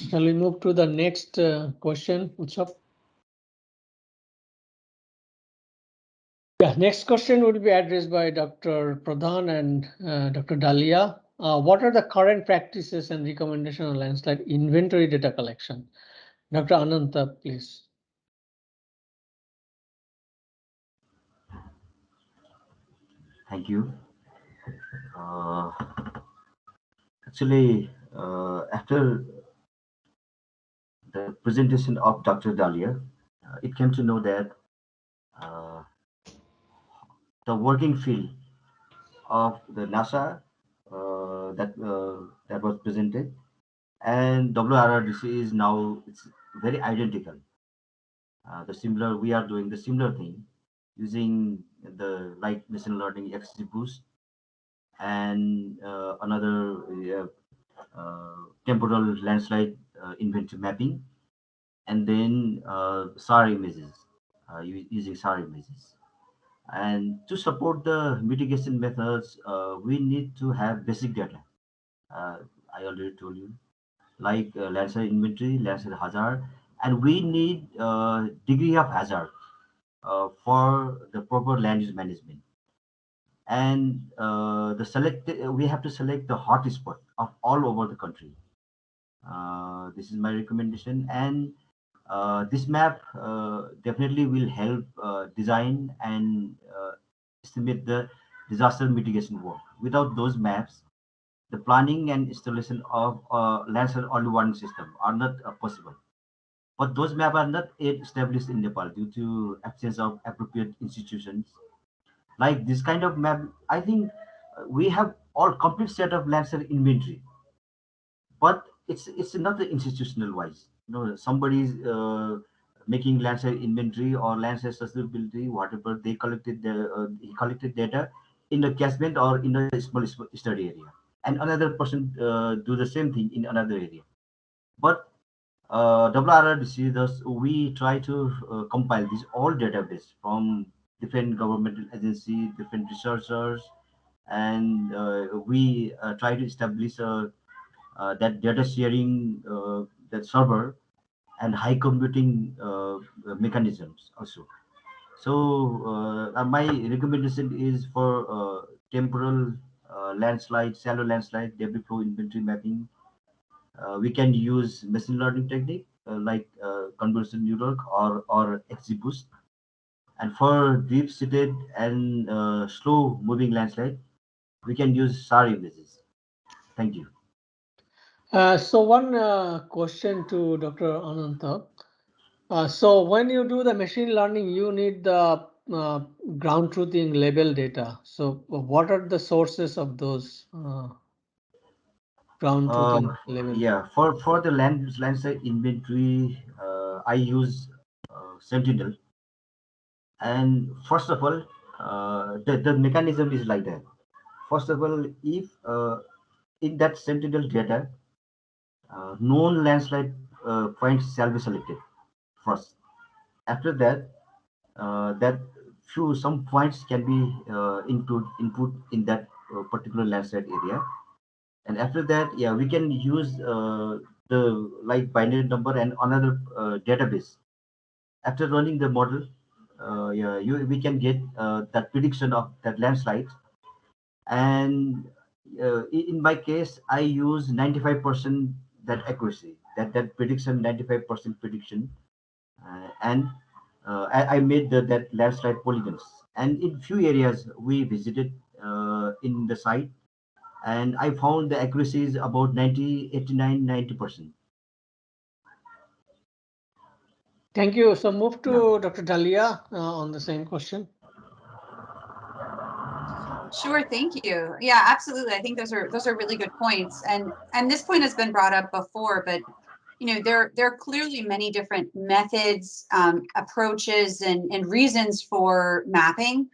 Shall we move to the next question, Utsav? Yeah, next question would be addressed by Dr. Pradhan and Dr. Dalia. What are the current practices and recommendations on landslide inventory data collection? Dr. Ananta, please. Thank you. Actually, after the presentation of Dr. Dalia, it came to know that the working field of the NASA that was presented and WRRDC is now, it's very identical. We are doing the similar thing using the light machine learning XGBoost and another temporal landslide inventory mapping, and then SAR images, using SAR images. And to support the mitigation methods, we need to have basic data. I already told you, like landslide inventory, landslide hazard, and we need degree of hazard for the proper land use management. And we have to select the hot spot of all over the country. This is my recommendation, and this map definitely will help design and estimate the disaster mitigation work. Without those maps, the planning and installation of landslide early warning system are not possible. But those maps are not yet established in Nepal due to absence of appropriate institutions. Like this kind of map, I think we have all complete set of landslide inventory, but it's not the institutional wise. Somebody's making landslide inventory or landslide sustainability, whatever he collected data in the catchment or in a small study area, and another person do the same thing in another area. But WRRDC, thus we try to compile these all database from different governmental agencies, different researchers, and we try to establish that data sharing, that server and high computing mechanisms also. So my recommendation is for temporal landslide, shallow landslide, debris flow inventory mapping. We can use machine learning technique like convolutional neural or XGBoost. And for deep-seated and slow-moving landslide, we can use SAR images. Thank you. So one question to Dr. Ananta. So when you do the machine learning, you need the ground truthing level data. So what are the sources of those ground truthing level? Yeah, for the landslide inventory, I use Sentinel. And first of all, the mechanism is like that. First of all, if in that Sentinel data, known landslide points shall be selected first. After that, some points can be input in that particular landslide area. And after that, yeah, we can use the like binary number and another database. After running the model, yeah, we can get that prediction of that landslide. And in my case, I use 95% that accuracy, that prediction, 95% prediction, and I made that landslide polygons. And in few areas we visited in the site, and I found the accuracy is about 90%. Thank you. So move to Dr. Dalia on the same question. Sure, thank you. Yeah, absolutely. I think those are really good points, and this point has been brought up before, but there are clearly many different methods, approaches, and reasons for mapping,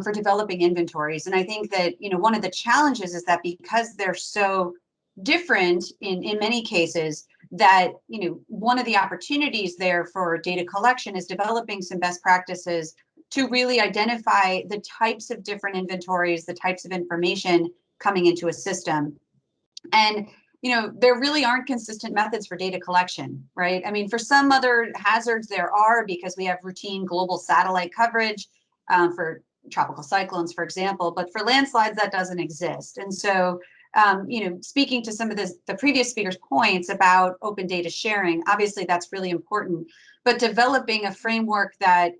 for developing inventories. And I think that one of the challenges is that because they're so different in many cases, that one of the opportunities there for data collection is developing some best practices to really identify the types of different inventories, the types of information coming into a system. And there really aren't consistent methods for data collection, right? I mean, for some other hazards there are, because we have routine global satellite coverage for tropical cyclones, for example, but for landslides that doesn't exist. And so, speaking to some of the previous speakers' points about open data sharing, obviously that's really important, but developing a framework that,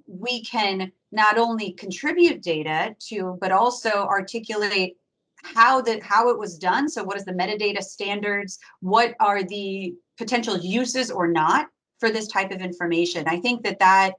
we can not only contribute data to, but also articulate how it was done. So what is the metadata standards? What are the potential uses or not for this type of information? I think that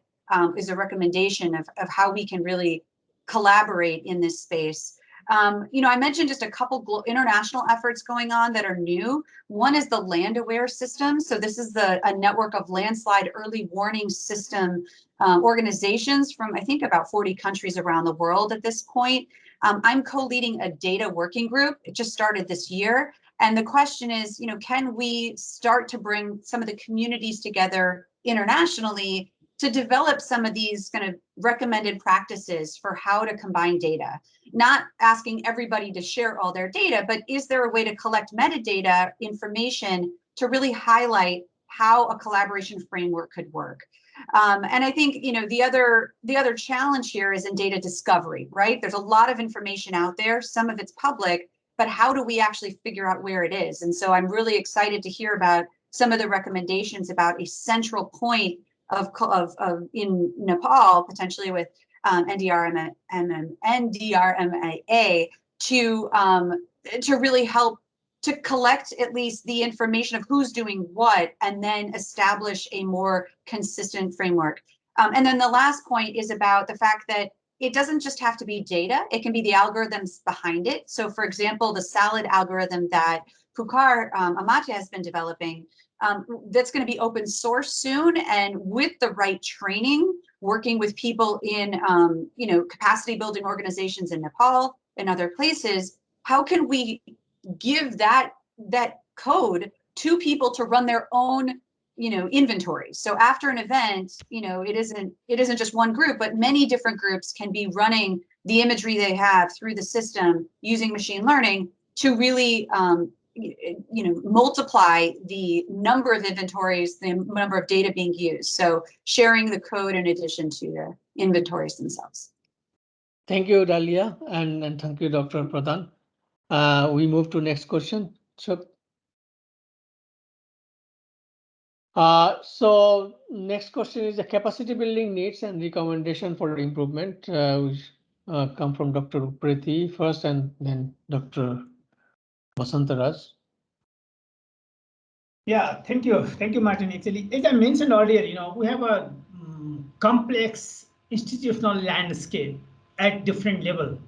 is a recommendation of how we can really collaborate in this space. I mentioned just a couple international efforts going on that are new. One is the Land Aware system. So this is a network of landslide early warning system organizations from, I think, about 40 countries around the world at this point. I'm co-leading a data working group. It just started this year. And the question is, can we start to bring some of the communities together internationally to develop some of these kind of recommended practices for how to combine data? Not asking everybody to share all their data, but is there a way to collect metadata information to really highlight how a collaboration framework could work? And I think the other challenge here is in data discovery, right? There's a lot of information out there, some of it's public, but how do we actually figure out where it is? And so I'm really excited to hear about some of the recommendations about a central point of in Nepal, potentially with NDRMA to really help to collect at least the information of who's doing what, and then establish a more consistent framework. And then the last point is about the fact that it doesn't just have to be data, it can be the algorithms behind it. So for example, the SALAD algorithm that Pukar Amatya has been developing, that's going to be open source soon, and with the right training, working with people in capacity building organizations in Nepal and other places, how can we give that code to people to run their own inventories? So after an event, it isn't just one group, but many different groups can be running the imagery they have through the system using machine learning to really multiply the number of inventories, the number of data being used. So sharing the code in addition to inventories themselves. Thank you, Dalia, and thank you, Dr. Pradhan. We move to next question. Sure. So next question is the capacity building needs and recommendation for improvement. Which come from Dr. Uprety first and then Dr. Basanta Raj. Yeah, thank you, Martin. Actually, as I mentioned earlier, we have a complex institutional landscape at different level,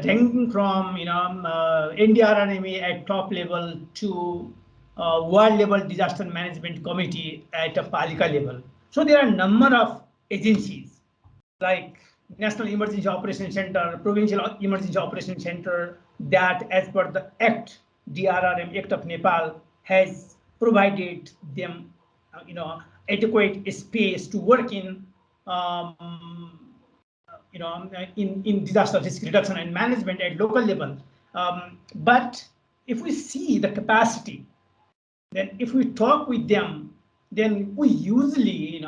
ranging from NDRMA at top level to world level disaster management committee at a Palika level. So there are a number of agencies like National Emergency Operations Center, Provincial Emergency Operations Center, that as per the Act, DRRM Act of Nepal, has provided them adequate space to work in in disaster risk reduction and management at local level. But if we see the capacity, then if we talk with them, then we usually,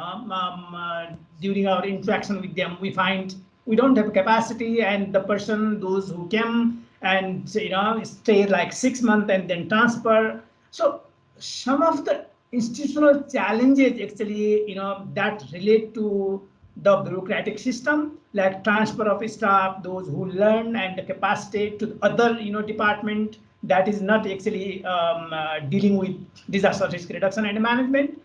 during our interaction with them, we find we don't have capacity, and the person, those who came and stay like 6 months and then transfer. So some of the institutional challenges actually, that relate to the bureaucratic system, like transfer of staff, those who learn, and the capacity to other department that is not actually dealing with disaster risk reduction and management.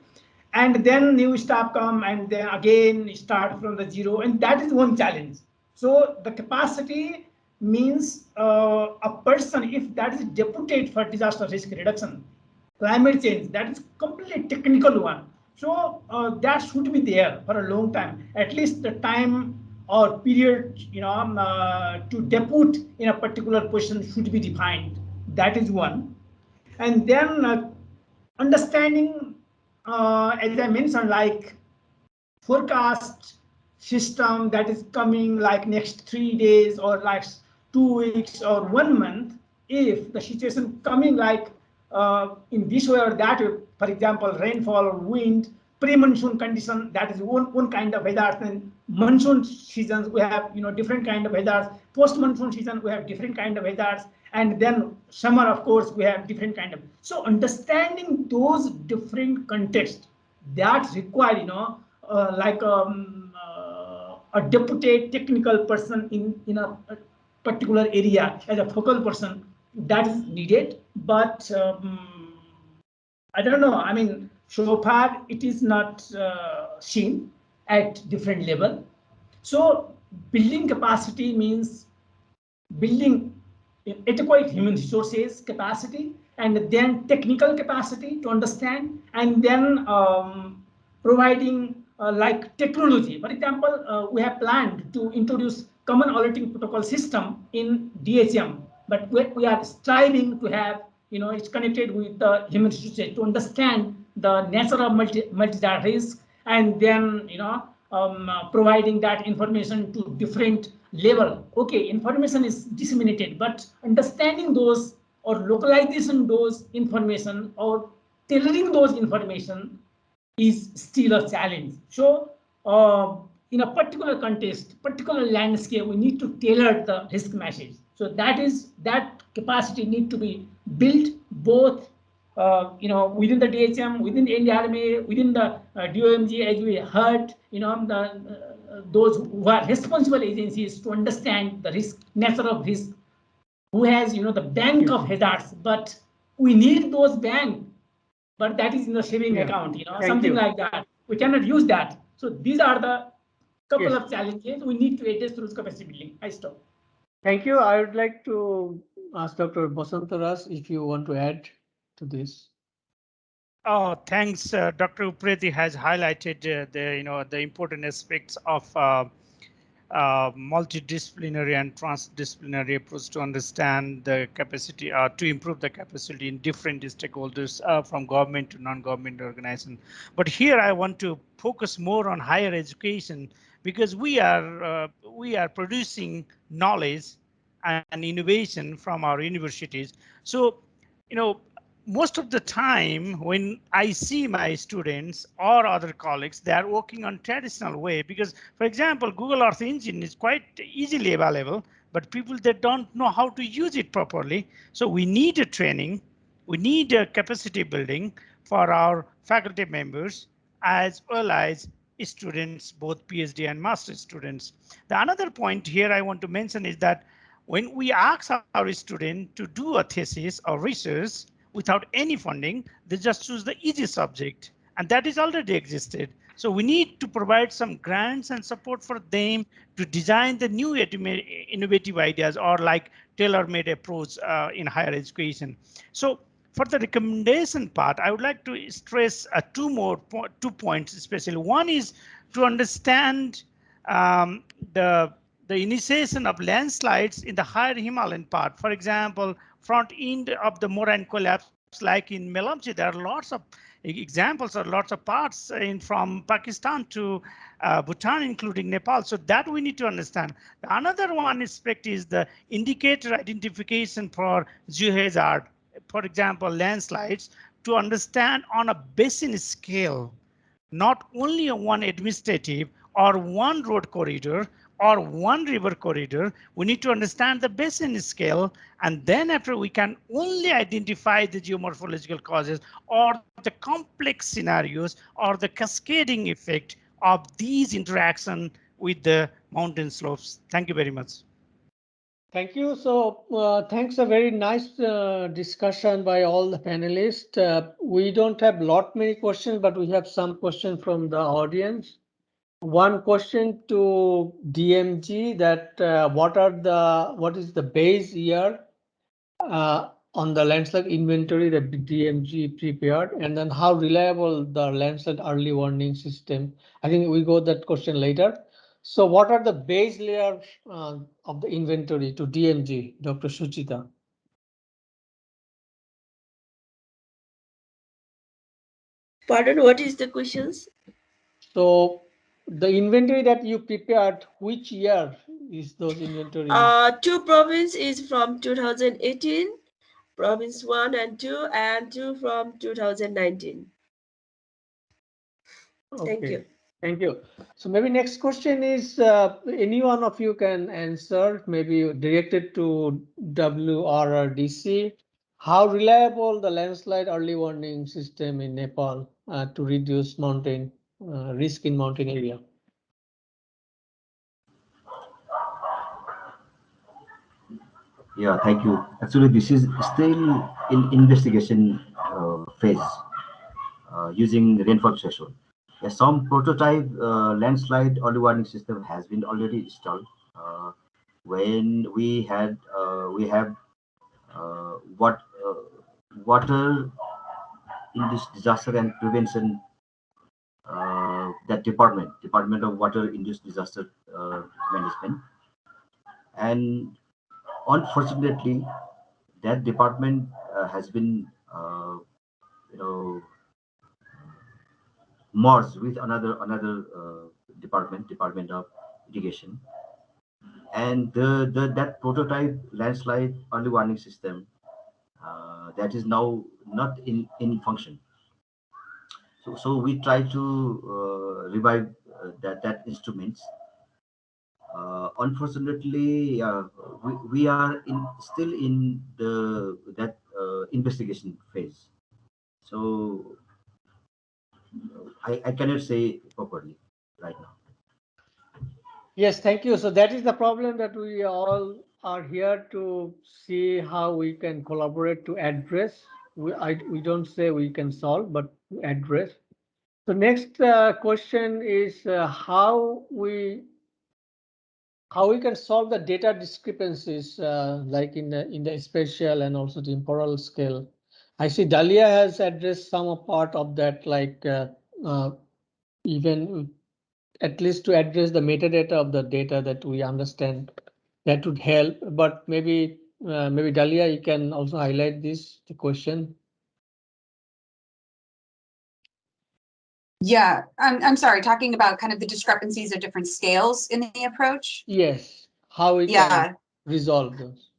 And then new staff come and then again start from the zero, and that is one challenge. So the capacity means a person, if that is deputed for disaster risk reduction, climate change, that is completely technical one. So that should be there for a long time, at least the time or period to depute in a particular position should be defined. That is one. And then understanding, as I mentioned, like forecast system that is coming like next 3 days or like 2 weeks or 1 month, if the situation coming like in this way or that way, for example, rainfall or wind, pre-monsoon condition, that is one kind of weather. And monsoon seasons, we have different kind of weathers. Post-monsoon season, we have different kind of weathers. And then summer, of course, we have different kind of. So understanding those different contexts that require, like a deputed technical person in a particular area as a focal person, that is needed. But I don't know. I mean, so far it is not seen at different level. So building capacity means building adequate human resources capacity, and then technical capacity to understand, and then providing like technology. For example, we have planned to introduce common alerting protocol system in DHM, but we are striving to have, it's connected with the human resources to understand the nature of multi-data risk, and then providing that information to different level. Okay, information is disseminated, but understanding those or localization those information or tailoring those information is still a challenge. So in a particular context, particular landscape, we need to tailor the risk message. So that capacity need to be built both within the DHM, within the NDRMA, within the DOMG, as we heard, those who are responsible agencies to understand the risk, nature of risk, who has, the bank of hazards, but we need those bank, but that is in the saving account, something like that. We cannot use that. So these are the couple of challenges we need to address through capacity building. I stop. Thank you. I would like to ask Dr. Basanta Raj if you want to add to this. Oh, thanks. Dr. Uprety has highlighted the important aspects of multidisciplinary and transdisciplinary approach to understand the capacity, to improve the capacity in different stakeholders from government to non-government organization. But here I want to focus more on higher education, because we are producing knowledge and innovation from our universities. So, most of the time when I see my students or other colleagues, they are working on traditional way because, for example, Google Earth Engine is quite easily available, but people that don't know how to use it properly. So we need a training, we need a capacity building for our faculty members as well as students, both PhD and master students. The another point here I want to mention is that when we ask our student to do a thesis or research without any funding, they just choose the easy subject, and that is already existed. So we need to provide some grants and support for them to design the new innovative ideas or like tailor-made approach in higher education. So for the recommendation part, I would like to stress two points especially. One is to understand the initiation of landslides in the higher Himalayan part. For example, front end of the moraine collapse, like in Melamchi, there are lots of examples or lots of parts from Pakistan to Bhutan, including Nepal. So that we need to understand. Another one aspect is the indicator identification for geohazard. For example, landslides, to understand on a basin scale, not only on one administrative or one road corridor or one river corridor. We need to understand the basin scale, and then after we can only identify the geomorphological causes or the complex scenarios or the cascading effect of these interaction with the mountain slopes. Thank you very much. Thank you. So thanks, a very nice discussion by all the panelists. We don't have many questions, but we have some questions from the audience. One question to DMG, that what is the base year on the landslide inventory that DMG prepared, and then how reliable the landslide early warning system? I think we go that question later. So what are the base layers of the inventory to DMG, Dr. Suchita? Pardon, what is the questions? So the inventory that you prepared, which year is those inventory? Two province is from 2018, province 1 and 2, and 2 from 2019. Okay. Thank you. Thank you. So maybe next question is any one of you can answer, maybe directed to WRRDC. How reliable the landslide early warning system in Nepal to reduce mountain risk in mountain area? Yeah, thank you. Actually, this is still in investigation phase using rainfall threshold. Some prototype landslide early warning system has been already installed. When we have water in this disaster and prevention, that department of water induced disaster management, and unfortunately that department has been you know merged with another department of irrigation, and that prototype landslide early warning system that is now not in function. So we try to revive that instruments. Unfortunately, we are still in that investigation phase. So I cannot say properly right now. Yes, thank you. So that is the problem that we all are here to see how we can collaborate to address. We don't say we can solve, but to address. So next question is how we can solve the data discrepancies like in the spatial and also temporal scale. I see Dalia has addressed some part of that, like even at least to address the metadata of the data that we understand. That would help, but maybe Dalia, you can also highlight the question. Yeah, I'm sorry, talking about kind of the discrepancies of different scales in the approach. Yes, how we can resolve those.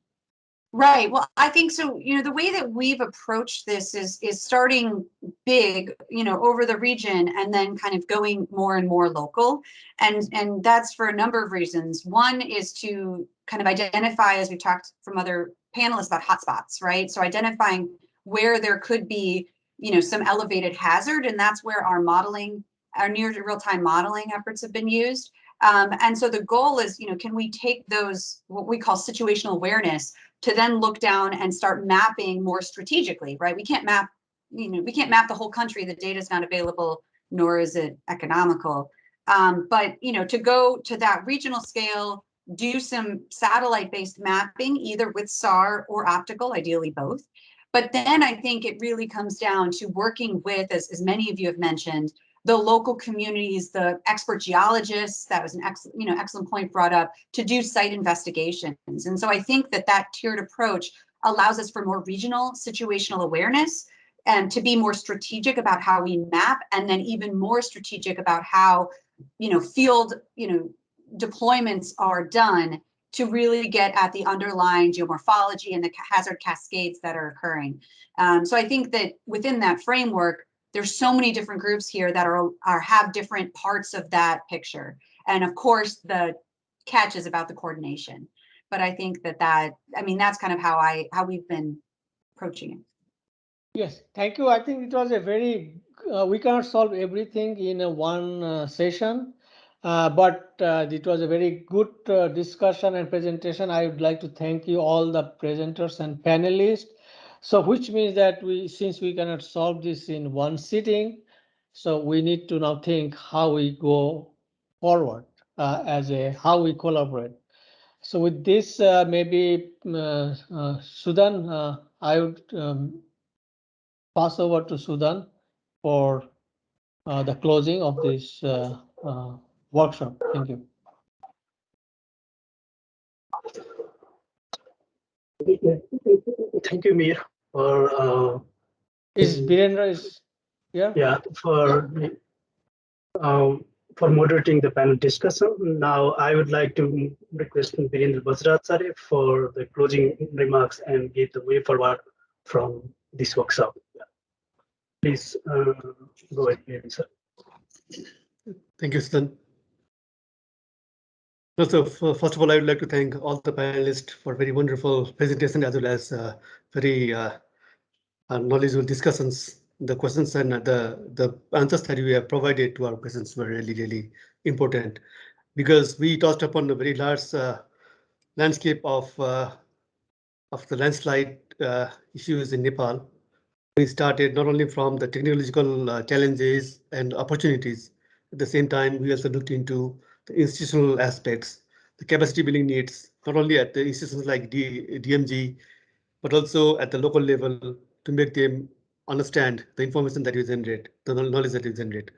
Right. Well, I think so. The way that we've approached this is starting big, over the region and then kind of going more and more local. And that's for a number of reasons. One is to kind of identify, as we talked from other panelists about hotspots, right? So identifying where there could be, some elevated hazard, and that's where our near real-time modeling efforts have been used. And so the goal is, can we take those, what we call situational awareness, to then look down and start mapping more strategically, right? We can't map, we can't map the whole country. The data is not available, nor is it economical. But, to go to that regional scale, do some satellite-based mapping, either with SAR or optical, ideally both. But then I think it really comes down to working with, as many of you have mentioned, the local communities, the expert geologists, that was an excellent point brought up, to do site investigations. And so I think that tiered approach allows us for more regional situational awareness and to be more strategic about how we map, and then even more strategic about how, field, deployments are done to really get at the underlying geomorphology and the hazard cascades that are occurring. So I think that within that framework, there's so many different groups here that have different parts of that picture. And of course, the catch is about the coordination. But I think that's kind of how we've been approaching it. Yes, thank you. I think it was a very, we cannot solve everything in a one session, but it was a very good discussion and presentation. I would like to thank you all the presenters and panelists. So which means that since we cannot solve this in one sitting, so we need to now think how we go forward how we collaborate. So with this, maybe Sudan, I would pass over to Sudan for the closing of this workshop. Thank you. Thank you, Mir, for Is Birendra here? Yeah, for moderating the panel discussion. Now, I would like to request Birendra Bajracharya for the closing remarks and give the way forward from this workshop. Please go ahead, sir. Thank you, Sudan. So first of all, I would like to thank all the panelists for very wonderful presentation, as well as very knowledgeable discussions. The questions and the answers that you have provided to our questions were really, really important, because we touched upon the very large landscape of the landslide issues in Nepal. We started not only from the technological challenges and opportunities. At the same time, we also looked into the institutional aspects, the capacity building needs, not only at the institutions like DMG, but also at the local level, to make them understand the information that you generate, the knowledge that you generate.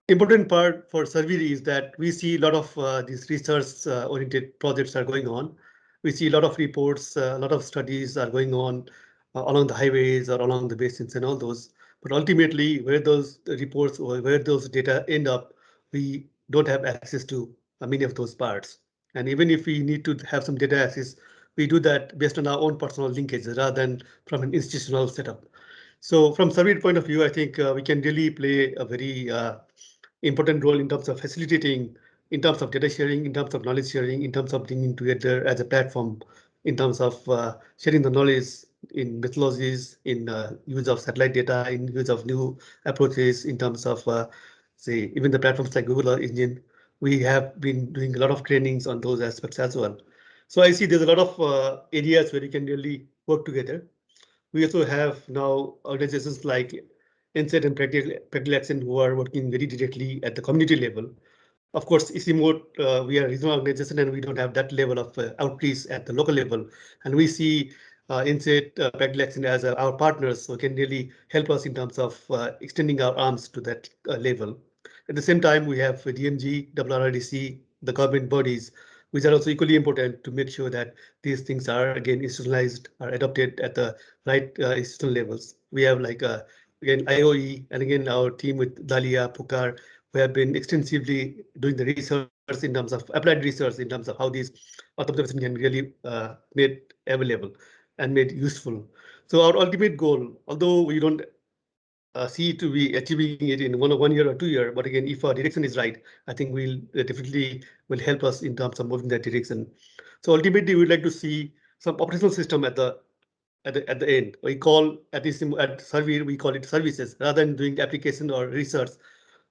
Important part for SERVIR is that we see a lot of these research-oriented projects are going on. We see a lot of reports, a lot of studies are going on along the highways or along the basins and all those. But ultimately, where those reports or where those data end up, we don't have access to many of those parts. And even if we need to have some data access, we do that based on our own personal linkages rather than from an institutional setup. So from SERVIR point of view, I think we can really play a very important role in terms of facilitating, in terms of data sharing, in terms of knowledge sharing, in terms of bringing together as a platform, in terms of sharing the knowledge in methodologies, in use of satellite data, in use of new approaches, in terms of, say, even the platforms like Google or Engine. We have been doing a lot of trainings on those aspects as well. So I see there's a lot of areas where we can really work together. We also have now organizations like NSET and Practical Action who are working very directly at the community level. Of course, ICIMOD, we are a regional organization and we don't have that level of outreach at the local level. And we see NSET, Practical Action as our partners, so can really help us in terms of extending our arms to that level. At the same time, we have DMG, WRRDC, the government bodies, which are also equally important to make sure that these things are again institutionalized, are adopted at the right institutional levels. We have like again IOE, and again our team with Dalia, Pukar, we have been extensively doing the research in terms of applied research in terms of how these Earth observation can really made available. and made useful. So our ultimate goal, although we don't see to be achieving it in 1 year or 2 years, but again, if our direction is right, I think we'll definitely will help us in terms of moving that direction. So ultimately, we'd like to see some operational system at the end. We call at Servir, we call it services rather than doing application or research.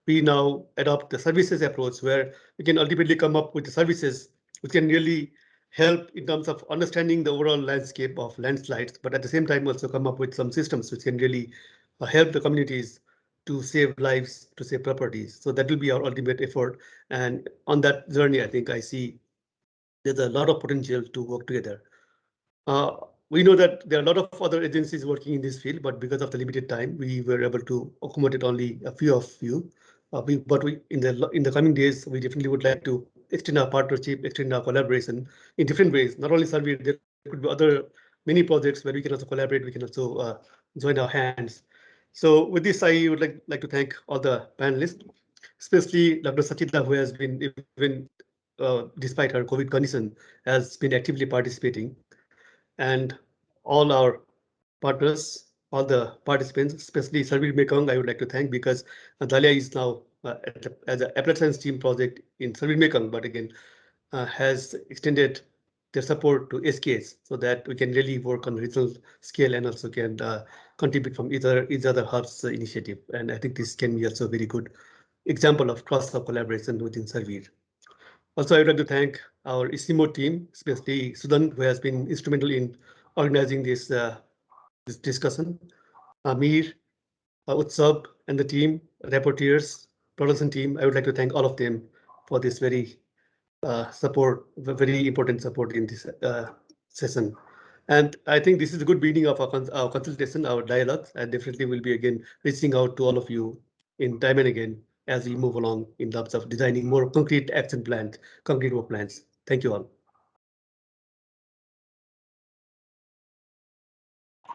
We now adopt the services approach where we can ultimately come up with the services which can really help in terms of understanding the overall landscape of landslides, but at the same time also come up with some systems which can really help the communities to save lives, to save properties. So that will be our ultimate effort. And on that journey, I think I see there's a lot of potential to work together. We know that there are a lot of other agencies working in this field, but because of the limited time, we were able to accommodate only a few of you. But in the coming days, we definitely would like to extend our partnership, extend our collaboration in different ways. Not only Survey, there could be other many projects where we can also collaborate. We can also join our hands. So with this, I would like to thank all the panelists, especially Dr. Suchita, who has been even despite her COVID condition, has been actively participating, and all our partners, all the participants, especially Servir Mekong, I would like to thank because Dalia is now as an applied science team project in Servir Mekong, but again has extended their support to SKS so that we can really work on regional scale and also can contribute from each other hubs initiative. And I think this can be also a very good example of cross-hub collaboration within Servir. Also, I would like to thank our ICIMOD team, especially Sudan, who has been instrumental in organizing this discussion. Mir, Utsab, and the team, rapporteurs, production team, I would like to thank all of them for this very very important support in this session. And I think this is a good beginning of our consultation, our dialogue, and definitely will be again reaching out to all of you in time and again as we move along in terms of designing more concrete action plans, concrete work plans. Thank you all.